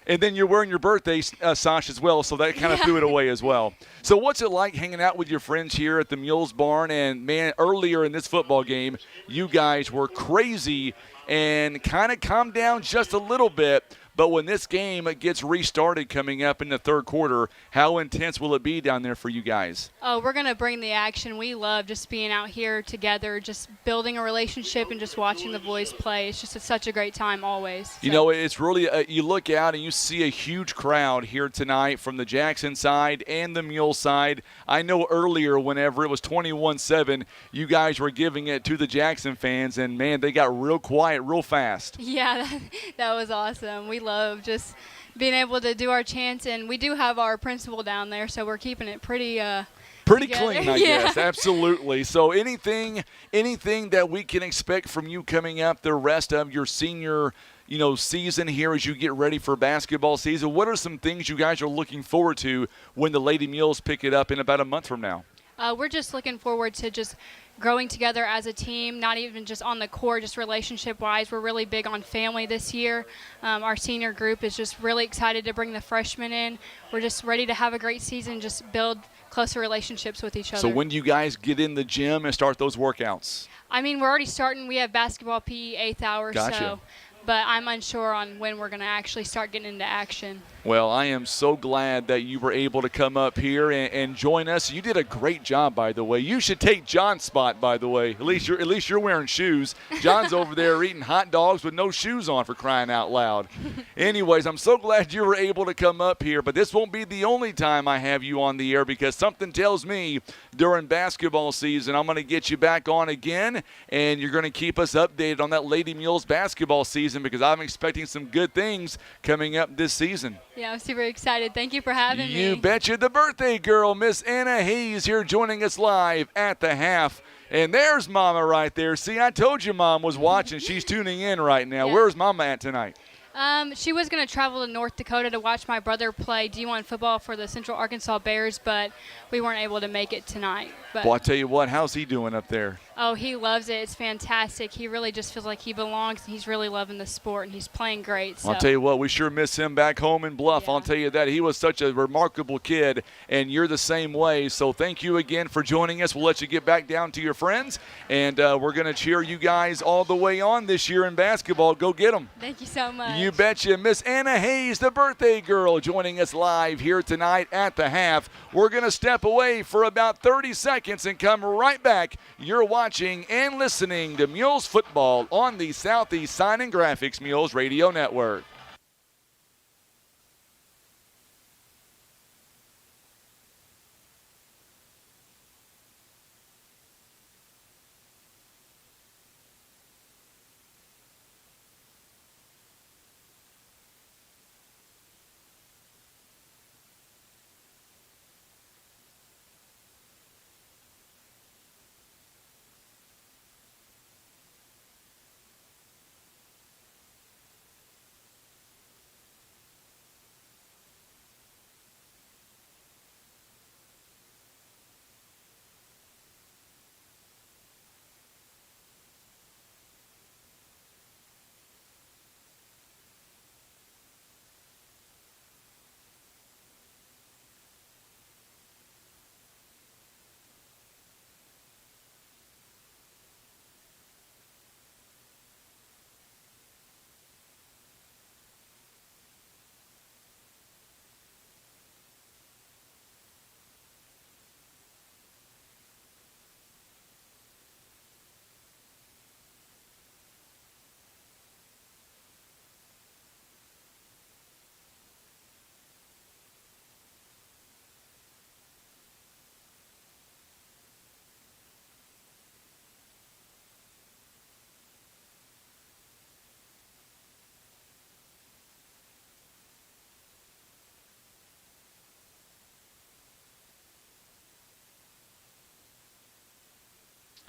And then you're wearing your birthday sash as well, so that kind of threw it away as well. So what's it like hanging out with your friends here at the Mules Barn? And, man, earlier in this football game, you guys were crazy and kind of calmed down just a little bit. But when this game gets restarted coming up in the third quarter, how intense will it be down there for you guys? Oh, we're going to bring the action. We love just being out here together, just building a relationship and just watching the boys play. It's just such a great time always. You know, it's really you look out and you see a huge crowd here tonight from the Jackson side and the Mule side. I know earlier whenever it was 21-7, you guys were giving it to the Jackson fans, and, man, they got real quiet real fast. Yeah, that was awesome. We love just being able to do our chants, and we do have our principal down there, so we're keeping it pretty clean, I guess. Absolutely. So anything that we can expect from you coming up the rest of your senior, season here as you get ready for basketball season? What are some things you guys are looking forward to when the Lady Mules pick it up in about a month from now? We're just looking forward to just growing together as a team, not even just on the court, just relationship-wise. We're really big on family this year. Our senior group is just really excited to bring the freshmen in. We're just ready to have a great season, just build closer relationships with each other. So when do you guys get in the gym and start those workouts? I mean, we're already starting. We have basketball PE 8th hour, Gotcha. But I'm unsure on when we're going to actually start getting into action. Well, I am so glad that you were able to come up here and join us. You did a great job, by the way. You should take John's spot, by the way. At least you're wearing shoes. John's over there eating hot dogs with no shoes on, for crying out loud. Anyways, I'm so glad you were able to come up here, but this won't be the only time I have you on the air, because something tells me during basketball season I'm going to get you back on again, and you're going to keep us updated on that Lady Mules basketball season, because I'm expecting some good things coming up this season. Yeah, I'm super excited. Thank you for having me. You betcha. The birthday girl, Miss Anna Hayes, here joining us live at the half. And there's Mama right there. See, I told you Mom was watching. She's tuning in right now. Yeah. Where's Mama at tonight? She was going to travel to North Dakota to watch my brother play D1 football for the Central Arkansas Bears, but we weren't able to make it tonight. But well, I tell you what, how's he doing up there? Oh, he loves it. It's fantastic. He really just feels like he belongs, and he's really loving the sport, and he's playing great. So. I'll tell you what, we sure miss him back home in Bluff. Yeah. I'll tell you that. He was such a remarkable kid, and you're the same way. So thank you again for joining us. We'll let you get back down to your friends, and we're going to cheer you guys all the way on this year in basketball. Go get them. Thank you so much. You betcha. Miss Anna Hayes, the birthday girl, joining us live here tonight at the half. We're going to step away for about 30 seconds and come right back. You're watching and listening to Mules football on the Southeast Sign and Graphics Mules Radio Network.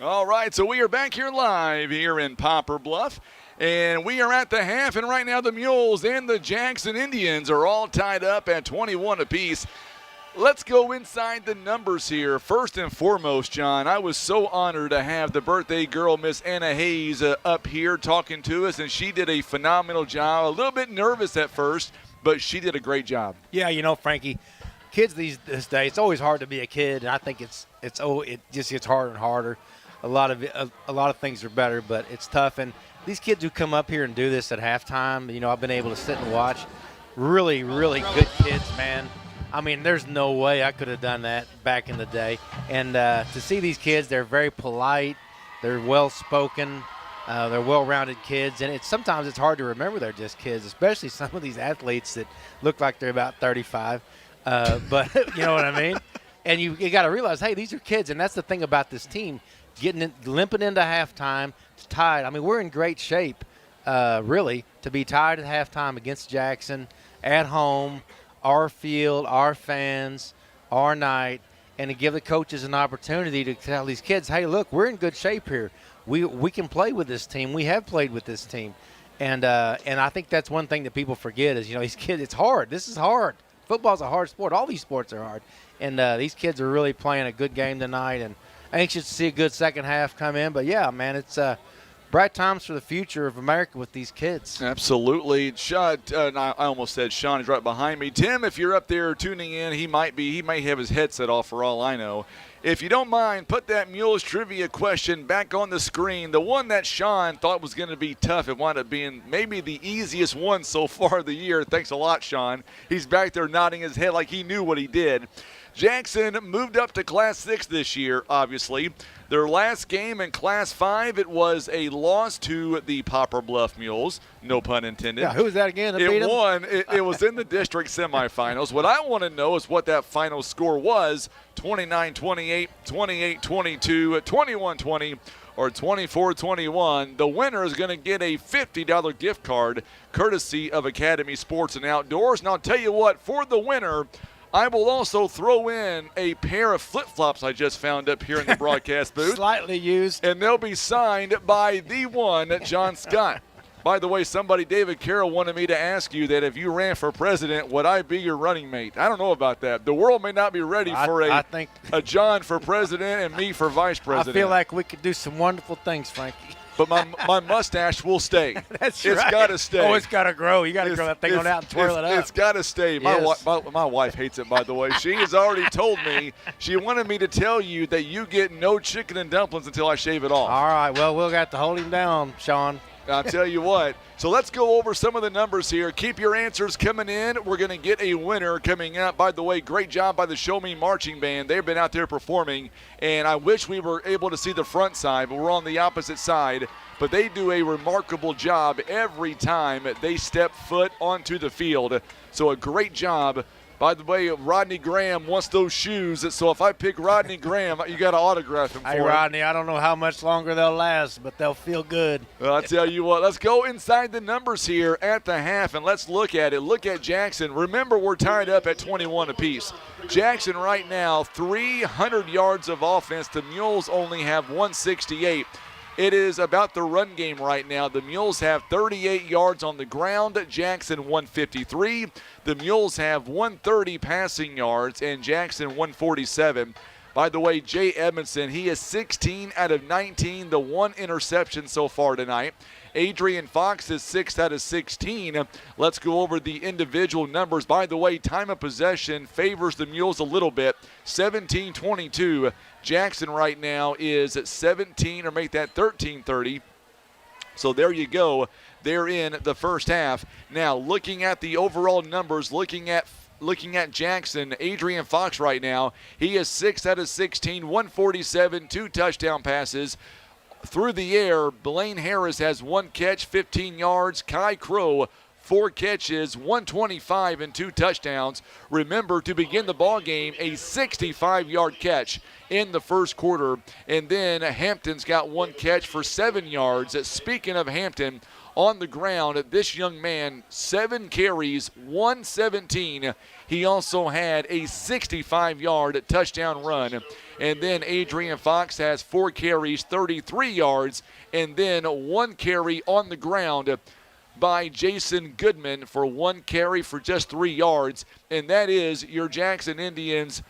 All right, so we are back here live here in Poplar Bluff, and we are at the half, and right now the Mules and the Jackson Indians are all tied up at 21 apiece. Let's go inside the numbers here. First and foremost, John, I was so honored to have the birthday girl, Miss Anna Hayes, up here talking to us, and she did a phenomenal job. A little bit nervous at first, but she did a great job. Yeah, you know, Frankie, kids this day, it's always hard to be a kid, and I think it just gets harder and harder. A lot of things are better, but it's tough. And these kids who come up here and do this at halftime, you know, I've been able to sit and watch. Really, really good kids, man. I mean, there's no way I could have done that back in the day. And to see these kids, they're very polite, they're well-spoken, they're well-rounded kids. And sometimes it's hard to remember they're just kids, especially some of these athletes that look like they're about 35. But you know what I mean? And you got to realize, hey, these are kids. And that's the thing about this team, limping into halftime, tied. I mean, we're in great shape, really, to be tied at halftime against Jackson at home, our field, our fans, our night, and to give the coaches an opportunity to tell these kids, hey, look, we're in good shape here. We can play with this team. We have played with this team. And I think that's one thing that people forget is, you know, these kids, it's hard. This is hard. Football's a hard sport. All these sports are hard. And these kids are really playing a good game tonight, and anxious to see a good second half come in. But, yeah, man, it's bright times for the future of America with these kids. Absolutely. Sean, I almost said Sean is right behind me. Tim, if you're up there tuning in, he may have his headset off for all I know. If you don't mind, put that Mules Trivia question back on the screen. The one that Sean thought was going to be tough. It wound up being maybe the easiest one so far of the year. Thanks a lot, Sean. He's back there nodding his head like he knew what he did. Jackson moved up to Class 6 this year, obviously. Their last game in Class 5, it was a loss to the Poplar Bluff Mules. No pun intended. Yeah, who was that again? It won. It was in the district semifinals. What I want to know is what that final score was, 29-28, 28-22, 21-20, or 24-21. The winner is going to get a $50 gift card courtesy of Academy Sports and Outdoors. And I'll tell you what, for the winner, I will also throw in a pair of flip-flops I just found up here in the broadcast booth. Slightly used. And they'll be signed by the one, John Scott. By the way, David Carroll, wanted me to ask you that if you ran for president, would I be your running mate? I don't know about that. The world may not be ready for a John for president and me for vice president. I feel like we could do some wonderful things, Frankie. But my mustache will stay. That's right. It's got to stay. Oh, it's got to grow. You got to grow that thing on out and twirl it up. It's got to stay. Yes. My wife hates it, by the way. She has already told me, she wanted me to tell you that you get no chicken and dumplings until I shave it off. All right. Well, we'll have to hold him down, Sean. I'll tell you what. So let's go over some of the numbers here. Keep your answers coming in. We're going to get a winner coming up. By the way, great job by the Show Me Marching Band. They've been out there performing, and I wish we were able to see the front side, but we're on the opposite side. But they do a remarkable job every time they step foot onto the field. So a great job. By the way, Rodney Graham wants those shoes, so if I pick Rodney Graham, you got to autograph him for him. Hey, Rodney, I don't know how much longer they'll last, but they'll feel good. Well, I'll tell you what, let's go inside the numbers here at the half, and let's look at it. Look at Jackson. Remember, we're tied up at 21 apiece. Jackson right now, 300 yards of offense. The Mules only have 168. It is about the run game right now. The Mules have 38 yards on the ground, Jackson 153. The Mules have 130 passing yards, and Jackson 147. By the way, Jay Edmondson, he is 16 out of 19, the one interception so far tonight. Adrian Fox is 6 out of 16. Let's go over the individual numbers. By the way, time of possession favors the Mules a little bit, 17-22. Jackson right now is at 17, or make that 13-30. So there you go. They're in the first half. Now, looking at the overall numbers, looking at Jackson, Adrian Fox right now, he is 6 out of 16, 147, 2 touchdown passes. Through the air, Blaine Harris has 1 catch, 15 yards. Kai Crow, 4 catches, 125 and 2 touchdowns. Remember, to begin the ball game, a 65-yard catch in the first quarter. And then Hampton's got 1 catch for 7 yards. Speaking of Hampton, on the ground, this young man, 7 carries, 117. He also had a 65-yard touchdown run. And then Adrian Fox has 4 carries, 33 yards, and then 1 carry on the ground. by Jason Goodman for 1 carry for just 3 yards, and that is your Jackson Indians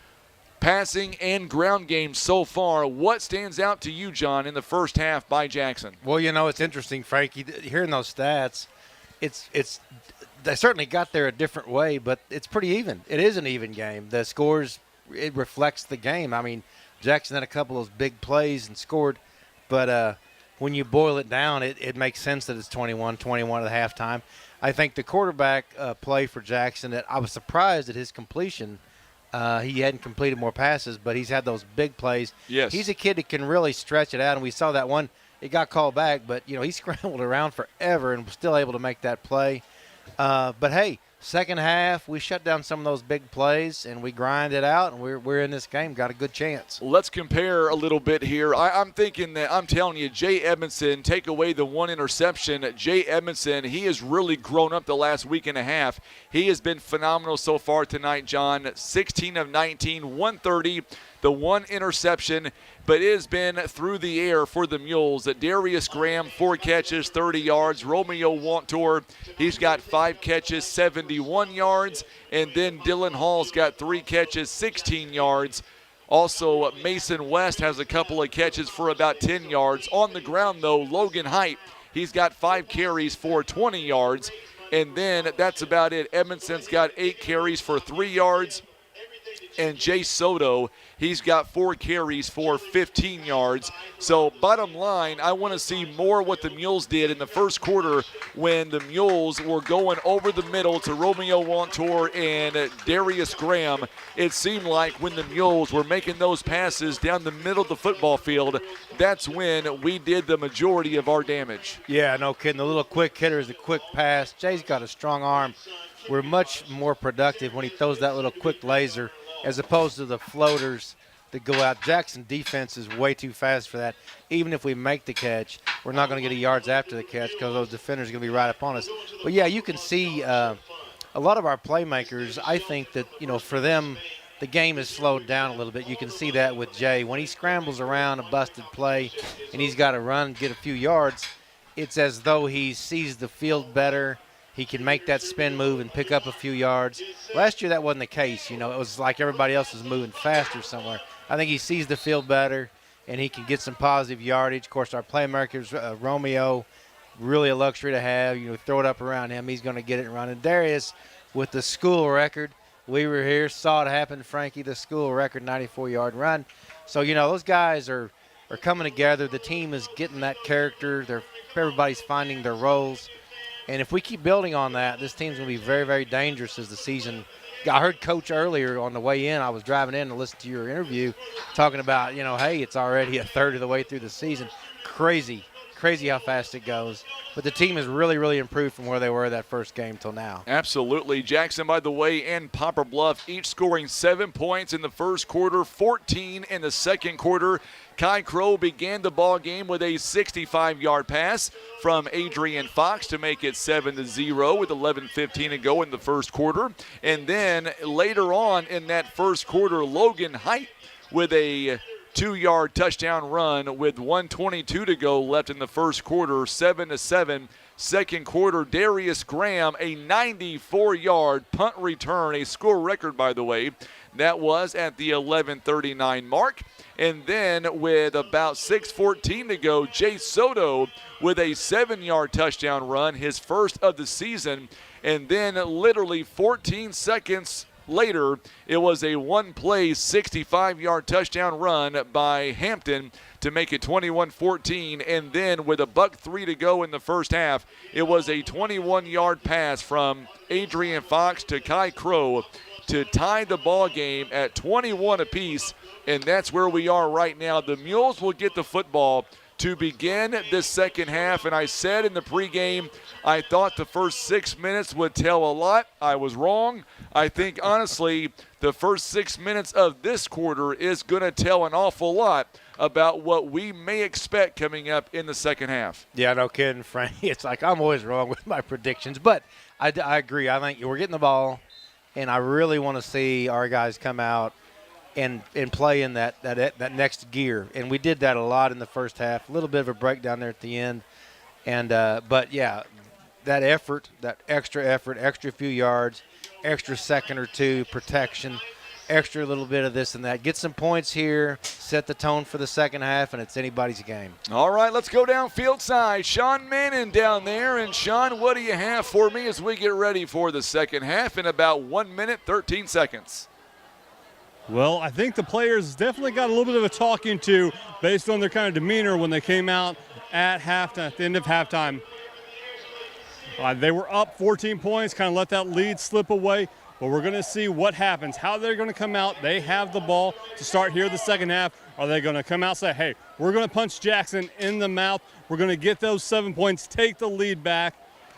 passing and ground game so far. What stands out to you, John, in the first half by Jackson? Well, it's interesting, Frankie, hearing those stats. They certainly got there a different way, but it's pretty even. It is an even game. The scores, it reflects the game. I mean, Jackson had a couple of those big plays and scored, but when you boil it down, it makes sense that it's 21-21 at the halftime. I think the quarterback play for Jackson, that I was surprised at his completion. He hadn't completed more passes, but he's had those big plays. Yes. He's a kid that can really stretch it out, and we saw that one. It got called back, but, he scrambled around forever and was still able to make that play. But, hey, second half, we shut down some of those big plays, and we grind it out, and we're in this game, got a good chance. Let's compare a little bit here. I'm thinking that, I'm telling you, Jay Edmondson, take away the 1 interception. Jay Edmondson, he has really grown up the last week and a half. He has been phenomenal so far tonight, John. 16 of 19, 130, the 1 interception, but it has been through the air for the Mules. Darius Graham, 4 catches, 30 yards. Romeo Wantor, he's got 5 catches, 71 yards. And then Dylan Hall's got 3 catches, 16 yards. Also, Mason West has a couple of catches for about 10 yards. On the ground, though, Logan Height, he's got 5 carries for 20 yards. And then that's about it. Edmondson's got 8 carries for 3 yards. And Jay Soto, he's got 4 carries for 15 yards. So bottom line, I want to see more what the Mules did in the first quarter when the Mules were going over the middle to Romeo Wantor and Darius Graham. It seemed like when the Mules were making those passes down the middle of the football field, that's when we did the majority of our damage. Yeah, no kidding. The little quick hitters, the quick pass. Jay's got a strong arm. We're much more productive when he throws that little quick laser as opposed to the floaters that go out. Jackson defense is way too fast for that. Even if we make the catch, we're not going to get yards after the catch because those defenders are going to be right upon us. But, yeah, you can see a lot of our playmakers, I think that, for them, the game has slowed down a little bit. You can see that with Jay. When he scrambles around a busted play and he's got to run and get a few yards, it's as though he sees the field better. He can make that spin move and pick up a few yards. Last year, that wasn't the case. It was like everybody else was moving faster somewhere. I think he sees the field better, and he can get some positive yardage. Of course, our playmakers, Romeo, really a luxury to have. Throw it up around him. He's going to get it and run. And Darius, with the school record, we were here, saw it happen, Frankie, the school record 94-yard run. So, those guys are coming together. The team is getting that character. Everybody's finding their roles. And if we keep building on that, this team's going to be very, very dangerous as the season. I heard Coach earlier on the way in. I was driving in to listen to your interview talking about, hey, it's already a third of the way through the season. Crazy how fast it goes. But the team has really, really improved from where they were that first game till now. Absolutely. Jackson, by the way, and Poplar Bluff each scoring 7 points in the first quarter, 14 in the second quarter. Kai Crow began the ball game with a 65-yard pass from Adrian Fox to make it 7-0 with 11:15 to go in the first quarter. And then later on in that first quarter, Logan Height with a 2-yard touchdown run with 1:22 to go left in the first quarter, 7-7. Second quarter, Darius Graham, a 94-yard punt return, a score record, by the way. That was at the 11:39 mark. And then with about 6:14 to go, Jay Soto with a 7-yard touchdown run, his first of the season. And then literally 14 seconds later, it was a one-play 65-yard touchdown run by Hampton to make it 21-14. And then with $1:03 to go in the first half, it was a 21-yard pass from Adrian Fox to Kai Crow to tie the ball game at 21 apiece. And that's where we are right now. The Mules will get the football to begin this second half. And I said in the pregame, I thought the first 6 minutes would tell a lot. I was wrong. I think, honestly, the first 6 minutes of this quarter is going to tell an awful lot about what we may expect coming up in the second half. Yeah, no kidding, Frank. It's like I'm always wrong with my predictions. But I agree. I think we're getting the ball, and I really want to see our guys come out and play in that next gear. And we did that a lot in the first half. A little bit of a breakdown there at the end. And but, yeah, that effort, that extra few yards, extra second or two, protection, extra little bit of this and that. Get some points here, set the tone for the second half, and it's anybody's game. All right, let's go down field side. Sean Manning down there. And, Sean, what do you have for me as we get ready for the second half in about 1 minute, 13 seconds? Well, I think the players definitely got a little bit of a talking to based on their kind of demeanor when they came out at halftime, at the end of halftime. They were up 14 points, kind of let that lead slip away. But we're going to see what happens, how they're going to come out. They have the ball to start here the second half. Are they going to come out and say, hey, we're going to punch Jackson in the mouth. We're going to get those 7 points, take the lead back,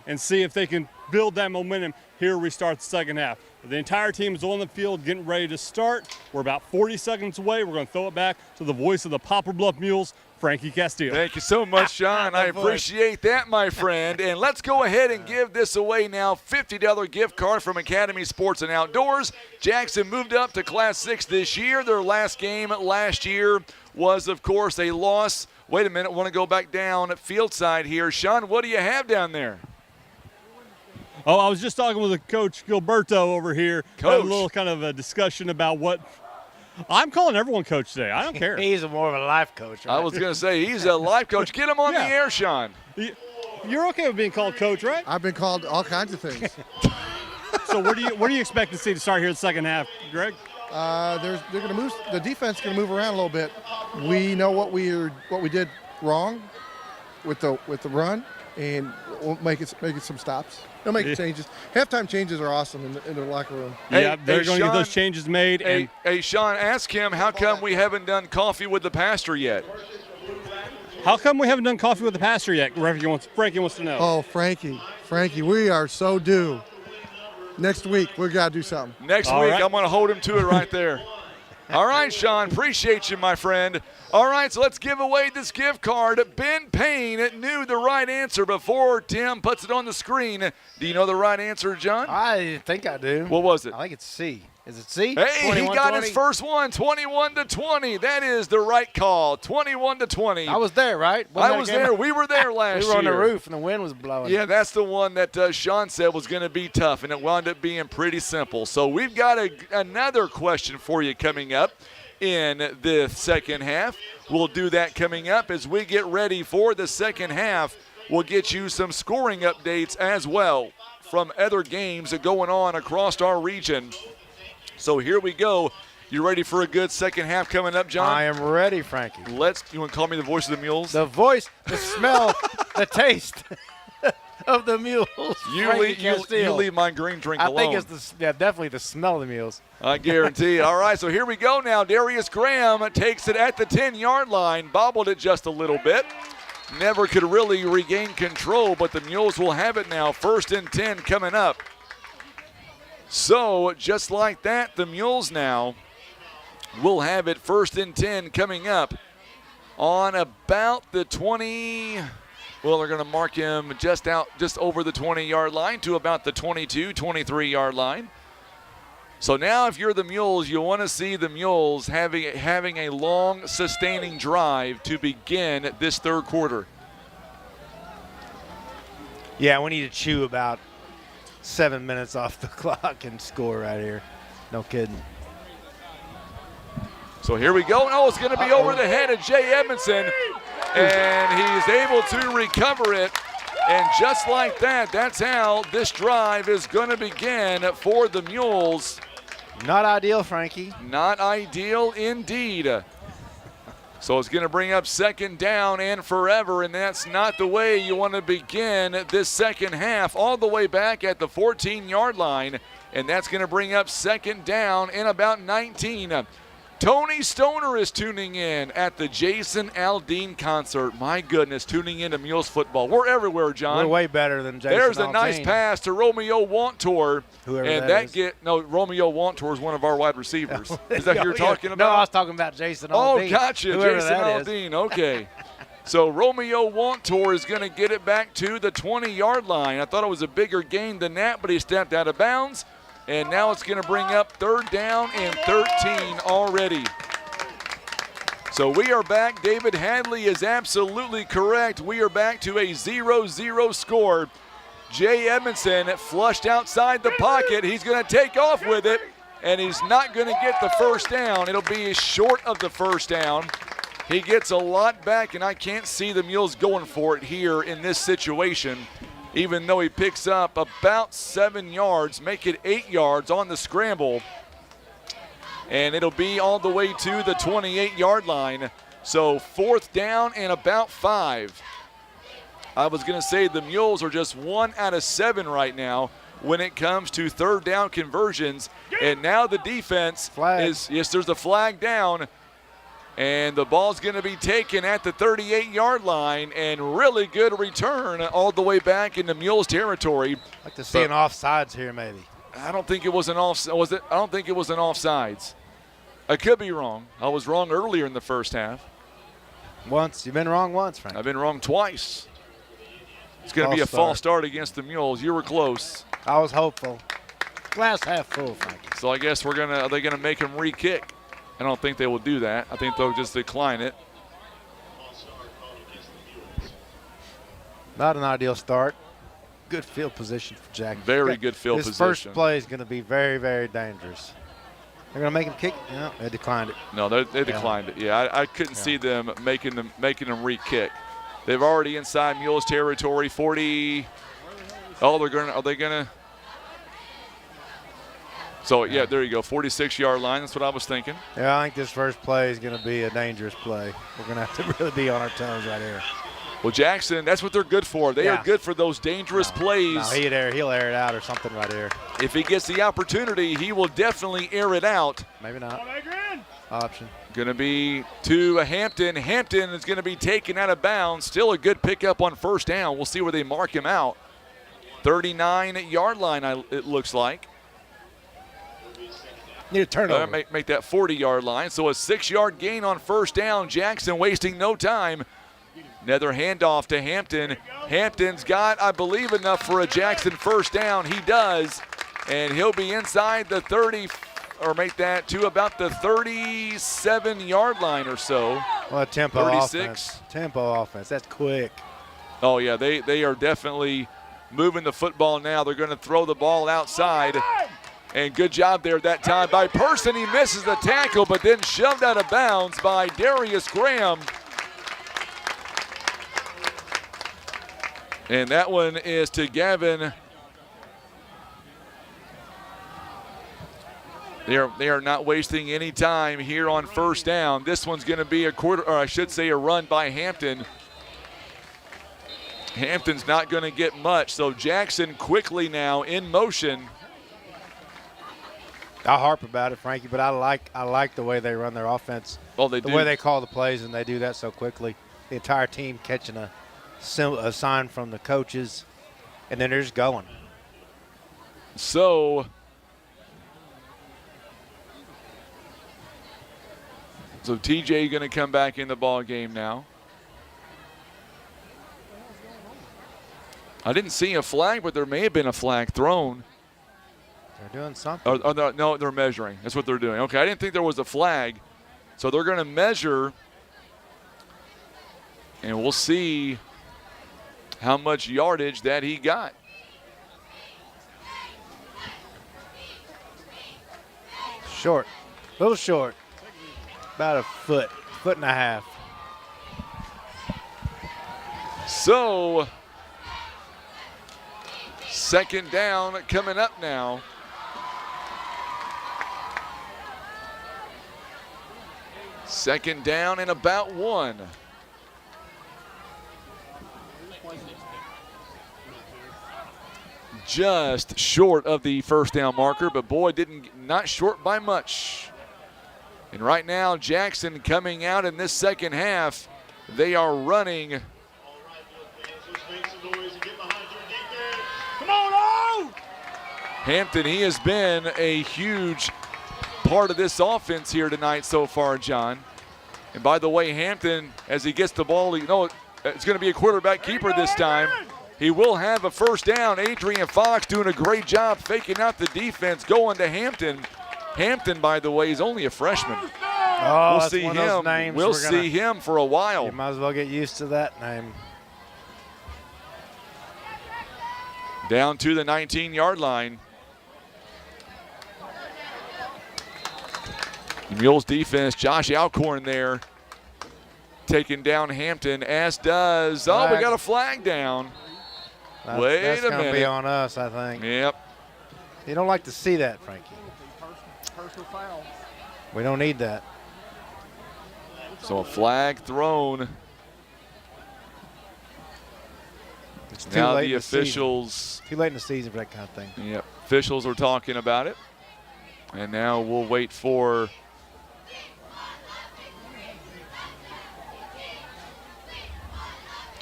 and see if they can build that momentum. Here we start the second half. The entire team is on the field getting ready to start. We're about 40 seconds away. We're going to throw it back to the voice of the Poplar Bluff Mules, Frankie Castillo. Thank you so much, Sean. I appreciate that, my friend. And let's go ahead and give this away now. $50 gift card from Academy Sports and Outdoors. Jackson moved up to Class 6 this year. Their last game last year was, of course, a loss. Wait a minute. Want to go back down at field side here. Sean, what do you have down there? Oh, I was just talking with Coach Gilberto over here. Coach. Had a little kind of a discussion about what – I'm calling everyone coach today. I don't care. He's more of a life coach. Right? I was going to say, he's a life coach. Get him on the air, Sean. You're okay with being called coach, right? I've been called all kinds of things. So what do you expect to see to start here in the second half, Greg? They're going to move. The defense is going to move around a little bit. We know what we did wrong with the run, and we'll make it some stops. They'll make changes. Halftime changes are awesome in the locker room. Yeah, they're going to get those changes made. Hey, Sean, ask him how come we haven't done coffee with the pastor yet. How come we haven't done coffee with the pastor yet? Frankie wants to know. Oh, Frankie, we are so due. Next week, we got to do something. Next week, I'm going to hold him to it right there. All right, Sean, appreciate you, my friend. All right, so let's give away this gift card. Ben Payne knew the right answer before Tim puts it on the screen. Do you know the right answer, John? I think I do. What was it? I think it's C. Is it C? Hey, he got his first one, 21-20. That is the right call, 21-20. I was there, right? I was there. We were there last year. We were on the roof, and the wind was blowing. Yeah, that's the one that Sean said was going to be tough, and it wound up being pretty simple. So we've got another question for you coming up in the second half. We'll do that coming up as we get ready for the second half. We'll get you some scoring updates as well from other games going on across our region. So here we go. You ready for a good second half coming up, John? I am ready, Frankie. You want to call me the voice of the Mules? The voice, the smell, the taste of the Mules. You leave my green drink alone. I think it's definitely the smell of the Mules. I guarantee it. All right, so here we go now. Darius Graham takes it at the 10-yard line, bobbled it just a little bit. Never could really regain control, but the Mules will have it now. 1st and 10 coming up. So just like that, the Mules now will have it 1st and 10 coming up on about the 20. Well, they're going to mark him just over the 20-yard line to about the 22, 23-yard line. So now if you're the Mules, you want to see the Mules having a long, sustaining drive to begin this third quarter. Yeah, we need to chew about 7 minutes off the clock and score right here. No kidding. So here we go. Oh, it's going to be over the head of Jay Edmondson, and he's able to recover it. And just like that, that's how this drive is going to begin for the Mules. Not ideal, Frankie. Not ideal indeed. So it's going to bring up 2nd down and forever, and that's not the way you want to begin this second half, all the way back at the 14-yard line, and that's going to bring up 2nd down and about 19. Tony Stoner is tuning in at the Jason Aldean concert. My goodness, tuning in to Mules football. We're everywhere, John. We're way better than Jason There's a Aldean. nice pass to Romeo Wantor. Whoever and that is. Romeo Wantor is one of our wide receivers. Is that who you're talking about? No, I was talking about Jason Aldean. Oh, gotcha, Whoever Jason Aldean. Okay. So Romeo Wantor is going to get it back to the 20-yard line. I thought it was a bigger gain than that, but he stepped out of bounds. And now it's going to bring up 3rd down and 13 already. So we are back. David Hadley is absolutely correct. We are back to a 0-0 score Jay Edmondson flushed outside the pocket. He's going to take off with it, and he's not going to get the first down. It'll be short of the first down. He gets a lot back, and I can't see the Mules going for it here in this situation, even though he picks up about 7 yards, make it 8 yards on the scramble. And it'll be all the way to the 28-yard line. So 4th down and about 5. I was going to say the Mules are just 1 out of 7 right now when it comes to 3rd down conversions. And now the defense is, yes, there's a flag down. And the ball's going to be taken at the 38-yard line, and really good return all the way back into Mules territory. I'd like to see an offsides here, maybe. I don't think it was an was it? I don't think it was an offsides. I could be wrong. I was wrong earlier in the first half. Once. You've been wrong once, Frank. I've been wrong twice. It's going to be a false start against the Mules. You were close. I was hopeful. Glass half full, Frankie. So I guess are they going to make him re-kick? I don't think they will do that. I think they'll just decline it. Not an ideal start. Good field position for Jack. Very good field position. His first play is going to be very, very dangerous. They're going to make him kick? No, they declined it. No, they declined it. Yeah, I couldn't see them making them re-kick. They've already inside Mules territory, 40. Oh, are they gonna? So yeah, there you go, 46-yard line. That's what I was thinking. Yeah, I think this first play is going to be a dangerous play. We're going to have to really be on our toes right here. Well, Jackson, that's what they're good for. They are good for those dangerous plays. No, he'll air it out or something right here. If he gets the opportunity, he will definitely air it out. Maybe not. Option. Going to be to Hampton. Hampton is going to be taken out of bounds. Still a good pickup on first down. We'll see where they mark him out. 39-yard line, it looks like. Need a turnover. Make that 40-yard line. So a 6-yard gain on first down. Jackson wasting no time. Another handoff to Hampton. Hampton's got, I believe, enough for a Jackson first down. He does. And he'll be inside the 30, or make that to about the 37-yard line or so. Well, tempo 36. Offense. Tempo offense. That's quick. Oh, yeah, they are definitely moving the football now. They're going to throw the ball outside. And good job there that time by Person. He misses the tackle, but then shoved out of bounds by Darius Graham. And that one is to Gavin. They are not wasting any time here on first down. This one's going to be a run by Hampton. Hampton's not going to get much, so Jackson quickly now in motion. I'll harp about it, Frankie, but I like the way they run their offense. Oh, they do. The way they call the plays, and they do that so quickly. The entire team catching a sign from the coaches, and then they're just going. So TJ going to come back in the ball game now. I didn't see a flag, but there may have been a flag thrown. They're doing something. No, they're measuring. That's what they're doing. Okay, I didn't think there was a flag. So they're going to measure, and we'll see how much yardage that he got. Short, a little short, about a foot and a half. So, second down coming up now. Second down and about 1. Just short of the first down marker, but boy, not short by much. And right now, Jackson coming out in this second half. They are running. Come on, Hampton, he has been a huge part of this offense here tonight so far, John. And by the way, Hampton, as he gets the ball, it's going to be a quarterback keeper this time. He will have a first down. Adrian Fox doing a great job faking out the defense, going to Hampton. Hampton, by the way, is only a freshman. Oh, we'll see him. We'll see him for a while. You might as well get used to that name. Down to the 19-yard line. The Mules defense, Josh Alcorn there, taking down Hampton, as does, oh, we got a flag down. Wait that's a minute. That's going to be on us, I think. Yep. You don't like to see that, Frankie. Personal foul. We don't need that. So a flag thrown. It's too Now late the in officials. season. Too late in the season for that kind of thing. Yep. Officials are talking about it. And now we'll wait for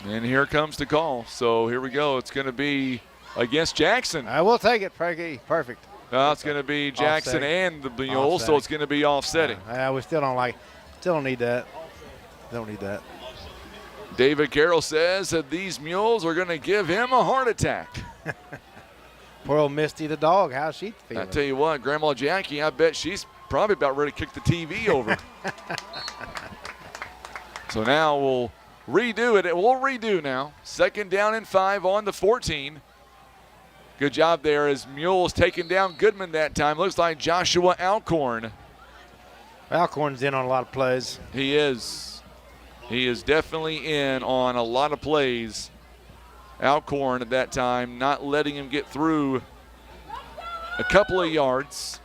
and here comes the call. So here we go. It's going to be against Jackson. I will take it, Frankie. Perfect. It's going to be Jackson Offsetting. and the Mules, so it's going to be offsetting. We still don't need that. Don't need that. David Carroll says that these Mules are going to give him a heart attack. Poor old Misty the dog. How's she feeling? I tell you what, Grandma Jackie, I bet she's probably about ready to kick the TV over. So now we'll redo it. We'll redo now. 2nd down and 5 on the 14. Good job there as Mules taking down Goodman that time. Looks like Joshua Alcorn. Alcorn's in on a lot of plays. He is. He is definitely in on a lot of plays. Alcorn at that time not letting him get through a couple of yards.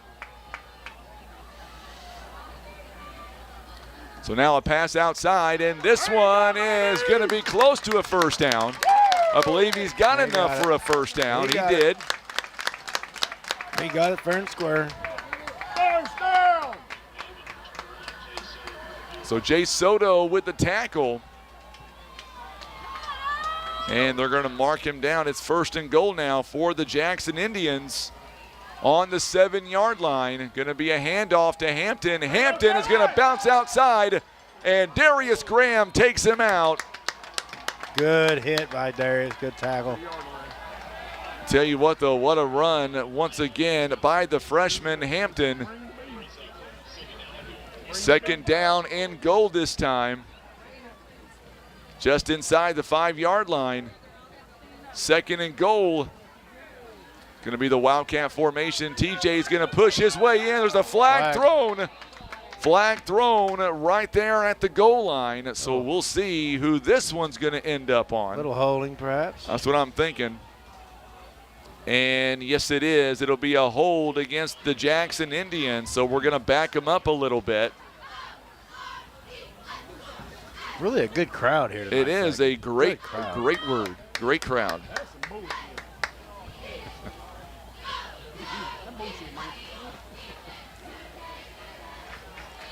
So now a pass outside, and this one is going to be close to a first down. I believe he's got enough for a first down. He did. He got it fair and square. First down. So Jay Soto with the tackle. And they're going to mark him down. It's 1st and goal now for the Jackson Indians on the 7-yard line. Going to be a handoff to Hampton. Hampton is going to bounce outside, and Darius Graham takes him out. Good hit by Darius. Good tackle. Tell you what, though, what a run once again by the freshman Hampton. 2nd down and goal this time. Just inside the 5-yard line. 2nd and goal. Going to be the Wildcat formation. TJ is going to push his way in. There's a flag thrown. Flag thrown right there at the goal line. So we'll see who this one's going to end up on. Little holding, perhaps. That's what I'm thinking. And yes, it is. It'll be a hold against the Jackson Indians. So we're going to back them up a little bit. Really a good crowd here tonight. It is a great word. Great crowd.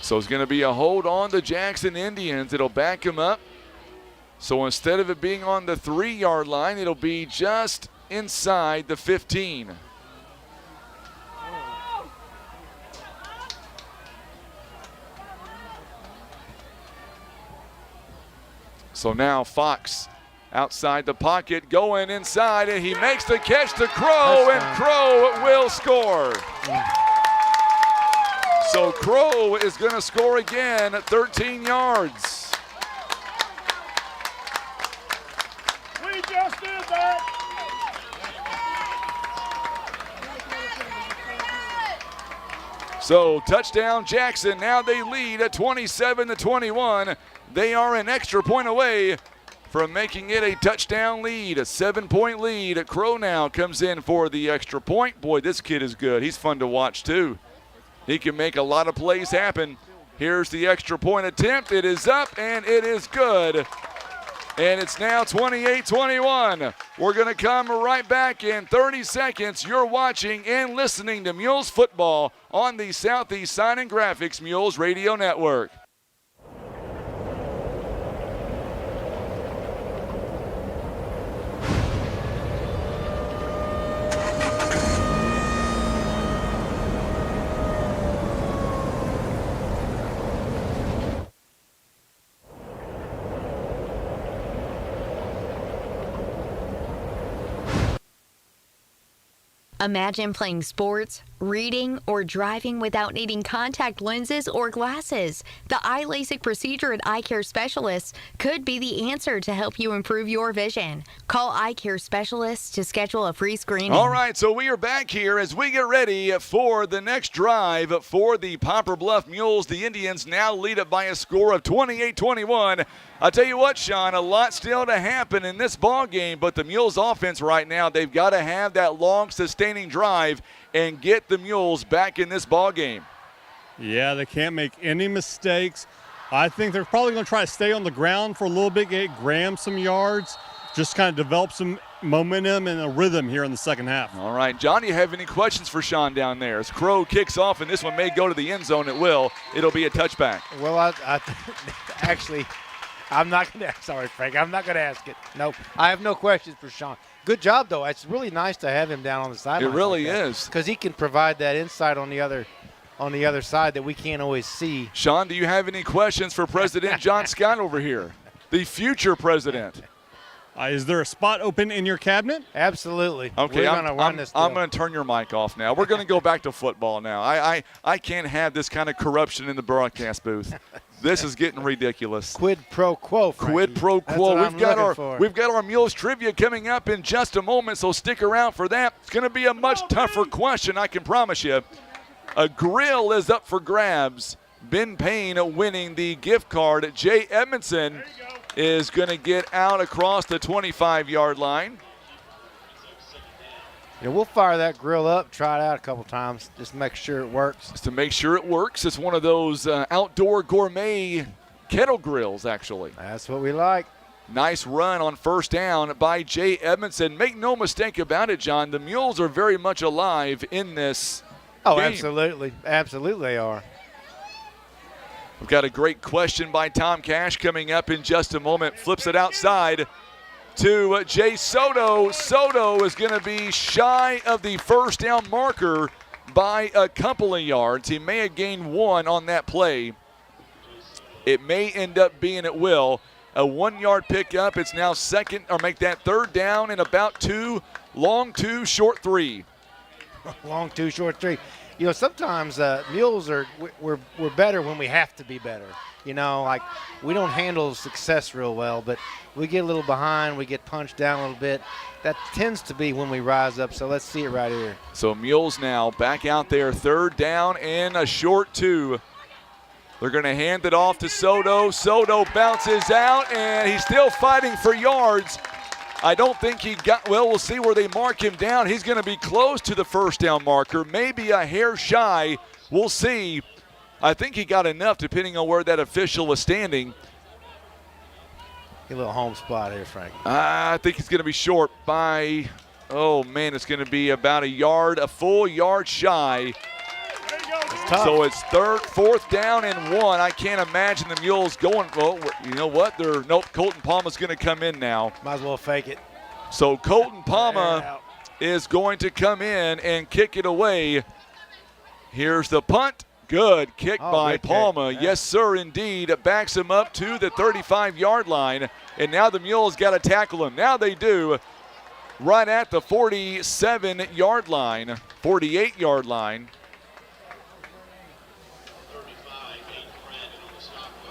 So it's going to be a hold on the Jackson Indians. It'll back them up. So instead of it being on the 3-yard line, it'll be just inside the 15. So now Fox outside the pocket, going inside, and he makes the catch to Crow, and Crow will score. So Crow is going to score again at 13 yards. We just did that. So touchdown Jackson. Now they lead at 27-21. They are an extra point away from making it a touchdown lead, a 7-point lead. Crow now comes in for the extra point. Boy, this kid is good. He's fun to watch too. He can make a lot of plays happen. Here's the extra point attempt. It is up and it is good. And it's now 28-21. We're going to come right back in 30 seconds. You're watching and listening to Mules football on the Southeast Sign and Graphics Mules Radio Network. Imagine playing sports, reading, or driving without needing contact lenses or glasses? The eye LASIK procedure at Eye Care Specialists could be the answer to help you improve your vision. Call Eye Care Specialists to schedule a free screening. All right, so we are back here as we get ready for the next drive for the Poplar Bluff Mules. The Indians now lead it by a score of 28-21. I'll tell you what, Sean, a lot still to happen in this ball game, but the Mules offense right now, they've got to have that long, sustaining drive and get the Mules back in this ball game. Yeah, they can't make any mistakes. I think they're probably going to try to stay on the ground for a little bit, get Graham some yards, just kind of develop some momentum and a rhythm here in the second half. All right, John, do you have any questions for Sean down there? As Crow kicks off, and this one may go to the end zone. It will. It'll be a touchback. Well, actually, I'm not going to – sorry, Frank. I'm not going to ask it. Nope. I have no questions for Sean. Good job, though. It's really nice to have him down on the sideline. It really is. Because he can provide that insight on the other side that we can't always see. Sean, do you have any questions for President John Scott over here, the future president? Is there a spot open in your cabinet? Absolutely. Okay, I'm going to turn your mic off now. We're going to go back to football now. I can't have this kind of corruption in the broadcast booth. This is getting ridiculous. Quid pro quo, Frankie. Quid pro quo. That's We've got our Mules Trivia coming up in just a moment, so stick around for that. It's going to be a much tougher question, I can promise you. A grill is up for grabs. Ben Payne winning the gift card. Jay Edmondson is going to get out across the 25-yard line. Yeah, we'll fire that grill up, try it out a couple times, just to make sure it works. Just to make sure it works. It's one of those outdoor gourmet kettle grills, actually. That's what we like. Nice run on first down by Jay Edmondson. Make no mistake about it, John. The Mules are very much alive in this game. Absolutely. Absolutely they are. We've got a great question by Tom Cash coming up in just a moment. Flips it outside to Jay Soto. Soto is going to be shy of the first down marker by a couple of yards. He may have gained one on that play. It may end up being it will. A 1 yard pickup. It's now second, or make that third down and about 2, long 2, short 3. Long 2, short 3. You know, sometimes Mules we're better when we have to be better. You know, like we don't handle success real well, but we get a little behind, we get punched down a little bit. That tends to be when we rise up, so let's see it right here. So Mules now back out there, third down and a short 2. They're going to hand it off to Soto. Soto bounces out, and he's still fighting for yards. I don't think he got, well, we'll see where they mark him down. He's going to be close to the first down marker, maybe a hair shy. We'll see. I think he got enough depending on where that official was standing. Get a little home spot here, Frank. I think he's going to be short by, oh man, it's going to be about a full yard shy. So it's fourth down and 1. I can't imagine the Mules going, well, you know what? Nope, Colton Palma's going to come in now. Might as well fake it. So Colton Palma is going to come in and kick it away. Here's the punt. Good kick by Palma. Yeah. Yes, sir, indeed. It backs him up to the 35-yard line. And now the Mules got to tackle him. Now they do, right at the 47-yard line, 48-yard line.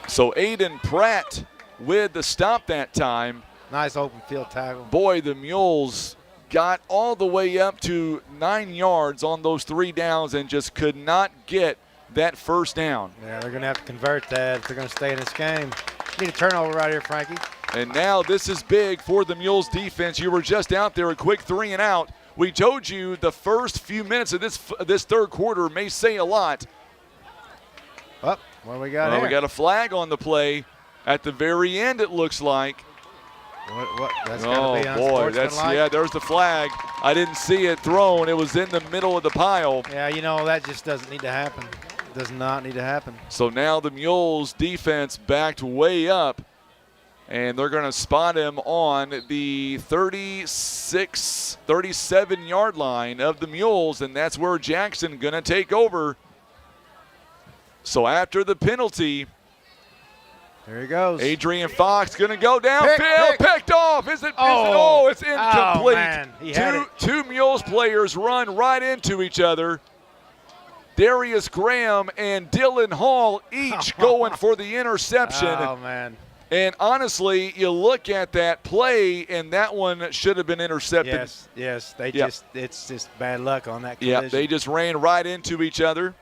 So Aiden Pratt with the stop that time. Nice open field tackle. Boy, the Mules got all the way up to 9 yards on those 3 downs and just could not get that first down. Yeah, they're going to have to convert that if they're going to stay in this game. Need a turnover right here, Frankie. And now this is big for the Mules defense. You were just out there, a quick 3 and out. We told you the first few minutes of this third quarter may say a lot. What do we got here? We got a flag on the play at the very end, it looks like. What? That's gotta be unsportsmanlike. Yeah, there's the flag. I didn't see it thrown. It was in the middle of the pile. Yeah, you know, that just doesn't need to happen. Does not need to happen. So now the Mules defense backed way up, and they're going to spot him on the 37-yard line of the Mules, and that's where Jackson going to take over. So after the penalty, there he goes. Adrian Fox going to go downfield, picked off. Is it? It's incomplete. Oh, man. Two Mules players run right into each other. Darius Graham and Dylan Hall each going for the interception. Oh, man. And honestly, you look at that play, and that one should have been intercepted. Yes. It's just bad luck on that collision. Yeah, they just ran right into each other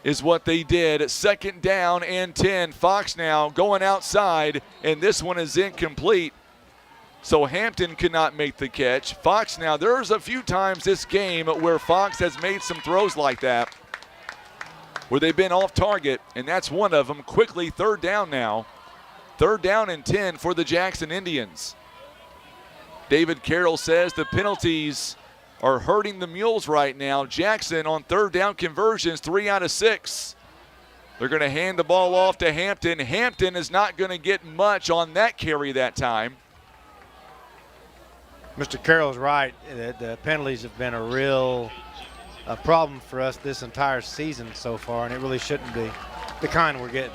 is what they did. 2nd down and 10. Fox now going outside, and this one is incomplete. So Hampton could not make the catch. Fox now, there's a few times this game where Fox has made some throws like that, where they've been off target, and that's one of them. Quickly, 3rd down now. 3rd down and 10 for the Jackson Indians. David Carroll says the penalties are hurting the Mules right now. Jackson on 3rd down conversions, 3 out of 6. They're going to hand the ball off to Hampton. Hampton is not going to get much on that carry that time. Mr. Carroll's right. The penalties have been a real problem for us this entire season so far, and it really shouldn't be the kind we're getting.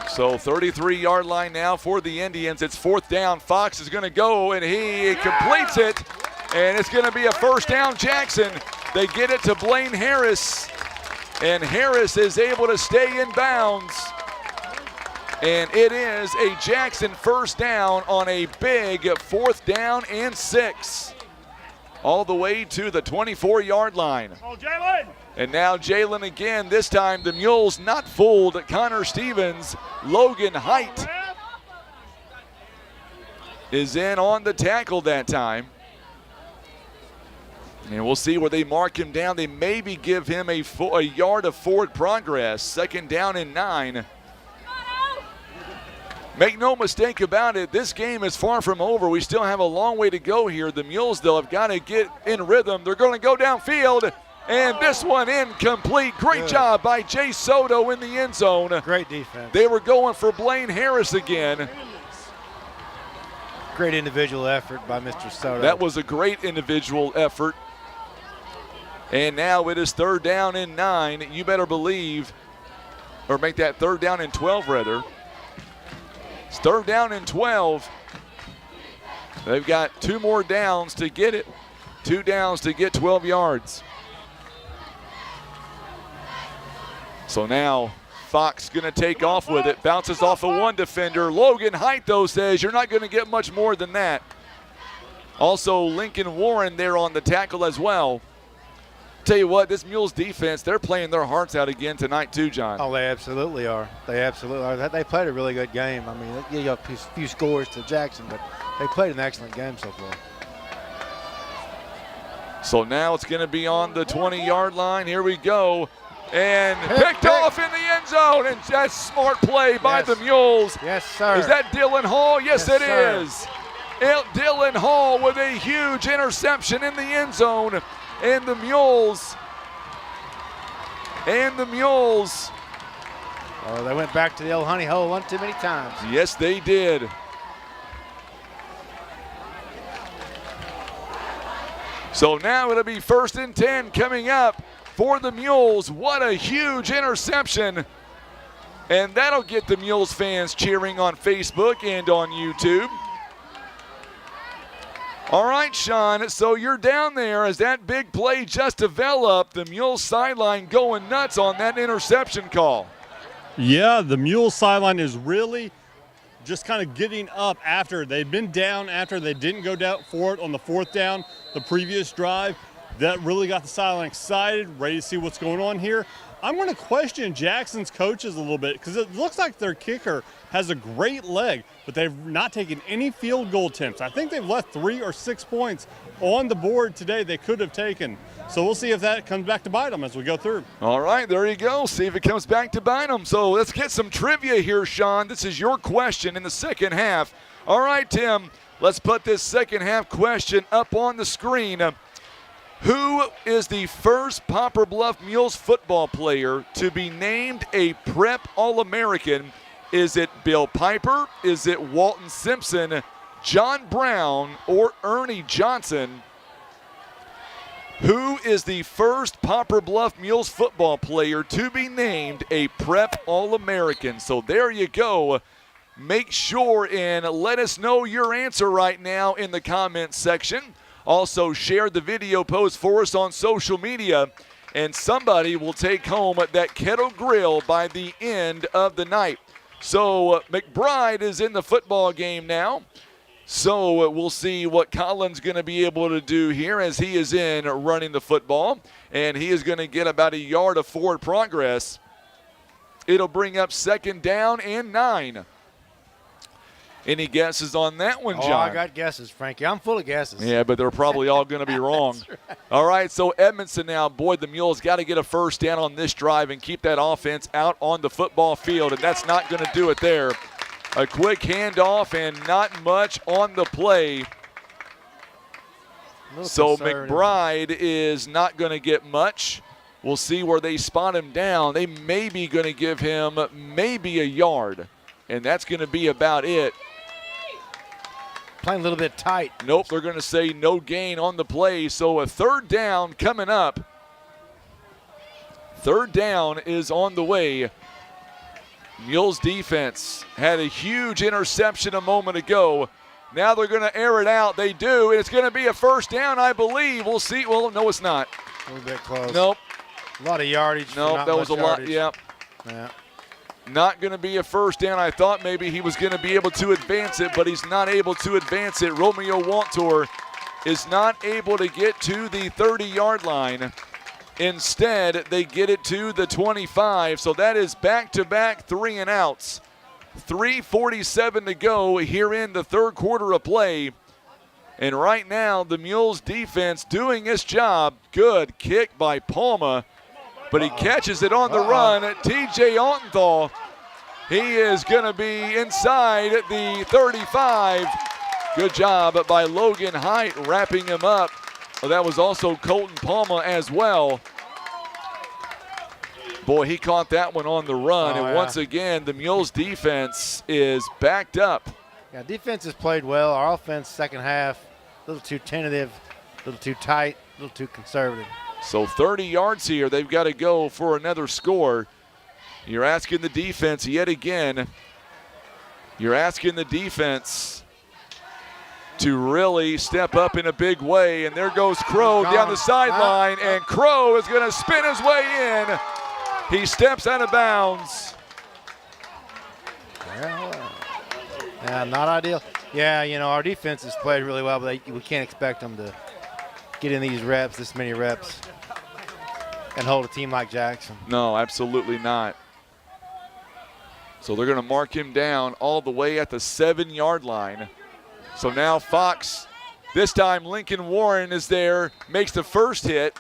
So 33-yard line now for the Indians. It's 4th down. Fox is going to go, and he completes it, and it's going to be a 1st down Jackson. They get it to Blaine Harris, and Harris is able to stay in bounds. And it is a Jackson 1st down on a big 4th down and 6. All the way to the 24-yard line. Oh, Jalen! And now Jalen again. This time the Mules not fooled. Connor Stevens, Logan Height is in on the tackle that time. And we'll see where they mark him down. They maybe give him a yard of forward progress. 2nd down and 9. Make no mistake about it, this game is far from over. We still have a long way to go here. The Mules, though, have got to get in rhythm. They're going to go downfield, and this one incomplete. Great job by Jay Soto in the end zone. Great defense. They were going for Blaine Harris again. Great individual effort by Mr. Soto. That was a great individual effort. And now it is 3rd down and 9. You better believe, or make that 3rd down and 12 rather. It's 3rd down and 12. They've got 2 more downs to get it. 2 downs to get 12 yards. So now Fox going to take off with it. Bounces off of one defender. Logan Height, though, says you're not going to get much more than that. Also, Lincoln Warren there on the tackle as well. Tell you what, this Mules defense, they're playing their hearts out again tonight too, John. Oh, they absolutely are. They absolutely are. They played a really good game. I mean, they got a few scores to Jackson, but they played an excellent game so far. So now it's going to be on the 20-yard line. Here we go. And picked off in the end zone. And that's smart play by the Mules. Yes, sir. Is that Dylan Hall? Yes, it sir. is. Dylan Hall with a huge interception in the end zone. And the Mules. Oh, they went back to the old honey hole one too many times. Yes, they did. So now it'll be 1st and 10 coming up for the Mules. What a huge interception. And that'll get the Mules fans cheering on Facebook and on YouTube. All right, Sean, so you're down there as that big play just developed. The Mules sideline going nuts on that interception call. Yeah, the Mules sideline is really just kind of getting up after. They'd been down after they didn't go down for it on the 4th down the previous drive. That really got the sideline excited, ready to see what's going on here. I'm going to question Jackson's coaches a little bit because it looks like their kicker has a great leg, but they've not taken any field goal attempts. I think they've left 3 or 6 points on the board today they could have taken. So we'll see if that comes back to bite them as we go through. All right, there you go. See if it comes back to bite them. So let's get some trivia here, Sean. This is your question in the second half. All right, Tim, let's put this second half question up on the screen. Who is the first Poplar Bluff Mules football player to be named a Prep All-American? Is it Bill Piper? Is it Walton Simpson, John Brown, or Ernie Johnson? Who is the first Poplar Bluff Mules football player to be named a Prep All-American? So there you go. Make sure and let us know your answer right now in the comments section. Also, share the video post for us on social media, and somebody will take home that Kettle Grill by the end of the night. So McBride is in the football game now. So we'll see what Colin's going to be able to do here as he is in running the football. And he is going to get about a yard of forward progress. It'll bring up 2nd down and 9. Any guesses on that one, John? Oh, I got guesses, Frankie. I'm full of guesses. Yeah, but they're probably all going to be wrong. That's right. All right, so Edmondson now. Boy, the Mules got to get a first down on this drive and keep that offense out on the football field, and that's not going to do it there. A quick handoff and not much on the play. So McBride is not going to get much. We'll see where they spot him down. They may be going to give him maybe a yard, and that's going to be about it. Playing a little bit tight. Nope, they're going to say no gain on the play. So a 3rd down coming up. 3rd down is on the way. Mules defense had a huge interception a moment ago. Now they're going to air it out. They do, and it's going to be a first down, I believe. We'll see. Well, no, it's not. A little bit close. Nope. A lot of yardage. Nope, that was a lot. Yep. Yeah. Not going to be a first down. I thought maybe he was going to be able to advance it, but he's not able to advance it. Romeo Wantor is not able to get to the 30-yard line. Instead, they get it to the 25. So that is back-to-back 3-and-outs. 3:47 to go here in the 3rd quarter of play. And right now, the Mules defense doing its job. Good kick by Palma, but he catches it on the run. TJ Altenthal, he is going to be inside the 35. Good job by Logan Height wrapping him up. Well, that was also Colton Palma as well. Boy, he caught that one on the run. And once again, the Mules defense is backed up. Yeah, defense has played well. Our offense, second half, a little too tentative, a little too tight, a little too conservative. So 30 yards here. They've got to go for another score. You're asking the defense yet again. You're asking the defense to really step up in a big way. And there goes Crow down the sideline. And Crow is going to spin his way in. He steps out of bounds. Yeah, not ideal. Yeah, you know, our defense has played really well, but we can't expect them to get in these reps, this many reps, and hold a team like Jackson. No, absolutely not. So they're going to mark him down all the way at the 7-yard line. So now Fox, this time Lincoln Warren is there, makes the first hit.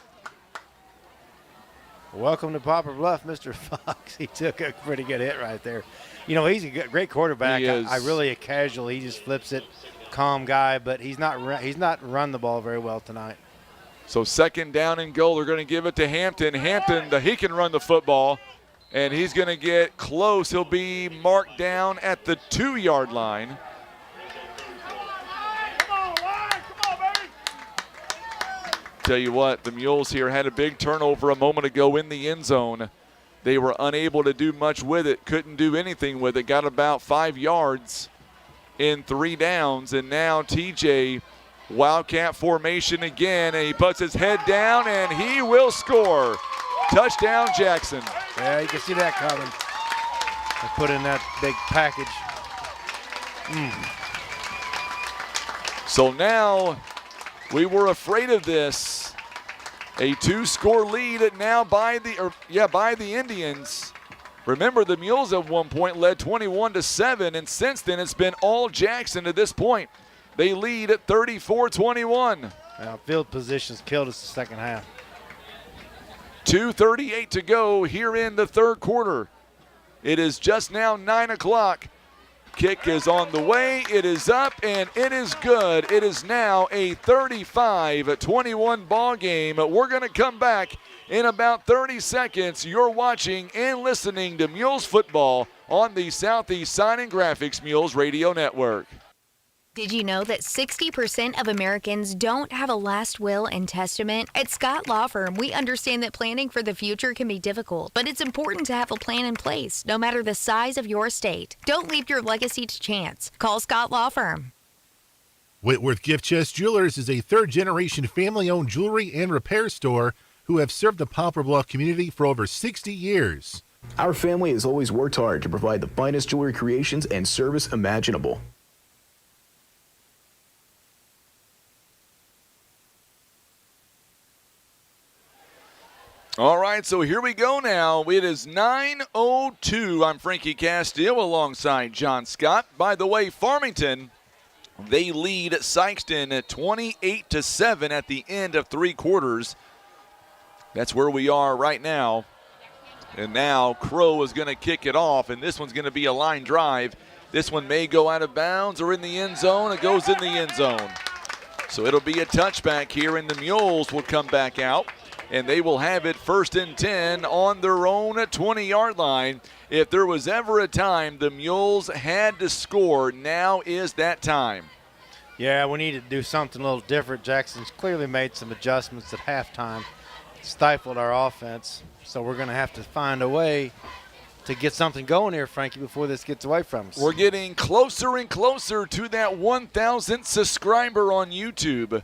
Welcome to Poplar Bluff, Mr. Fox. He took a pretty good hit right there. You know, he's a great quarterback. He is. I really a casual. He just flips it, calm guy, but he's not run the ball very well tonight. So 2nd down and goal. They're going to give it to Hampton. Hampton, he can run the football, and he's going to get close. He'll be marked down at the 2-yard line. Tell you what, the Mules here had a big turnover a moment ago in the end zone. They were unable to do much with it, couldn't do anything with it, got about 5 yards in 3 downs, and now TJ, Wildcat formation again, and he puts his head down, and he will score. Touchdown, Jackson. Yeah, you can see that coming. They put in that big package. So now we were afraid of this. A 2-score lead now by the Indians. Remember, the Mules at one point led 21-7, and since then it's been all Jackson to this point. They lead at 34-21. Field positions killed us the second half. 2:38 to go here in the 3rd quarter. It is just now 9 o'clock. Kick is on the way. It is up, and it is good. It is now a 35-21 ball game. We're going to come back in about 30 seconds. You're watching and listening to Mules football on the Southeast Sign and Graphics Mules Radio Network. Did you know that 60% of Americans don't have a last will and testament? At Scott Law Firm, we understand that planning for the future can be difficult, but it's important to have a plan in place, no matter the size of your estate. Don't leave your legacy to chance. Call Scott Law Firm. Whitworth Gift Chest Jewelers is a third-generation family-owned jewelry and repair store who have served the Poplar Bluff community for over 60 years. Our family has always worked hard to provide the finest jewelry creations and service imaginable. All right, so here we go now. It is 9:02. I'm Frankie Castile alongside John Scott. By the way, Farmington, they lead Sykeston at 28-7 at the end of 3 quarters. That's where we are right now. And now Crow is going to kick it off, and this one's going to be a line drive. This one may go out of bounds or in the end zone. It goes in the end zone. So it'll be a touchback here, and the Mules will come back out. And they will have it 1st and 10 on their own 20-yard line. If there was ever a time the Mules had to score, now is that time. Yeah, we need to do something a little different. Jackson's clearly made some adjustments at halftime, stifled our offense. So we're going to have to find a way to get something going here, Frankie, before this gets away from us. We're getting closer and closer to that 1,000th subscriber on YouTube.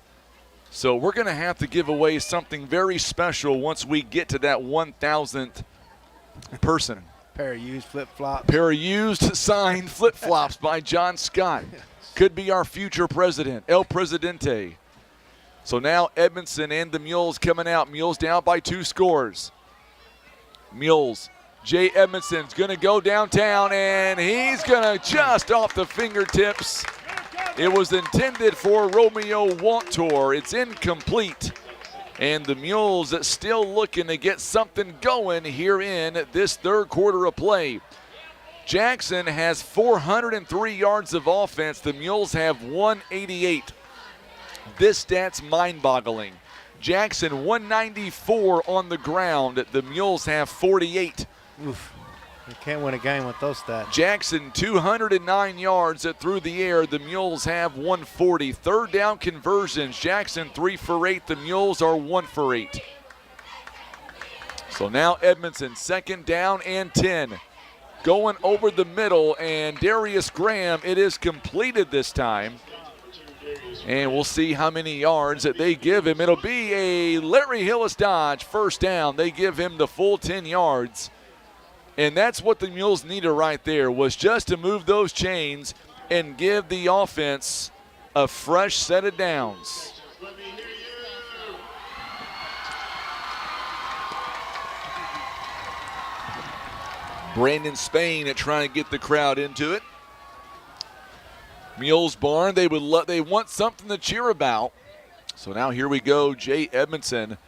So we're going to have to give away something very special once we get to that 1,000th person. Pair of used flip-flops. Pair of used signed flip-flops by John Scott. Could be our future president, El Presidente. So now Edmondson and the Mules coming out. Mules down by 2 scores. Mules. Jay Edmondson's going to go downtown, and he's going to just off the fingertips. It was intended for Romeo Wantor. It's incomplete. And the Mules still looking to get something going here in this 3rd quarter of play. Jackson has 403 yards of offense. The Mules have 188. This stat's mind-boggling. Jackson 194 on the ground. The Mules have 48. Oof. You can't win a game with those stats. Jackson 209 yards through the air. The Mules have 140. 3rd down conversions. Jackson 3 for 8. The Mules are 1 for 8. So now Edmondson 2nd down and 10. Going over the middle, and Darius Graham, it is completed this time. And we'll see how many yards that they give him. It'll be a Larry Hillis Dodge 1st down. They give him the full 10 yards. And that's what the Mules needed right there, was just to move those chains and give the offense a fresh set of downs. Brandon Spain trying to get the crowd into it. Mules Barn, they want something to cheer about. So now here we go, Jay Edmondson.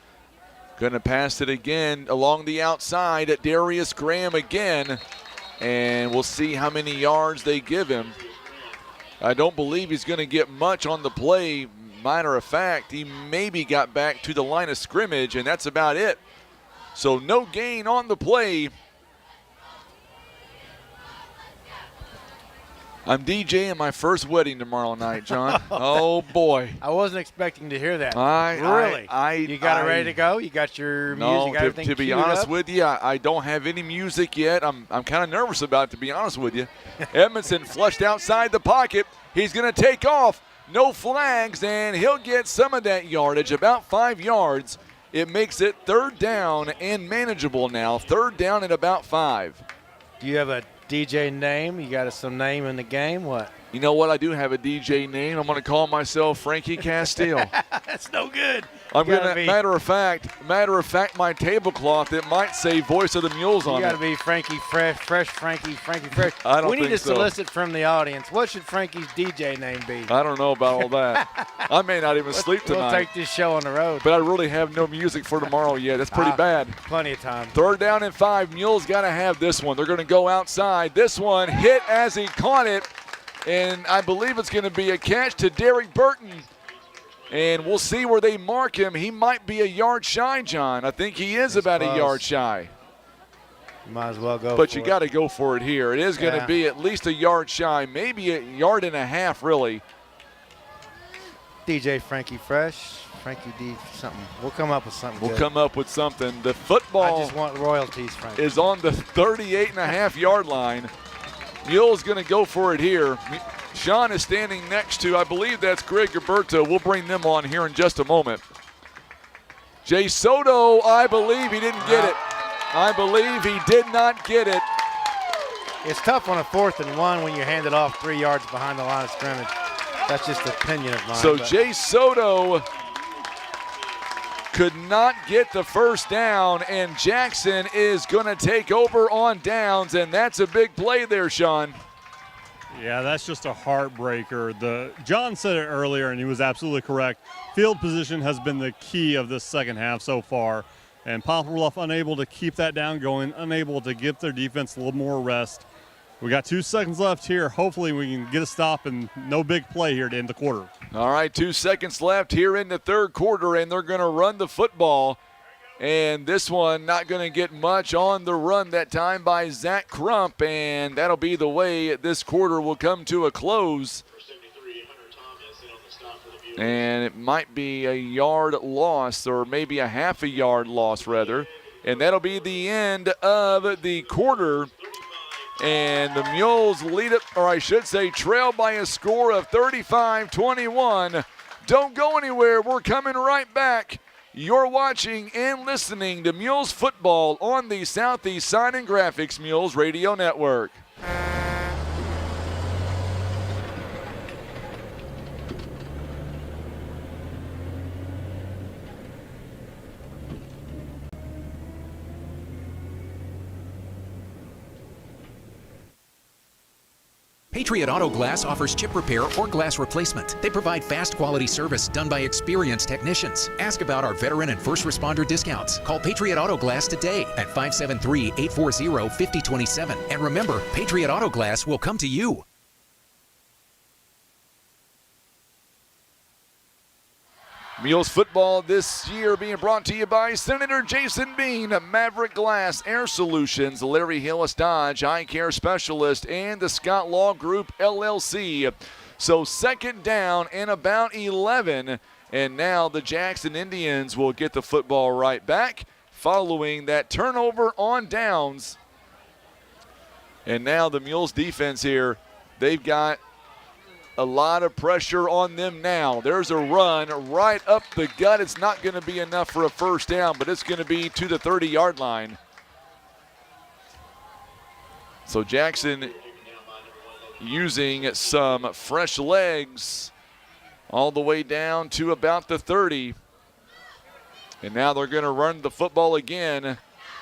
Going to pass it again along the outside at Darius Graham again. And we'll see how many yards they give him. I don't believe he's going to get much on the play. Matter of fact, he maybe got back to the line of scrimmage, and that's about it. So no gain on the play. I'm DJing my first wedding tomorrow night, John. Oh, boy. I wasn't expecting to hear that. Really? You got it ready to go? You got your music, everything to be queued honest up? with you, I don't have any music yet. I'm kind of nervous about it, to be honest with you. Edmondson flushed outside the pocket. He's going to take off. No flags, and he'll get some of that yardage, about 5 yards. It makes it 3rd down and manageable now. 3rd down and about 5. Do you have a DJ name? You got some name in the game? What? You know what? I do have a DJ name. I'm going to call myself Frankie Castile. That's no good. I'm going to, matter of fact, my tablecloth, it might say Voice of the Mules on it. You got to be Frankie Fresh, Frankie Fresh. I don't We need think to so. solicit from the audience. What should Frankie's DJ name be? I don't know about all that. I may not even sleep tonight. We'll take this show on the road. But I really have no music for tomorrow yet. That's pretty bad. Plenty of time. 3rd down and 5. Mules got to have this one. They're going to go outside. This one hit as he caught it. And I believe it's going to be a catch to Derek Burton. And we'll see where they mark him. He might be a yard shy, John. I think he is about a yard shy. You might as well go But for you got to go for it here. It is going to be at least a yard shy, maybe a yard and a half, really. DJ Frankie Fresh, Frankie D something. We'll come up with something We'll good. come up with something. The football I just want royalties, Frankie. is on the 38.5-yard line. Mules going to go for it here. Sean is standing next to, I believe that's Greg Gilberto. We'll bring them on here in just a moment. Jay Soto, I believe he didn't get it. I believe he did not get it. It's tough on a 4th and 1 when you hand it off 3 yards behind the line of scrimmage. That's just an opinion of mine. So Jay Soto could not get the first down, and Jackson is going to take over on downs, and that's a big play there, Sean. Yeah, that's just a heartbreaker. John said it earlier, and he was absolutely correct. Field position has been the key of this second half so far, and Poplar Bluff unable to keep that down going, unable to give their defense a little more rest. We got 2 seconds left here. Hopefully we can get a stop and no big play here to end the quarter. All right, 2 seconds left here in the third quarter, and they're going to run the football. And this one not going to get much on the run that time by Zach Crump, and that'll be the way this quarter will come to a close. And it might be a yard loss, or maybe a half a yard loss, rather. And that'll be the end of the quarter. And the Mules lead it, or I should say trail by a score of 35-21. Don't go anywhere. We're coming right back. You're watching and listening to Mules football on the Southeast Sign and Graphics Mules Radio Network. Patriot Auto Glass offers chip repair or glass replacement. They provide fast quality service done by experienced technicians. Ask about our veteran and first responder discounts. Call Patriot Auto Glass today at 573-840-5027. And remember, Patriot Auto Glass will come to you. Mules football this year being brought to you by Senator Jason Bean, Maverick Glass, Air Solutions, Larry Hillis Dodge, Eye Care Specialist, and the Scott Law Group, LLC. So second down and about 11, and now the Jackson Indians will get the football right back following that turnover on downs. And now the Mules defense here, they've got a lot of pressure on them now. There's a run right up the gut. It's not going to be enough for a first down, but it's going to be to the 30-yard line. So Jackson using some fresh legs all the way down to about the 30. And now they're going to run the football again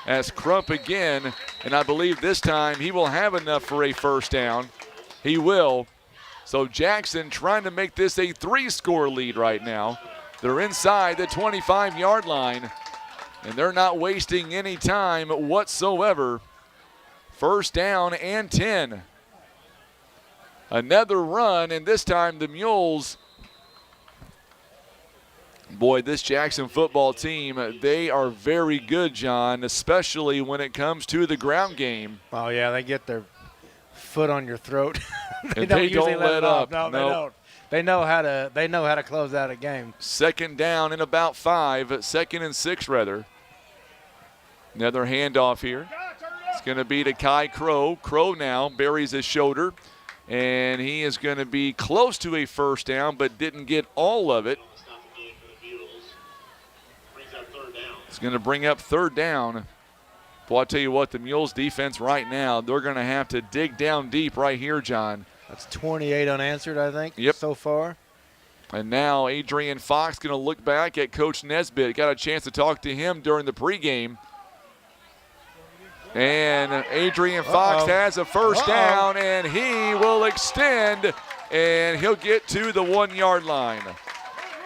as Crump again. And I believe this time he will have enough for a first down. He will. So Jackson trying to make this a 3-score lead right now. They're inside the 25-yard line, and they're not wasting any time whatsoever. First down and 10. Another run, and this time the Mules, boy, this Jackson football team, they are very good, John, especially when it comes to the ground game. Oh, yeah, they get their foot on your throat. They don't let up. No, they don't. They know how to close out a game. Second down and about 5. Second and 6, rather. Another handoff here. It's going to be to Kai Crow. Crow now buries his shoulder, and he is going to be close to a first down, but didn't get all of it. It's going to bring up third down. Well, I'll tell you what, the Mules defense right now, they're going to have to dig down deep right here, John. That's 28 unanswered, I think, so far. And now Adrian Fox going to look back at Coach Nesbitt. Got a chance to talk to him during the pregame. And Adrian Fox has a first down, and he will extend, and he'll get to the 1-yard line.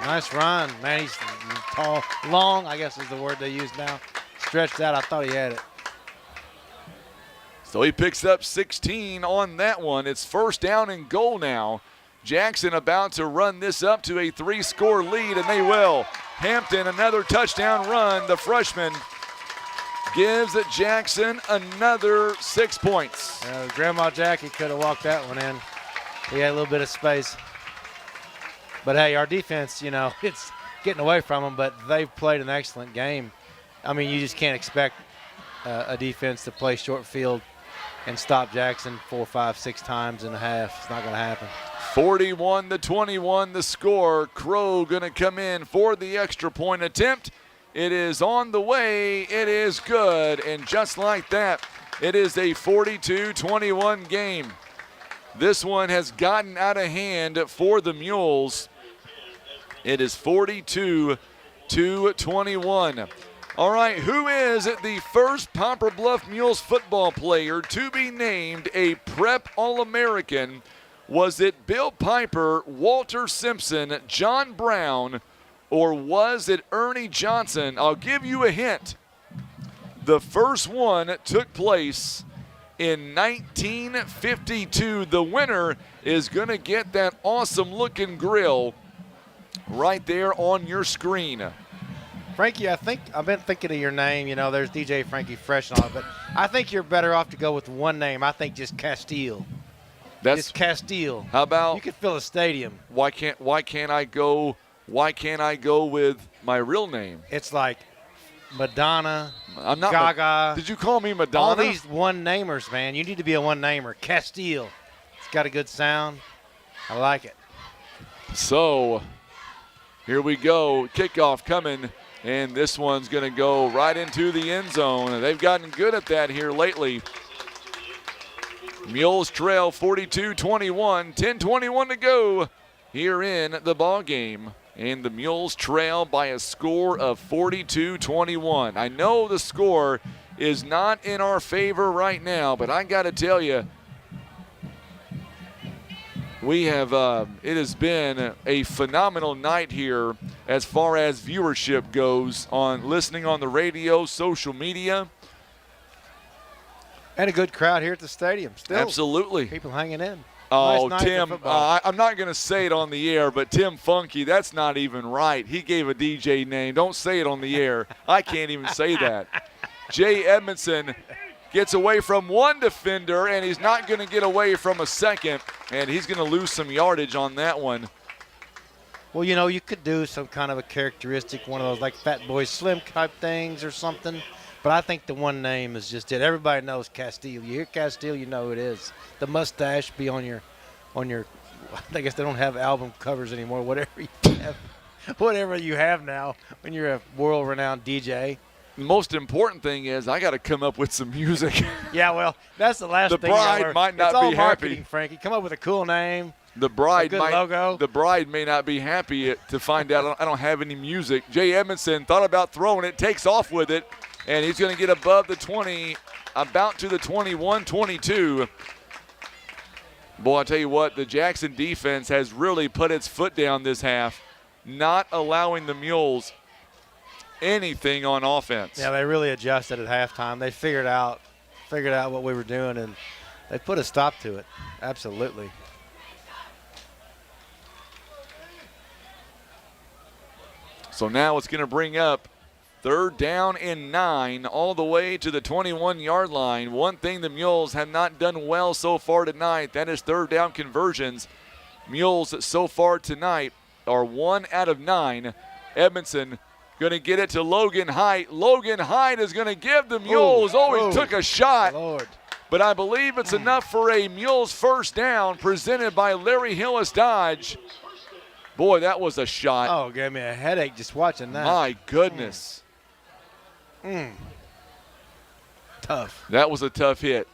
Nice run. Man, he's tall, long, I guess is the word they use now. Stretched out. I thought he had it. So he picks up 16 on that one. It's first down and goal now. Jackson about to run this up to a 3-score lead, and they will. Hampton, another touchdown run. The freshman gives Jackson another 6 points. Grandma Jackie could have walked that one in. He had a little bit of space. But, hey, our defense, you know, it's getting away from them, but they've played an excellent game. I mean, you just can't expect a defense to play short field and stop Jackson 4, 5, 6 times in a half. It's not going to happen. 41-21 the score. Crow going to come in for the extra point attempt. It is on the way. It is good. And just like that, it is a 42-21 game. This one has gotten out of hand for the Mules. It is 42-21. All right, who is the first Poplar Bluff Mules football player to be named a Prep All-American? Was it Bill Piper, Walter Simpson, John Brown, or was it Ernie Johnson? I'll give you a hint. The first one took place in 1952. The winner is going to get that awesome-looking grill right there on your screen. Frankie, I've been thinking of your name. You know, there's DJ Frankie Fresh and all, but I think you're better off to go with one name. I think just Castile. Just Castile. How about you could fill a stadium? Why can't I go with my real name? It's like Madonna. I'm not Gaga. Did you call me Madonna? All these one-namers, man. You need to be a one-namer. Castile. It's got a good sound. I like it. So here we go. Kickoff coming, and this one's going to go right into the end zone. They've gotten good at that here lately. Mules trail 42-21, 10:21 to go here in the ball game. And the Mules trail by a score of 42-21. I know the score is not in our favor right now, but I got to tell you, we have it has been a phenomenal night here as far as viewership goes on listening on the radio, social media. And a good crowd here at the stadium still. Absolutely. People hanging in. Oh, Nice night Tim, for football. I'm not going to say it on the air, but Tim Funky, that's not even right. He gave a DJ name. Don't say it on the air. I can't even say that. Jay Edmondson gets away from one defender, and he's not going to get away from a second, and he's going to lose some yardage on that one. Well, you know, you could do some kind of a characteristic, one of those like Fat Boy Slim type things or something. But I think the one name is just it. Everybody knows Castile. You hear Castile, you know who it is. The mustache be on your, I guess they don't have album covers anymore. Whatever you have now when you're a world-renowned DJ. The most important thing is I got to come up with some music. Yeah, well, that's the last thing. The bride might not it's all be marketing, happy. Frankie. Come up with a cool name. The bride logo. The bride may not be happy to find out I don't have any music. Jay Edmondson thought about throwing it, takes off with it, and he's going to get above the 20, about to the 21, 22. Boy, I'll tell you what, the Jackson defense has really put its foot down this half, not allowing the Mules anything on offense. Yeah, they really adjusted at halftime. They figured out what we were doing, and they put a stop to it. Absolutely. So now it's going to bring up 3rd down and 9 all the way to the 21-yard line. One thing the Mules have not done well so far tonight, that is 3rd down conversions. Mules so far tonight are 1 out of 9. Edmondson going to get it to Logan Height. Logan Height is going to give the Mules. He took a shot. Lord. But I believe it's enough for a Mules first down presented by Larry Hillis Dodge. Boy, that was a shot. Oh, gave me a headache just watching that. My goodness. Tough. That was a tough hit.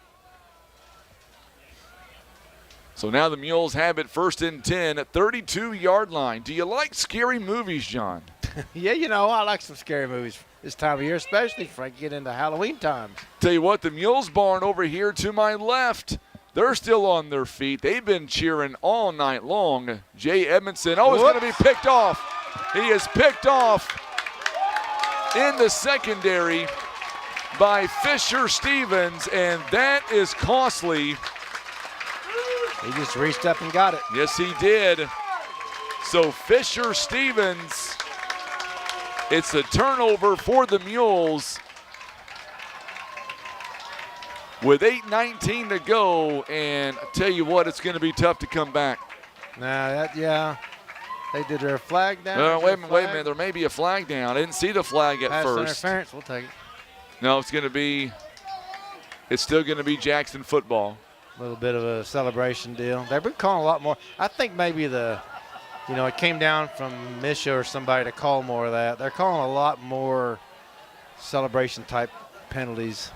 So now the Mules have it 1st and 10 at 32-yard line. Do you like scary movies, John? Yeah, you know, I like some scary movies this time of year, especially if I get into Halloween times. Tell you what, the Mules barn over here to my left, they're still on their feet. They've been cheering all night long. Jay Edmondson, it's going to be picked off. He is picked off in the secondary by Fisher Stevens, and that is costly. He just reached up and got it. Yes, he did. So Fisher Stevens, it's a turnover for the Mules with 8:19 to go, and I tell you what, it's going to be tough to come back. Yeah. They did their flag down. Wait a minute. There may be a flag down. I didn't see the flag at Pass first. interference, we'll take it. No, it's going to be it's still going to be Jackson football. A little bit of a celebration deal. They've been calling a lot more. I think maybe it came down from Misha or somebody to call more of that. They're calling a lot more celebration-type penalties.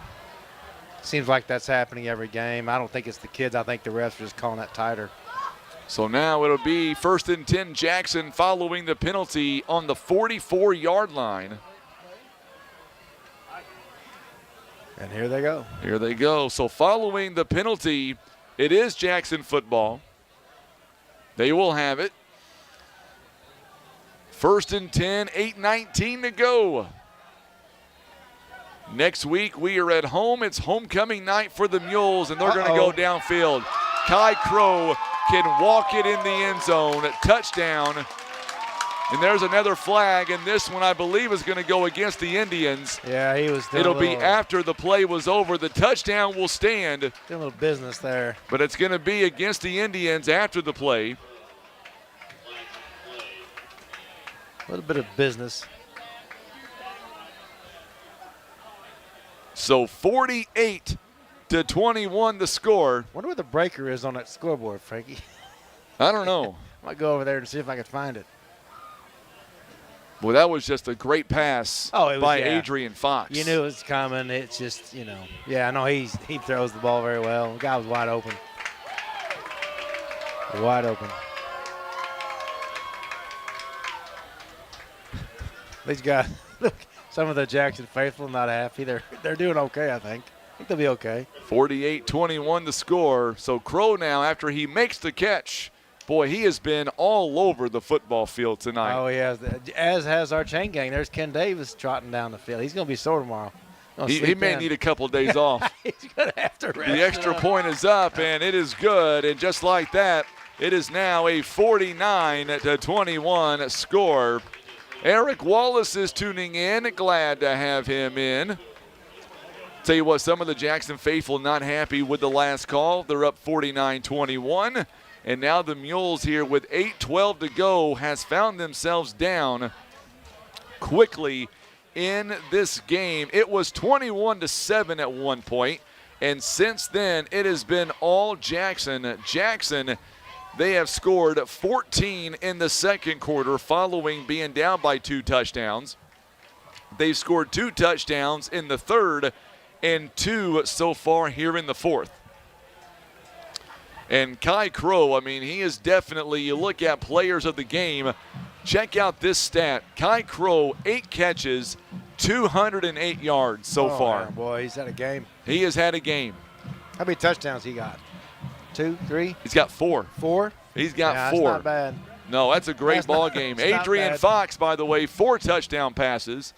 Seems like that's happening every game. I don't think it's the kids. I think the refs are just calling that tighter. So now it'll be 1st and 10 Jackson following the penalty on the 44-yard line. And here they go. Here they go. So following the penalty, it is Jackson football. They will have it. 1st and 10, 8:19 to go. Next week, we are at home. It's homecoming night for the Mules, and they're going to go downfield. Kai Crow can walk it in the end zone. Touchdown. And there's another flag, and this one, I believe, is going to go against the Indians. Yeah, he was doing It'll be after the play was over. The touchdown will stand. Doing a little business there. But it's going to be against the Indians after the play. A little bit of business. So 48-21 the score. Wonder what the breaker is on that scoreboard, Frankie. I don't know. I might go over there and see if I can find it. Well, that was just a great pass by Adrian Fox. You knew it was coming. It's just, yeah, I know he throws the ball very well. The guy was wide open. Wide open. These guys, look, some of the Jackson faithful not happy. They're doing okay, I think. I think they'll be okay. 48-21 the score. So Crow now, after he makes the catch, boy, he has been all over the football field tonight. Oh, yeah, as has our chain gang. There's Ken Davis trotting down the field. He's going to be sore tomorrow. He may need a couple of days off. He's going to have to rest. The extra point is up, and it is good. And just like that, it is now a 49-21 score. Eric Wallace is tuning in. Glad to have him in. Tell you what, some of the Jackson faithful not happy with the last call. They're up 49-21. And now the Mules here with 8:12 to go has found themselves down quickly in this game. It was 21-7 at one point, and since then it has been all Jackson. Jackson, they have scored 14 in the second quarter following being down by 2 touchdowns. They've scored 2 touchdowns in the third and 2 so far here in the fourth. And Kai Crow, I mean, he is definitely, you look at players of the game, check out this stat. Kai Crow, 8 catches, 208 yards so far. Man, boy, he's had a game. He has had a game. How many touchdowns he got? 2, 3? He's got 4. 4? He's got 4. That's not bad. No, that's a great ball game. Adrian Fox, by the way, 4 touchdown passes.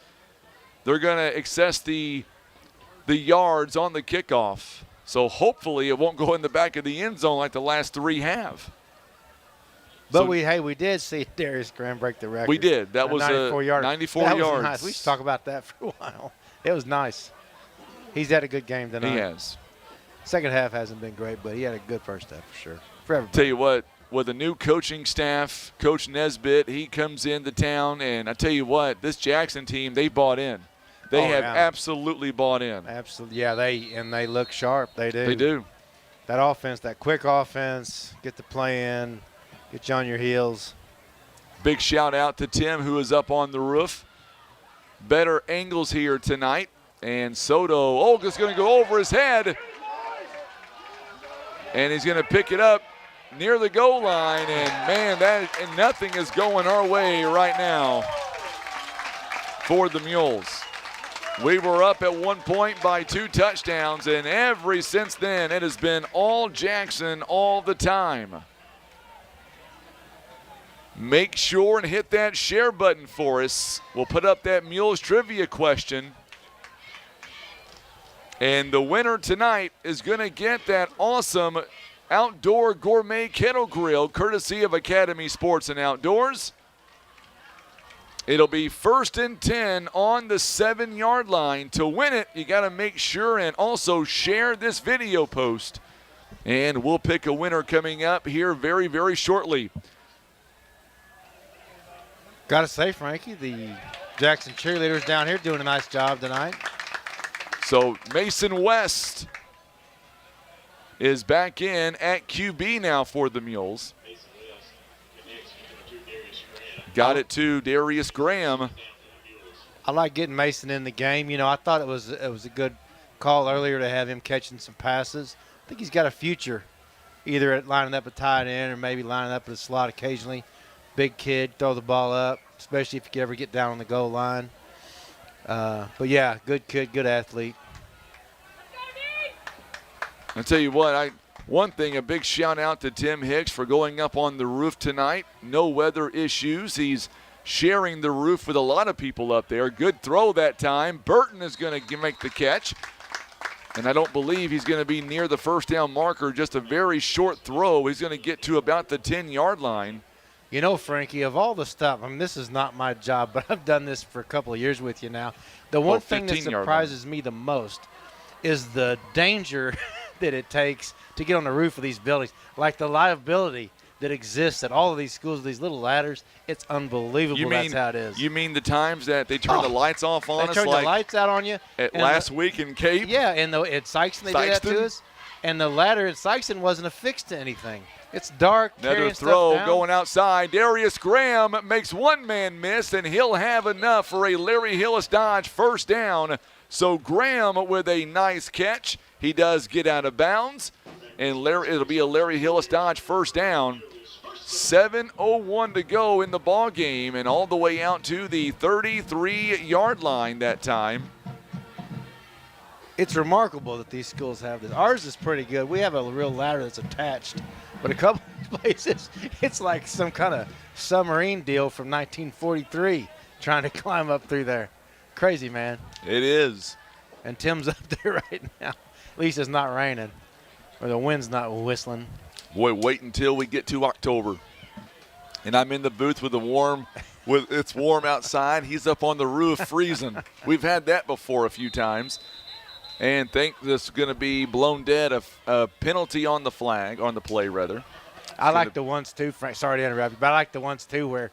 They're going to access the yards on the kickoff. So hopefully it won't go in the back of the end zone like the last 3 have. But So- we did see Darius Graham break the record. We did. That was 94 yards. 94 That was yards. nice. We should talk about that for a while. It was nice. He's had a good game tonight. He has. Second half hasn't been great, but he had a good first half for sure. For everybody. Tell you what, with a new coaching staff, Coach Nesbitt, he comes into town, and I tell you what, this Jackson team, they bought in. They have absolutely bought in. Absolutely. Yeah, they look sharp. They do. They do. That offense, that quick offense, get the play in, get you on your heels. Big shout out to Tim, who is up on the roof. Better angles here tonight. And Soto, is going to go over his head. And he's going to pick it up near the goal line. And, man, nothing is going our way right now for the Mules. We were up at one point by 2 touchdowns, and since then it has been all Jackson all the time. Make sure and hit that share button for us. We'll put up that Mules Trivia question. And the winner tonight is going to get that awesome Outdoor Gourmet Kettle Grill, courtesy of Academy Sports and Outdoors. It'll be 1st and 10 on the 7-yard line. To win it, you got to make sure and also share this video post. And we'll pick a winner coming up here very, very shortly. Got to say, Frankie, the Jackson cheerleaders down here doing a nice job tonight. So Mason West is back in at QB now for the Mules. Got it to Darius Graham. I like getting Mason in the game. You know, I thought it was a good call earlier to have him catching some passes. I think he's got a future, either at lining up a tight end or maybe lining up at a slot occasionally. Big kid, throw the ball up, especially if you could ever get down on the goal line. But, yeah, good kid, good athlete. I'll tell you what, one thing, a big shout out to Tim Hicks for going up on the roof tonight. No weather issues. He's sharing the roof with a lot of people up there. Good throw that time. Burton is going to make the catch. And I don't believe he's going to be near the first down marker. Just a very short throw. He's going to get to about the 10-yard line. You know, Frankie, of all the stuff, I mean, this is not my job, but I've done this for a couple of years with you now. The one thing that surprises me the most is the danger that it takes to get on the roof of these buildings. Like the liability that exists at all of these schools, these little ladders, it's unbelievable. That's how it is. You mean the times that they turn the lights off on us? They turn the lights out on you. At last week in Cape? Yeah, and at Sykeston they did that to us. And the ladder at Sykeston wasn't affixed to anything. It's dark. Another throw going outside. Darius Graham makes one man miss, and he'll have enough for a Larry Hillis Dodge first down. So Graham with a nice catch. He does get out of bounds, and it'll be a Larry Hillis Dodge first down. 7:01 to go in the ball game, and all the way out to the 33-yard line that time. It's remarkable that these schools have this. Ours is pretty good. We have a real ladder that's attached, but a couple of places it's like some kind of submarine deal from 1943 trying to climb up through there. Crazy, man. It is. And Tim's up there right now. At least it's not raining or the wind's not whistling. Boy, wait until we get to October. And I'm in the booth with it's warm outside. He's up on the roof freezing. We've had that before a few times. And think this is going to be blown dead, a penalty on the play rather. I like the ones too, Frank. Sorry to interrupt you, but I like the ones too where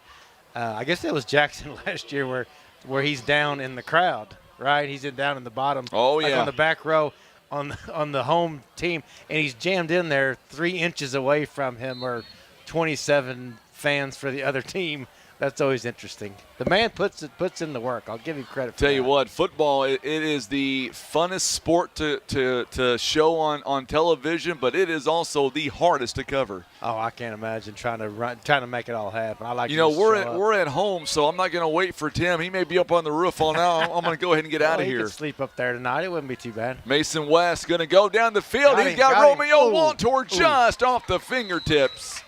I guess it was Jackson last year where he's down in the crowd, right? He's down in the bottom. Oh, yeah. On the back row on the home team, and he's jammed in there 3 inches away from him or 27 fans for the other team. That's always interesting. The man puts in the work. I'll give you credit for that. Tell you what, football, it is the funnest sport to show on television, but it is also the hardest to cover. Oh, I can't imagine trying to make it all happen. I like. We're at home, so I'm not going to wait for Tim. He may be up on the roof all now. I'm going to go ahead and get out of here. He could sleep up there tonight. It wouldn't be too bad. Mason West going to go down the field. He's got Romeo Waltor just off the fingertips.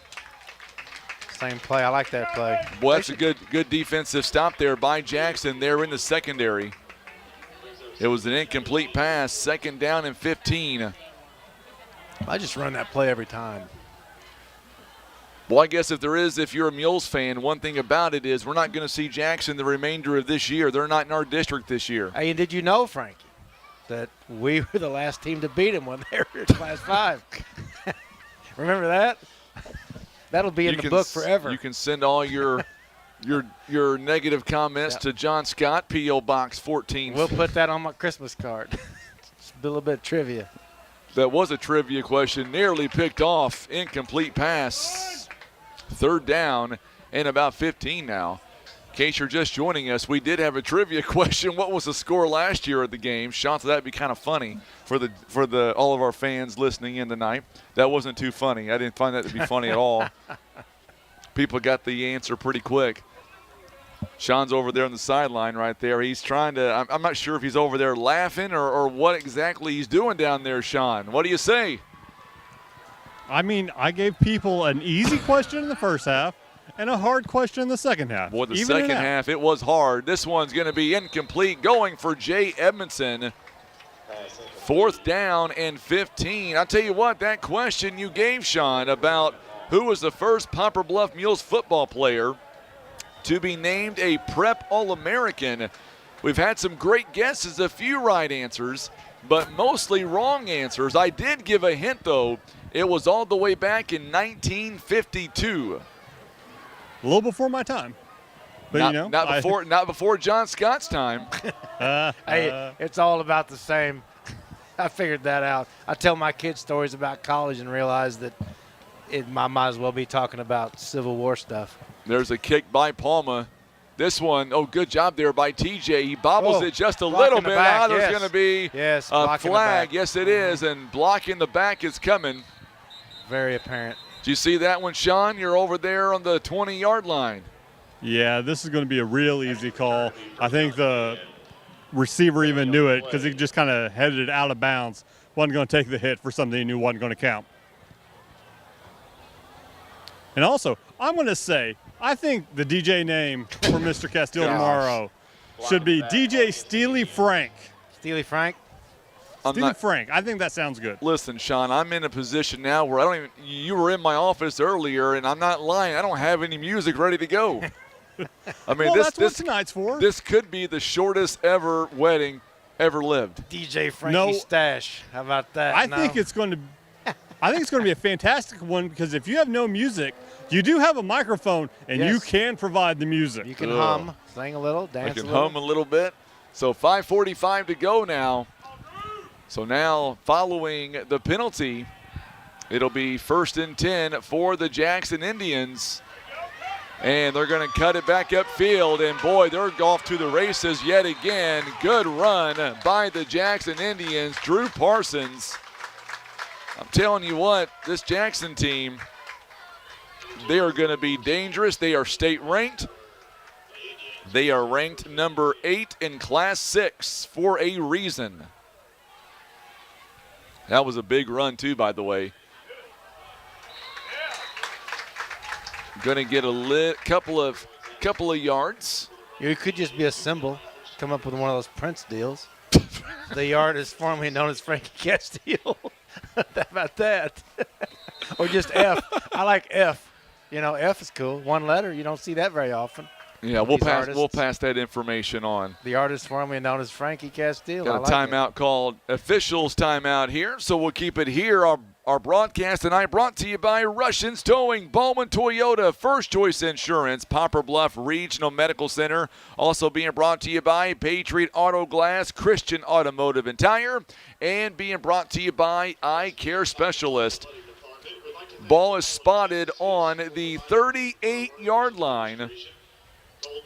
Same play. I like that play. Boy, that's a good defensive stop there by Jackson. They're in the secondary. It was an incomplete pass. 2nd down and 15. I just run that play every time. Well, I guess if you're a Mules fan, one thing about it is we're not going to see Jackson the remainder of this year. They're not in our district this year. Hey, and did you know, Frankie, that we were the last team to beat them when they were in Class 5? Remember that? That'll be in the book forever. You can send all your negative comments to John Scott, P.O. Box 14. We'll put that on my Christmas card. Just a little bit of trivia. That was a trivia question. Nearly picked off. Incomplete pass. 3rd down and about 15 now. In case you're just joining us, we did have a trivia question. What was the score last year of the game? Shots, that'd be kind of funny for all of our fans listening in tonight. That wasn't too funny. I didn't find that to be funny at all. People got the answer pretty quick. Sean's over there on the sideline right there. He's trying to, I'm not sure if he's over there laughing or what exactly he's doing down there, Sean. What do you say? I mean, I gave people an easy question in the first half and a hard question in the second half. Boy, the second half, it was hard. This one's going to be incomplete, going for Jay Edmondson. 4th down and 15. I'll tell you what, that question you gave, Sean, about who was the first Poplar Bluff Mules football player to be named a Prep All-American. We've had some great guesses, a few right answers, but mostly wrong answers. I did give a hint, though. It was all the way back in 1952. A little before my time. But not before John Scott's time. Hey, it's all about the same. I figured that out. I tell my kids stories about college and realize that I might as well be talking about Civil War stuff. There's a kick by Palma. This one, good job there by TJ. He bobbles it just a little bit. There's going to be a flag. Yes, it is, and blocking the back is coming. Very apparent. Do you see that one, Sean? You're over there on the 20-yard line. Yeah, this is going to be a real easy call. I think the receiver even knew it because he just kind of headed it out of bounds. Wasn't going to take the hit for something he knew wasn't going to count. And also, I'm going to say, I think the DJ name for Mr. Castile tomorrow should be DJ Steely Frank. Steely Frank? Steely Frank. I think that sounds good. Listen, Sean, I'm in a position now where you were in my office earlier, and I'm not lying. I don't have any music ready to go. I mean, that's what tonight's for. This could be the shortest ever wedding ever lived. DJ Frankie Stash. How about that? I think it's going to be a fantastic one because if you have no music, you do have a microphone and you can provide the music. You can hum, sing a little, dance a little. Hum a little bit. So 5:45 to go now. So now following the penalty, it'll be 1st and 10 for the Jackson Indians. And they're going to cut it back upfield. And, boy, they're off to the races yet again. Good run by the Jackson Indians. Drew Parsons. I'm telling you what, this Jackson team, they are going to be dangerous. They are state ranked. They are ranked number 8 in Class 6 for a reason. That was a big run, too, by the way. Going to get a couple of yards. It could just be a symbol. Come up with one of those Prince deals. The yard is formerly known as Frankie Castile. How about that? Or just F. I like F. F is cool. One letter. You don't see that very often. Yeah, we'll pass that information on. The artist formerly known as Frankie Castile. Got a timeout called, officials timeout here, so we'll keep it here. Our broadcast tonight brought to you by Russians Towing, Bowman Toyota, First Choice Insurance, Poplar Bluff Regional Medical Center. Also being brought to you by Patriot Auto Glass, Christian Automotive and Tire, and being brought to you by Eye Care Specialist. Ball is spotted on the 38-yard line.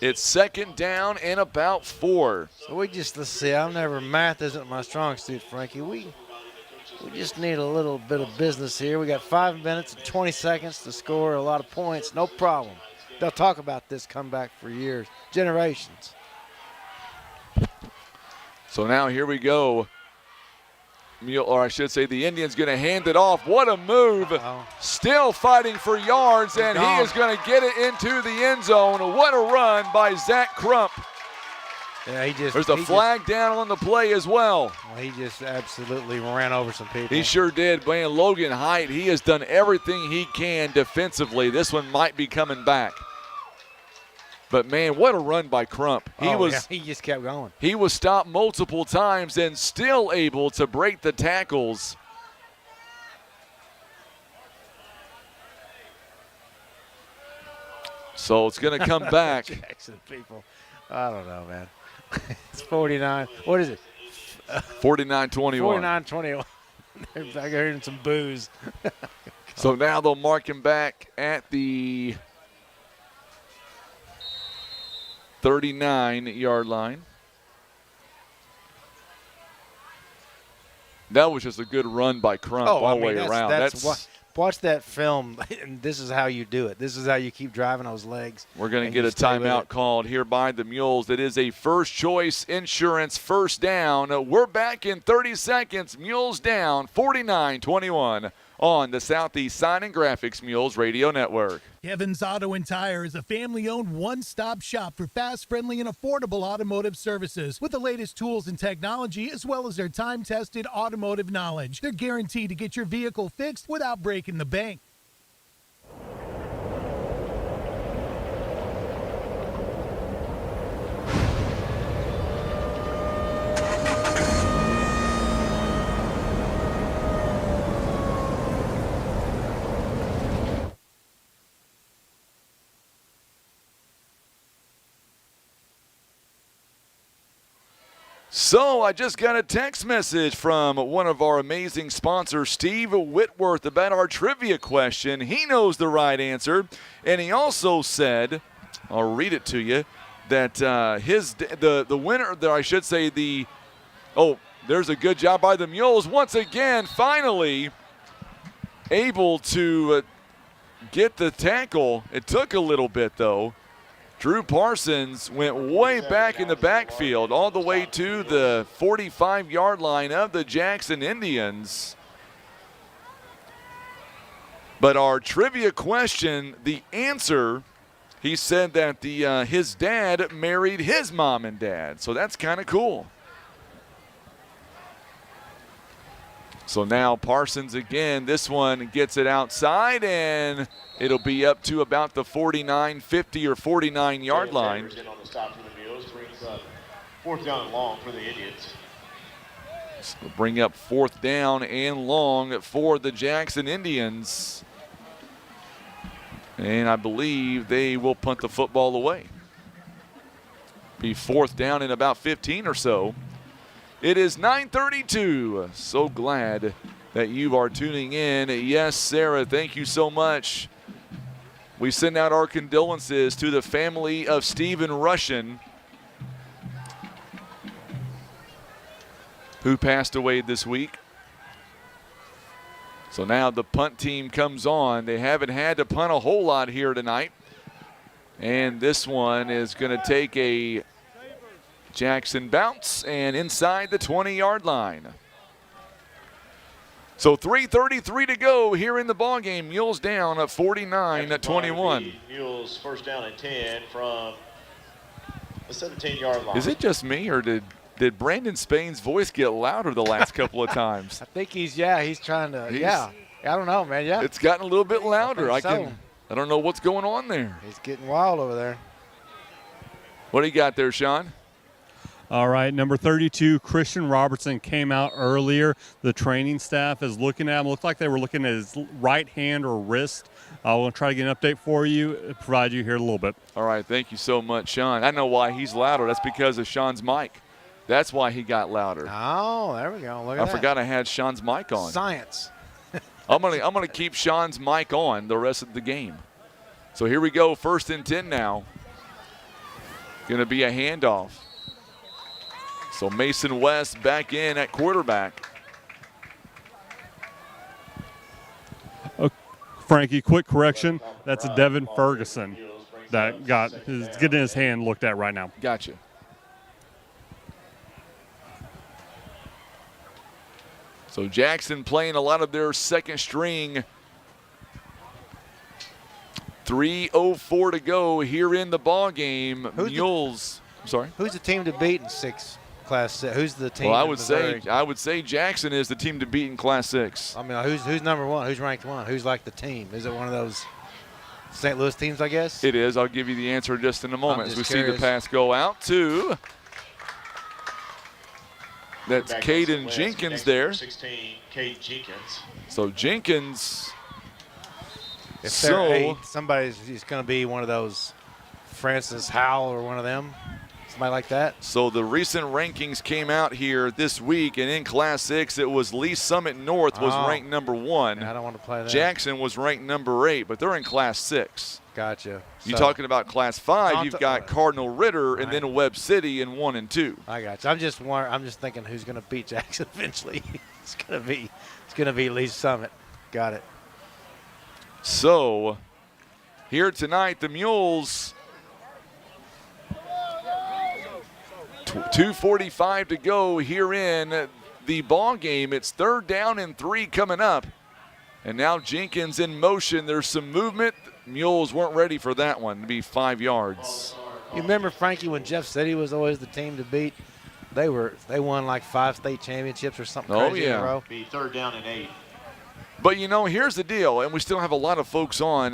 It's 2nd down and about 4. So let's see, math isn't my strong suit, Frankie. We just need a little bit of business here. We got 5 minutes and 20 seconds to score a lot of points. No problem. They'll talk about this comeback for years, generations. So now here we go. The Indians going to hand it off. What a move. Still fighting for yards, and he is going to get it into the end zone. What a run by Zach Crump. Yeah, There's a flag down on the play as well. He just absolutely ran over some people. He sure did. Man, Logan Height, he has done everything he can defensively. This one might be coming back. But, man, what a run by Crump. He just kept going. He was stopped multiple times and still able to break the tackles. So it's going to come back. Jackson people. I don't know, man. It's 49. What is it? 49-21. 49-21. I heard some booze. So now they'll mark him back at the 39-yard line. That was just a good run by Crump all the way around. Watch that film, and this is how you do it. This is how you keep driving those legs. We're going to get a timeout called here by the Mules. It is a First Choice Insurance first down. We're back in 30 seconds. Mules down 49-21 on the Southeast Sign and Graphics Mules Radio Network. Kevin's Auto and Tire is a family-owned one-stop shop for fast, friendly, and affordable automotive services with the latest tools and technology as well as their time-tested automotive knowledge. They're guaranteed to get your vehicle fixed without breaking the bank. So I just got a text message from one of our amazing sponsors, Steve Whitworth, about our trivia question. He knows the right answer, and he also said, I'll read it to you, that the winner, I should say there's a good job by the Mules once again, finally able to get the tackle. It took a little bit though. Drew Parsons went way back in the backfield, all the way to the 45-yard line of the Jackson Indians. But our trivia question, the answer, he said that his dad married his mom and dad. So that's kind of cool. So now Parsons again, this one gets it outside, and it'll be up to about the 49, 50, or 49-yard line. In on the stop for the Mules, brings up 4th down and long for the Indians. So bring up 4th down and long for the Jackson Indians. And I believe they will punt the football away. Be 4th down in about 15 or so. It is 9:32. So glad that you are tuning in. Yes, Sarah, thank you so much. We send out our condolences to the family of Stephen Russian, who passed away this week. So now the punt team comes on. They haven't had to punt a whole lot here tonight. And this one is going to take a Jackson bounce and inside the 20-yard line. So 3:33 to go here in the ballgame. Mules down at 49-21. Mules 1st down and 10 from the 17-yard line. Is it just me, or did Brandon Spain's voice get louder the last couple of times? I think he's trying to, I don't know, man, yeah. It's gotten a little bit louder. I so. don't know what's going on there. He's getting wild over there. What do you got there, Sean? All right, number 32, Christian Robertson, came out earlier. The training staff is looking at him. Looked like they were looking at his right hand or wrist. I will try to get an update for you, provide you here in a little bit. All right, thank you so much, Sean. I know why he's louder. That's because of Sean's mic. That's why he got louder. Oh, there we go. Look at that. I forgot I had Sean's mic on. Science. I'm gonna keep Sean's mic on the rest of the game. So here we go, 1st and 10 now. Gonna be a handoff. So Mason West back in at quarterback. Frankie, quick correction. That's a Devin Ferguson that is getting his hand looked at right now. Gotcha. So Jackson playing a lot of their second string. 3:04 to go here in the ball game. Mules. I'm sorry. Who's the team to beat in Class 6? Who's the team? Well, I would say Jackson is the team to beat in Class 6. I mean, who's number 1? Who's ranked 1? Who's like the team? Is it one of those St. Louis teams, I guess? It is. I'll give you the answer just in a moment as we curious. see the pass go out to. That's Caden Jenkins there. 16, Caden Jenkins. So Jenkins. If they're 8, he's going to be one of those Francis Howell or one of them. Somebody like that. So the recent rankings came out here this week, and in Class 6, it was Lee Summit North was ranked number 1. I don't want to play that. Jackson was ranked number 8, but they're in Class 6. Gotcha. You're talking about Class 5. You've got Cardinal Ritter and then Webb City in 1 and 2. I got you. I'm just thinking who's going to beat Jackson eventually. It's going to be Lee Summit. Got it. So here tonight, the Mules. 2:45 to go here in the ball game. It's 3rd down and 3 coming up. And now Jenkins in motion. There's some movement. Mules weren't ready for that one to be 5 yards. You remember, Frankie, when Jeff City was always the team to beat? They won like 5 state championships or something crazy in a row. Be 3rd down and 8. But, here's the deal, and we still have a lot of folks on.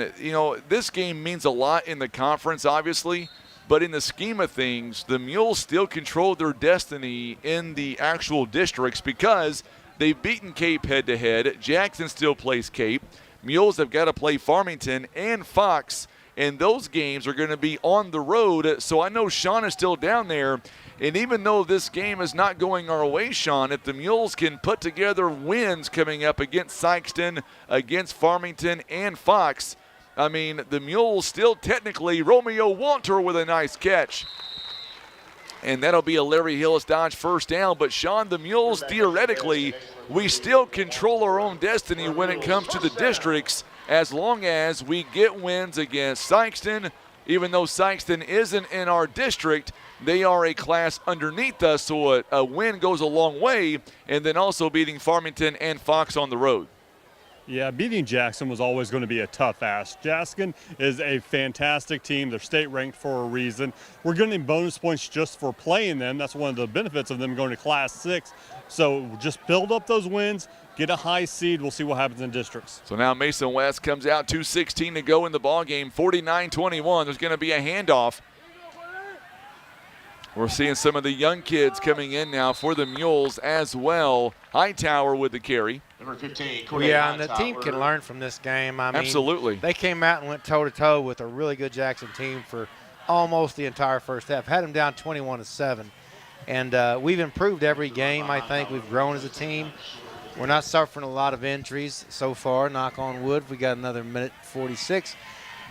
This game means a lot in the conference, obviously. But in the scheme of things, the Mules still control their destiny in the actual districts because they've beaten Cape head-to-head. Jackson still plays Cape. Mules have got to play Farmington and Fox, and those games are going to be on the road. So I know Sean is still down there, And even though this game is not going our way, Sean, if the Mules can put together wins coming up against Sykeston, against Farmington, and Fox, I mean, the Mules still technically, Romeo Walter with a nice catch. And that'll be a Larry Hillis Dodge first down. But, Sean, the Mules, theoretically, we still control our own destiny when it comes to the districts as long as we get wins against Sykeston. Even though Sykeston isn't in our district, they are a class underneath us, so a win goes a long way, and then also beating Farmington and Fox on the road. Yeah, beating Jackson was always going to be a tough ask. Jackson is a fantastic team. They're state ranked for a reason. We're getting bonus points just for playing them. That's one of the benefits of them going to Class 6. So just build up those wins, get a high seed. We'll see what happens in districts. So now Mason West comes out, 2:16 to go in the ball game, 49-21. There's going to be a handoff. We're seeing some of the young kids coming in now for the Mules as well. Hightower with the carry. Number 15, Yeah, and the team can learn from this game. I mean, absolutely. They came out and went toe-to-toe with a really good Jackson team for almost the entire first half. Had them down 21-7. And we've improved every game, I think. We've grown as a team. We're not suffering a lot of injuries so far, knock on wood. We got another minute 46.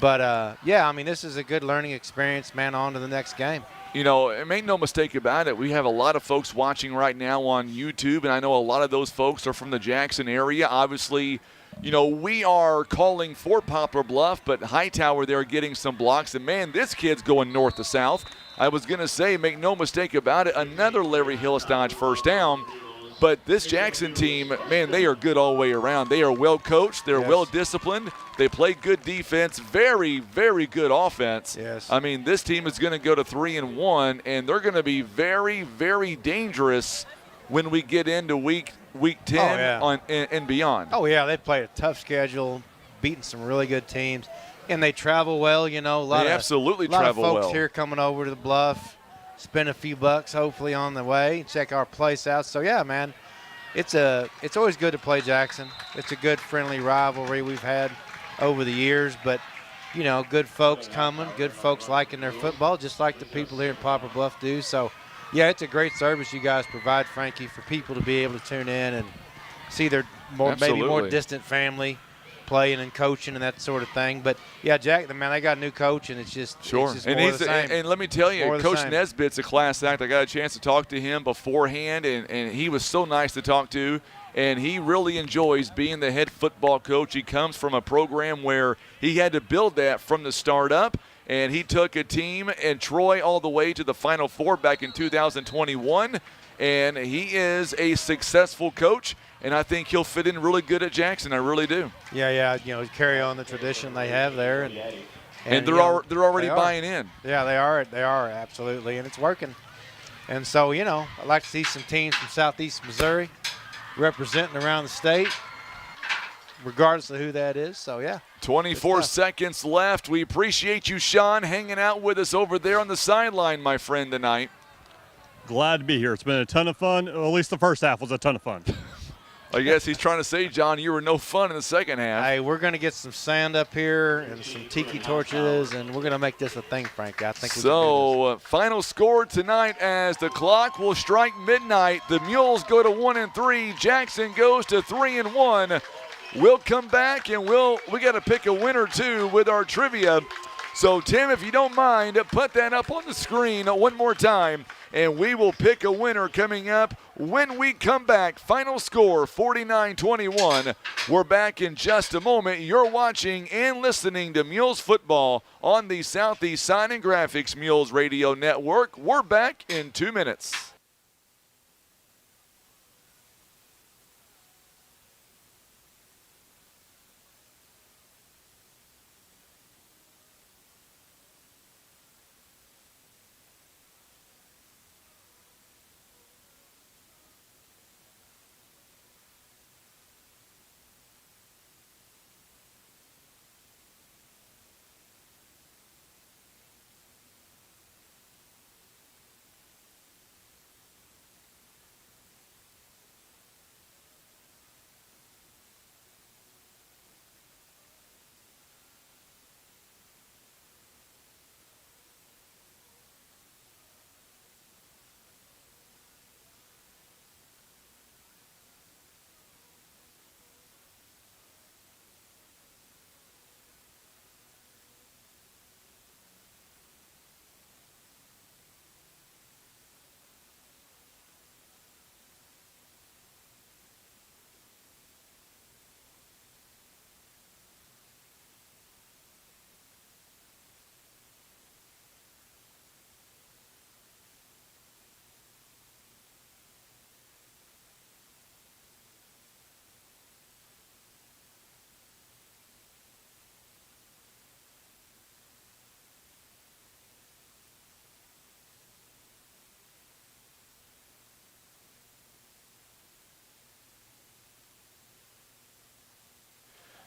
But, yeah, I mean, this is a good learning experience, man, on to the next game. You know, make no mistake about it, we have a lot of folks watching right now on YouTube, and I know a lot of those folks are from the Jackson area. Obviously, you know, we are calling for Poplar Bluff, but Hightower there getting some blocks. And, man, this kid's going north to south. I was going to say, make no mistake about it, another Larry Hillis Dodge first down. But this Jackson team, man, they are good all the way around. They are well coached. They're well disciplined. They play good defense. Very, very good offense. Yes. I mean, this team is going to go to 3-1, and they're going to be very, very dangerous when we get into week 10 and beyond. Oh, yeah, they play a tough schedule, beating some really good teams. And they travel well, you know. They absolutely travel well. A lot of folks well. here coming over to the Bluff, spend a few bucks hopefully on the way, check our place out. So, yeah, man, it's always good to play Jackson. It's a good friendly rivalry we've had over the years. But, you know, good folks coming, good folks liking their football, just like the people here in Poplar Bluff do. So, yeah, it's a great service you guys provide, Frankie, for people to be able to tune in and see their maybe more distant family playing and coaching and that sort of thing. But, yeah, Jack, man, they got a new coach, and it's just, it's just and more of the same. And let me tell you, More of the Coach same. Nesbitt's a class act. I got a chance to talk to him beforehand, and he was so nice to talk to. And he really enjoys being the head football coach. He comes from a program where he had to build that from the start up. And he took a team and Troy all the way to the Final Four back in 2021. And he is a successful coach. And I think he'll fit in really good at Jackson. I really do. Yeah, you know, carry on the tradition they have there, and they're already buying in. Yeah, they are absolutely, and it's working. And so, you know, I'd like to see some teams from Southeast Missouri representing around the state, regardless of who that is. So, yeah. 24 seconds left. We appreciate you, Sean, hanging out with us over there on the sideline, my friend, tonight. Glad to be here. It's been a ton of fun. Well, at least the first half was a ton of fun. I guess he's trying to say, John, you were no fun in the second half. Hey, we're going to get some sand up here and some tiki torches, and we're going to make this a thing, Frank. I think we can do this. Final score tonight as the clock will strike midnight. The Mules go to 1-3. Jackson goes to 3-1. We'll come back, and we got to pick a winner, too, with our trivia. So, Tim, if you don't mind, put that up on the screen one more time, and we will pick a winner coming up when we come back. Final score, 49-21. We're back in just a moment. You're watching and listening to Mules football on the Southeast Sign and Graphics Mules Radio Network. We're back in 2 minutes.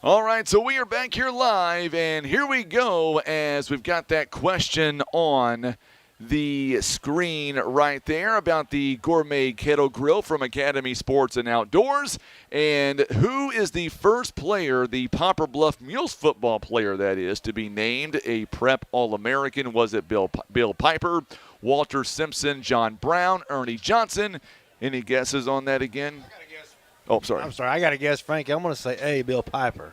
All right, so we are back here live, and here we go as we've got that question on the screen right there about the Gourmet Kettle Grill from Academy Sports and Outdoors. And who is the first player, the Poplar Bluff Mules football player, that is, to be named a Prep All-American? Was it Bill Piper, Walter Simpson, John Brown, Ernie Johnson? Any guesses on that again? Oh, sorry. I'm sorry. I got to guess, Frank. I'm going to say Bill Piper.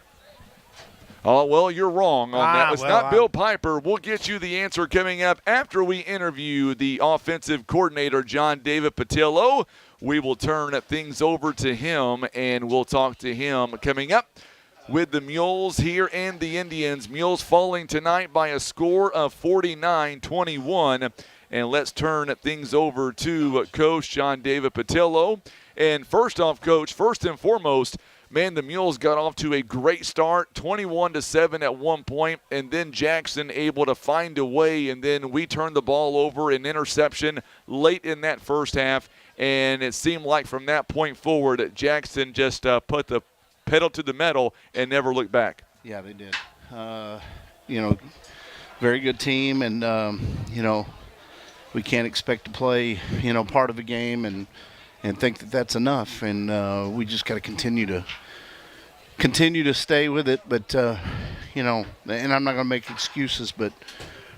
Oh, well, you're wrong on that. It's not Bill Piper. We'll get you the answer coming up after we interview the offensive coordinator, John David Patillo. We will turn things over to him, and we'll talk to him coming up with the Mules here and the Indians. Mules falling tonight by a score of 49-21. And let's turn things over to Coach John David Patillo. And first off, Coach, first and foremost, man, the Mules got off to a great start, 21-7 at one point, and then Jackson able to find a way, and then we turned the ball over, an interception late in that first half, and it seemed like from that point forward, Jackson just put the pedal to the metal and never looked back. Yeah, they did. Very good team, and, we can't expect to play, part of the game and think that that's enough. And we just got to continue to stay with it. But, and I'm not going to make excuses, but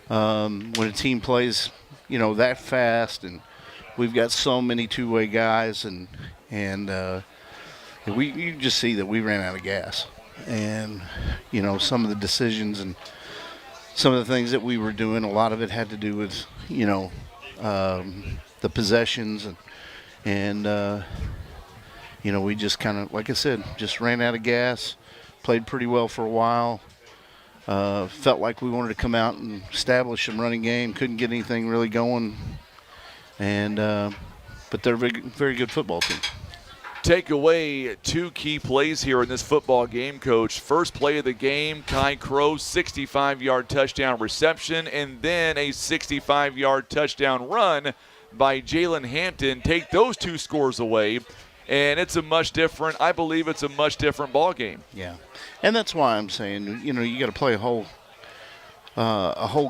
when a team plays, that fast, and we've got so many two-way guys, and you just see that we ran out of gas. And, some of the decisions and some of the things that we were doing, a lot of it had to do with, the possessions and we just kind of, like I said, just ran out of gas, played pretty well for a while, felt like we wanted to come out and establish some running game, couldn't get anything really going, and but they're a very, very good football team. Take away two key plays here in this football game, Coach. First play of the game, Kai Crow's 65-yard touchdown reception, and then a 65-yard touchdown run by Jalen Hampton. Take those two scores away, and it's I believe it's a much different ball game. Yeah, and that's why I'm saying, you got to play a whole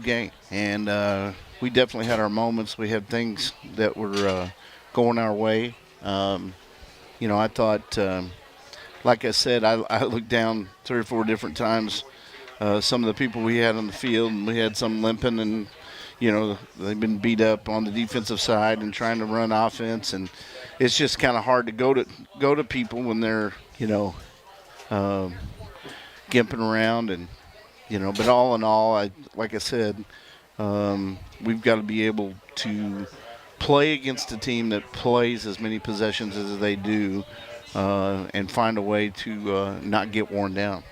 game, and we definitely had our moments. We had things that were going our way. I thought, like I said, I looked down 3 or 4 different times. Some of the people we had on the field, and we had some limping, and they've been beat up on the defensive side and trying to run offense, and it's just kind of hard to go to people when they're gimping around, and But all in all, like I said, we've got to be able to play against a team that plays as many possessions as they do, and find a way to not get worn down.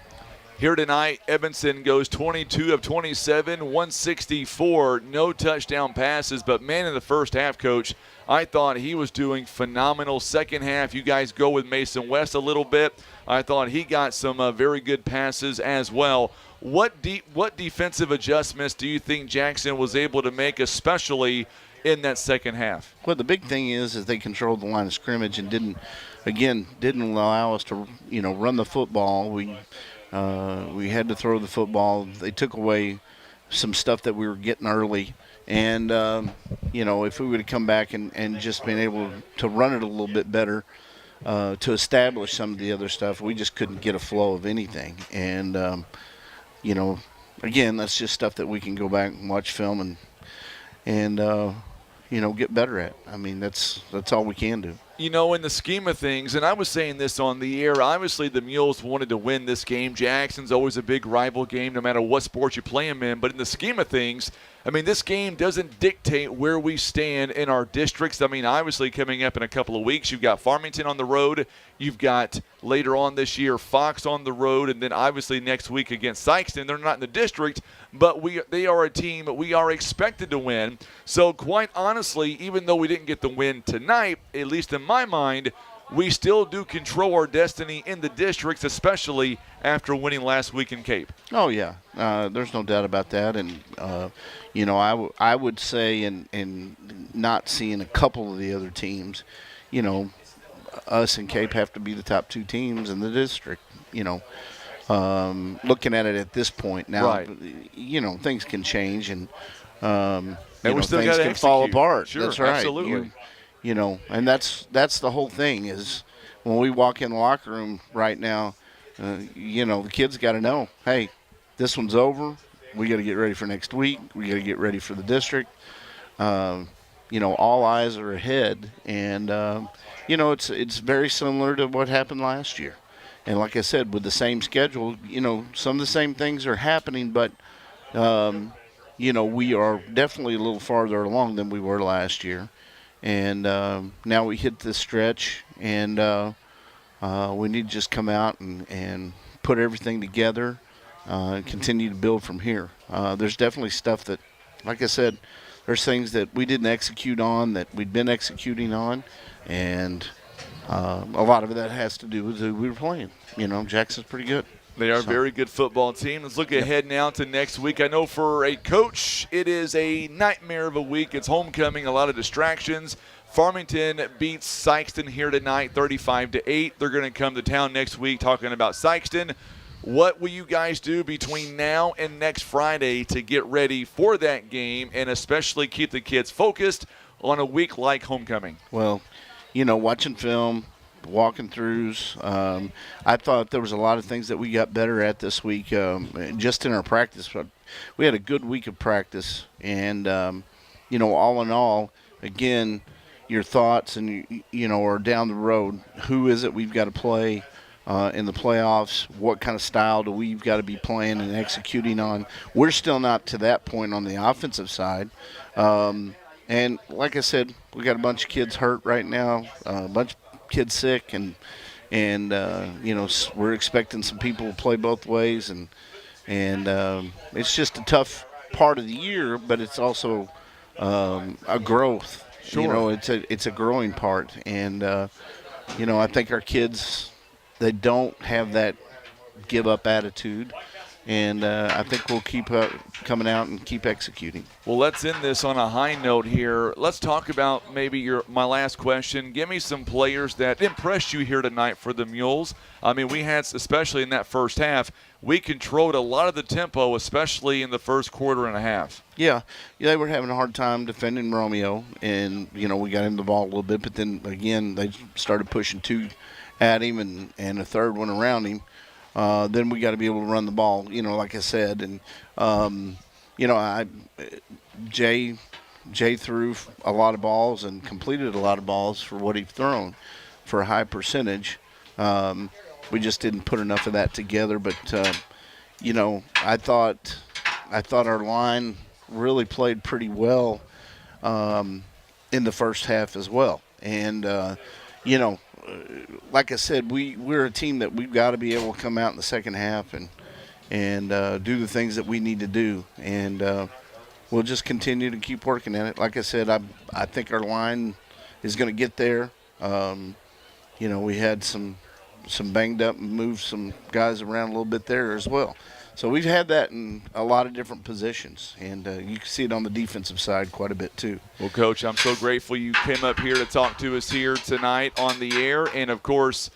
Here tonight, Evanston goes 22 of 27, 164, no touchdown passes. But, man, in the first half, Coach, I thought he was doing phenomenal. Second half, you guys go with Mason West a little bit. I thought he got some very good passes as well. What defensive adjustments do you think Jackson was able to make, especially in that second half? Well, the big thing is they controlled the line of scrimmage and didn't allow us to, run the football. We had to throw the football. They took away some stuff that we were getting early. And, if we would have come back and just been able to run it a little bit better, to establish some of the other stuff, we just couldn't get a flow of anything. And, again, that's just stuff that we can go back and watch film and get better at. I mean, that's all we can do. In the scheme of things, and I was saying this on the air, obviously the Mules wanted to win this game. Jackson's always a big rival game no matter what sport you play them in. But in the scheme of things, this game doesn't dictate where we stand in our districts. Obviously coming up in a couple of weeks, you've got Farmington on the road. You've got later on this year Fox on the road. And then obviously next week against Sykeston. They're not in the district, but they are a team we are expected to win. So quite honestly, even though we didn't get the win tonight, at least in my mind, we still do control our destiny in the districts, especially after winning last week in Cape. Oh, yeah. There's no doubt about that. And, I would say in not seeing a couple of the other teams, us and Cape have to be the top 2 teams in the district. looking at it at this point. Now, Right. things can change and we still things gotta can fall execute. apart. Sure, That's right. absolutely. And that's the whole thing is when we walk in the locker room right now, the kids got to know, hey, this one's over. We got to get ready for next week. We got to get ready for the district. All eyes are ahead, and it's very similar to what happened last year. And like I said, with the same schedule, some of the same things are happening, but we are definitely a little farther along than we were last year. And now we hit this stretch, and we need to just come out and put everything together and continue to build from here. There's definitely stuff that, like I said, there's things that we didn't execute on that we'd been executing on, and a lot of that has to do with who we were playing. Jackson's pretty good. They are a very good football team. Let's look ahead now to next week. I know for a coach, it is a nightmare of a week. It's homecoming, a lot of distractions. Farmington beats Sikeston here tonight, 35-8. They're going to come to town next week talking about Sikeston. What will you guys do between now and next Friday to get ready for that game and especially keep the kids focused on a week like homecoming? Well, watching film, walking throughs. I thought there was a lot of things that we got better at this week just in our practice. But we had a good week of practice. And, all in all, again, your thoughts and, are down the road. Who is it we've got to play in the playoffs? What kind of style do we've got to be playing and executing on? We're still not to that point on the offensive side. And like I said, we got a bunch of kids hurt right now, a bunch of kids sick, and we're expecting some people to play both ways, and it's just a tough part of the year, but it's also a growth. Sure. It's a growing part, and I think our kids, they don't have that give up attitude. And I think we'll keep coming out and keep executing. Well, let's end this on a high note here. Let's talk about maybe my last question. Give me some players that impressed you here tonight for the Mules. I mean, we had, especially in that first half, we controlled a lot of the tempo, especially in the first quarter and a half. Yeah, they were having a hard time defending Romeo, and, we got him the ball a little bit. But then, again, they started pushing two at him and a third one around him. Then we got to be able to run the ball, like I said. And, Jay threw a lot of balls and completed a lot of balls for what he'd thrown for a high percentage. We just didn't put enough of that together. But, I thought our line really played pretty well in the first half as well. And, like I said, we're a team that we've got to be able to come out in the second half and do the things that we need to do. And we'll just continue to keep working at it. Like I said, I think our line is going to get there. We had some banged up and moved some guys around a little bit there as well. So we've had that in a lot of different positions, and you can see it on the defensive side quite a bit too. Well, Coach, I'm so grateful you came up here to talk to us here tonight on the air. And, of course,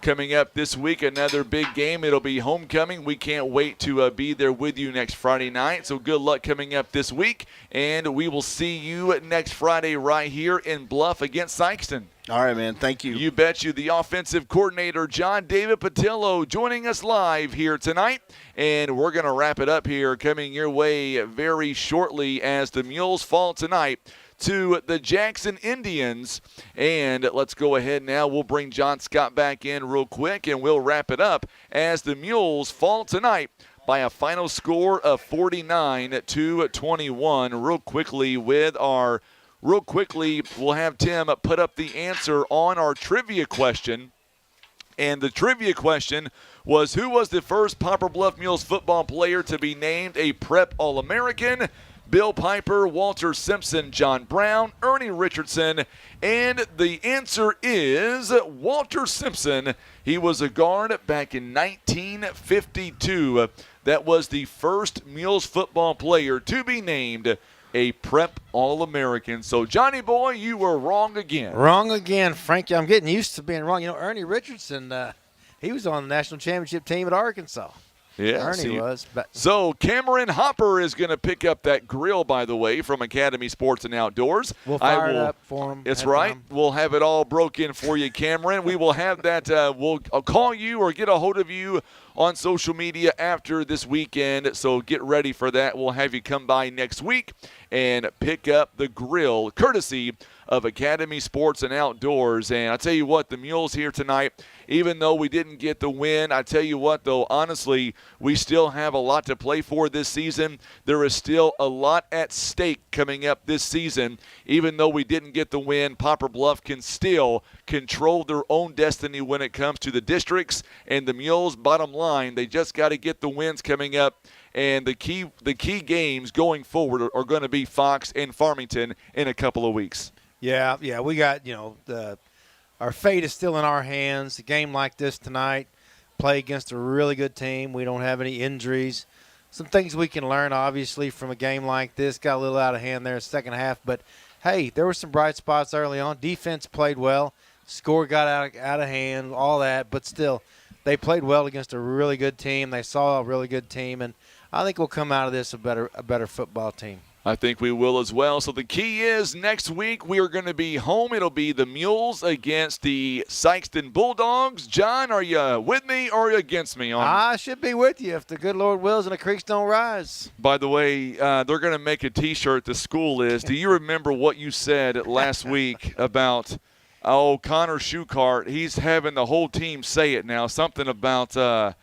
coming up this week, another big game. It'll be homecoming. We can't wait to be there with you next Friday night. So good luck coming up this week, and we will see you next Friday right here in Bluff against Sikeston. All right, man. Thank you. You bet you. The offensive coordinator, John David Patillo, joining us live here tonight. And we're going to wrap it up here, coming your way very shortly as the Mules fall tonight to the Jackson Indians. And let's go ahead now. We'll bring John Scott back in real quick, and we'll wrap it up as the Mules fall tonight by a final score of 49-21. Real quickly, we'll have Tim put up the answer on our trivia question. And the trivia question was, who was the first Poplar Bluff Mules football player to be named a Prep All-American? Bill Piper, Walter Simpson, John Brown, Ernie Richardson. And the answer is Walter Simpson. He was a guard back in 1952. That was the first Mules football player to be named a Prep All-American. So, Johnny boy, you were wrong again. Wrong again, Frankie. I'm getting used to being wrong. Ernie Richardson, He was on the national championship team at Arkansas. Yeah, Ernie was. But so Cameron Hopper is going to pick up that grill, by the way, from Academy Sports and Outdoors. We'll fire it up for him. That's right. We'll have it all broken for you, Cameron. We will have that. I'll call you or get a hold of you on social media after this weekend, so get ready for that. We'll have you come by next week and pick up the grill, courtesy of Academy Sports and Outdoors. And I tell you what, the Mules here tonight, even though we didn't get the win, I tell you what, though, honestly, we still have a lot to play for this season. There is still a lot at stake coming up this season. Even though we didn't get the win, Poplar Bluff can still control their own destiny when it comes to the districts. And the Mules, bottom line, they just got to get the wins coming up. And the key games going forward are going to be Fox and Farmington in a couple of weeks. Yeah, we got, our fate is still in our hands. A game like this tonight, play against a really good team. We don't have any injuries. Some things we can learn, obviously, from a game like this. Got a little out of hand there in the second half. But, hey, there were some bright spots early on. Defense played well. Score got out of hand, all that. But still, they played well against a really good team. They saw a really good team. And I think we'll come out of this a better football team. I think we will as well. So the key is next week we are going to be home. It'll be the Mules against the Sykeston Bulldogs. John, are you with me or are you against me? I should be with you if the good Lord wills and the creeks don't rise. By the way, they're going to make a T-shirt, the school is. Do you remember what you said last week about, Connor Schuchart? He's having the whole team say it now. Something about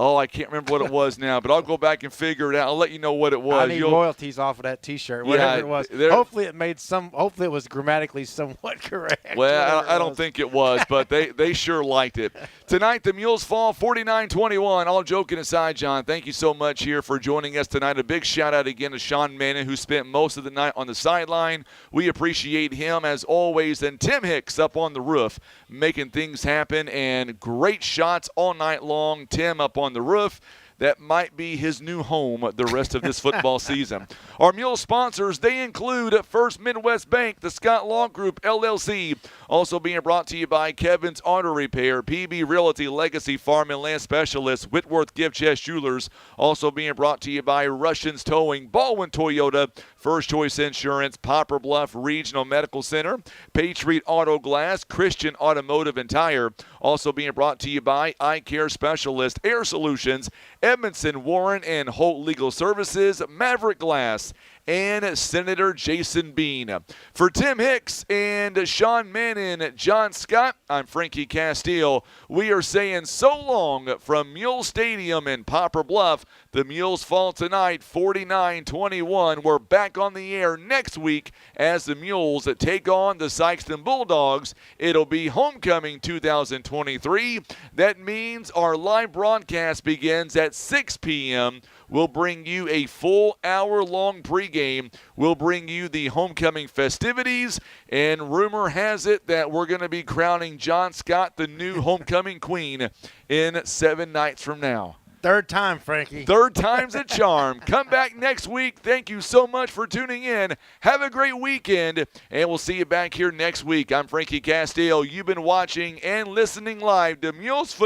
I can't remember what it was now, but I'll go back and figure it out. I'll let you know what it was. I need royalties off of that T-shirt, whatever it was. Hopefully it was grammatically somewhat correct. Well, I don't think it was, but they sure liked it. Tonight, the Mules fall 49-21. All joking aside, John, thank you so much here for joining us tonight. A big shout-out again to Sean Manning, who spent most of the night on the sideline. We appreciate him, as always. And Tim Hicks up on the roof, making things happen, and great shots all night long. Tim up on the roof. That might be his new home the rest of this football season. Our Mule sponsors, they include First Midwest Bank, the Scott Law Group, LLC. Also being brought to you by Kevin's Auto Repair, PB Realty, Legacy Farm and Land Specialists, Whitworth Gift Chest Jewelers. Also being brought to you by Russians Towing, Baldwin Toyota, First Choice Insurance, Poplar Bluff Regional Medical Center, Patriot Auto Glass, Christian Automotive and Tire. Also being brought to you by Eye Care Specialist, Air Solutions, Edmondson, Warren, and Holt Legal Services, Maverick Glass, and Senator Jason Bean. For Tim Hicks and Sean Manning, John Scott, I'm Frankie Castile. We are saying so long from Mules Stadium in Poplar Bluff. The Mules fall tonight 49-21. We're back on the air next week as the Mules take on the Sykeston Bulldogs. It'll be homecoming 2023. That means our live broadcast begins at 6 p.m. We'll bring you a full hour-long pregame. We'll bring you the homecoming festivities, and rumor has it that we're going to be crowning John Scott the new homecoming queen in 7 nights from now. Third time, Frankie. Third time's a charm. Come back next week. Thank you so much for tuning in. Have a great weekend, and we'll see you back here next week. I'm Frankie Castile. You've been watching and listening live to Mules Football.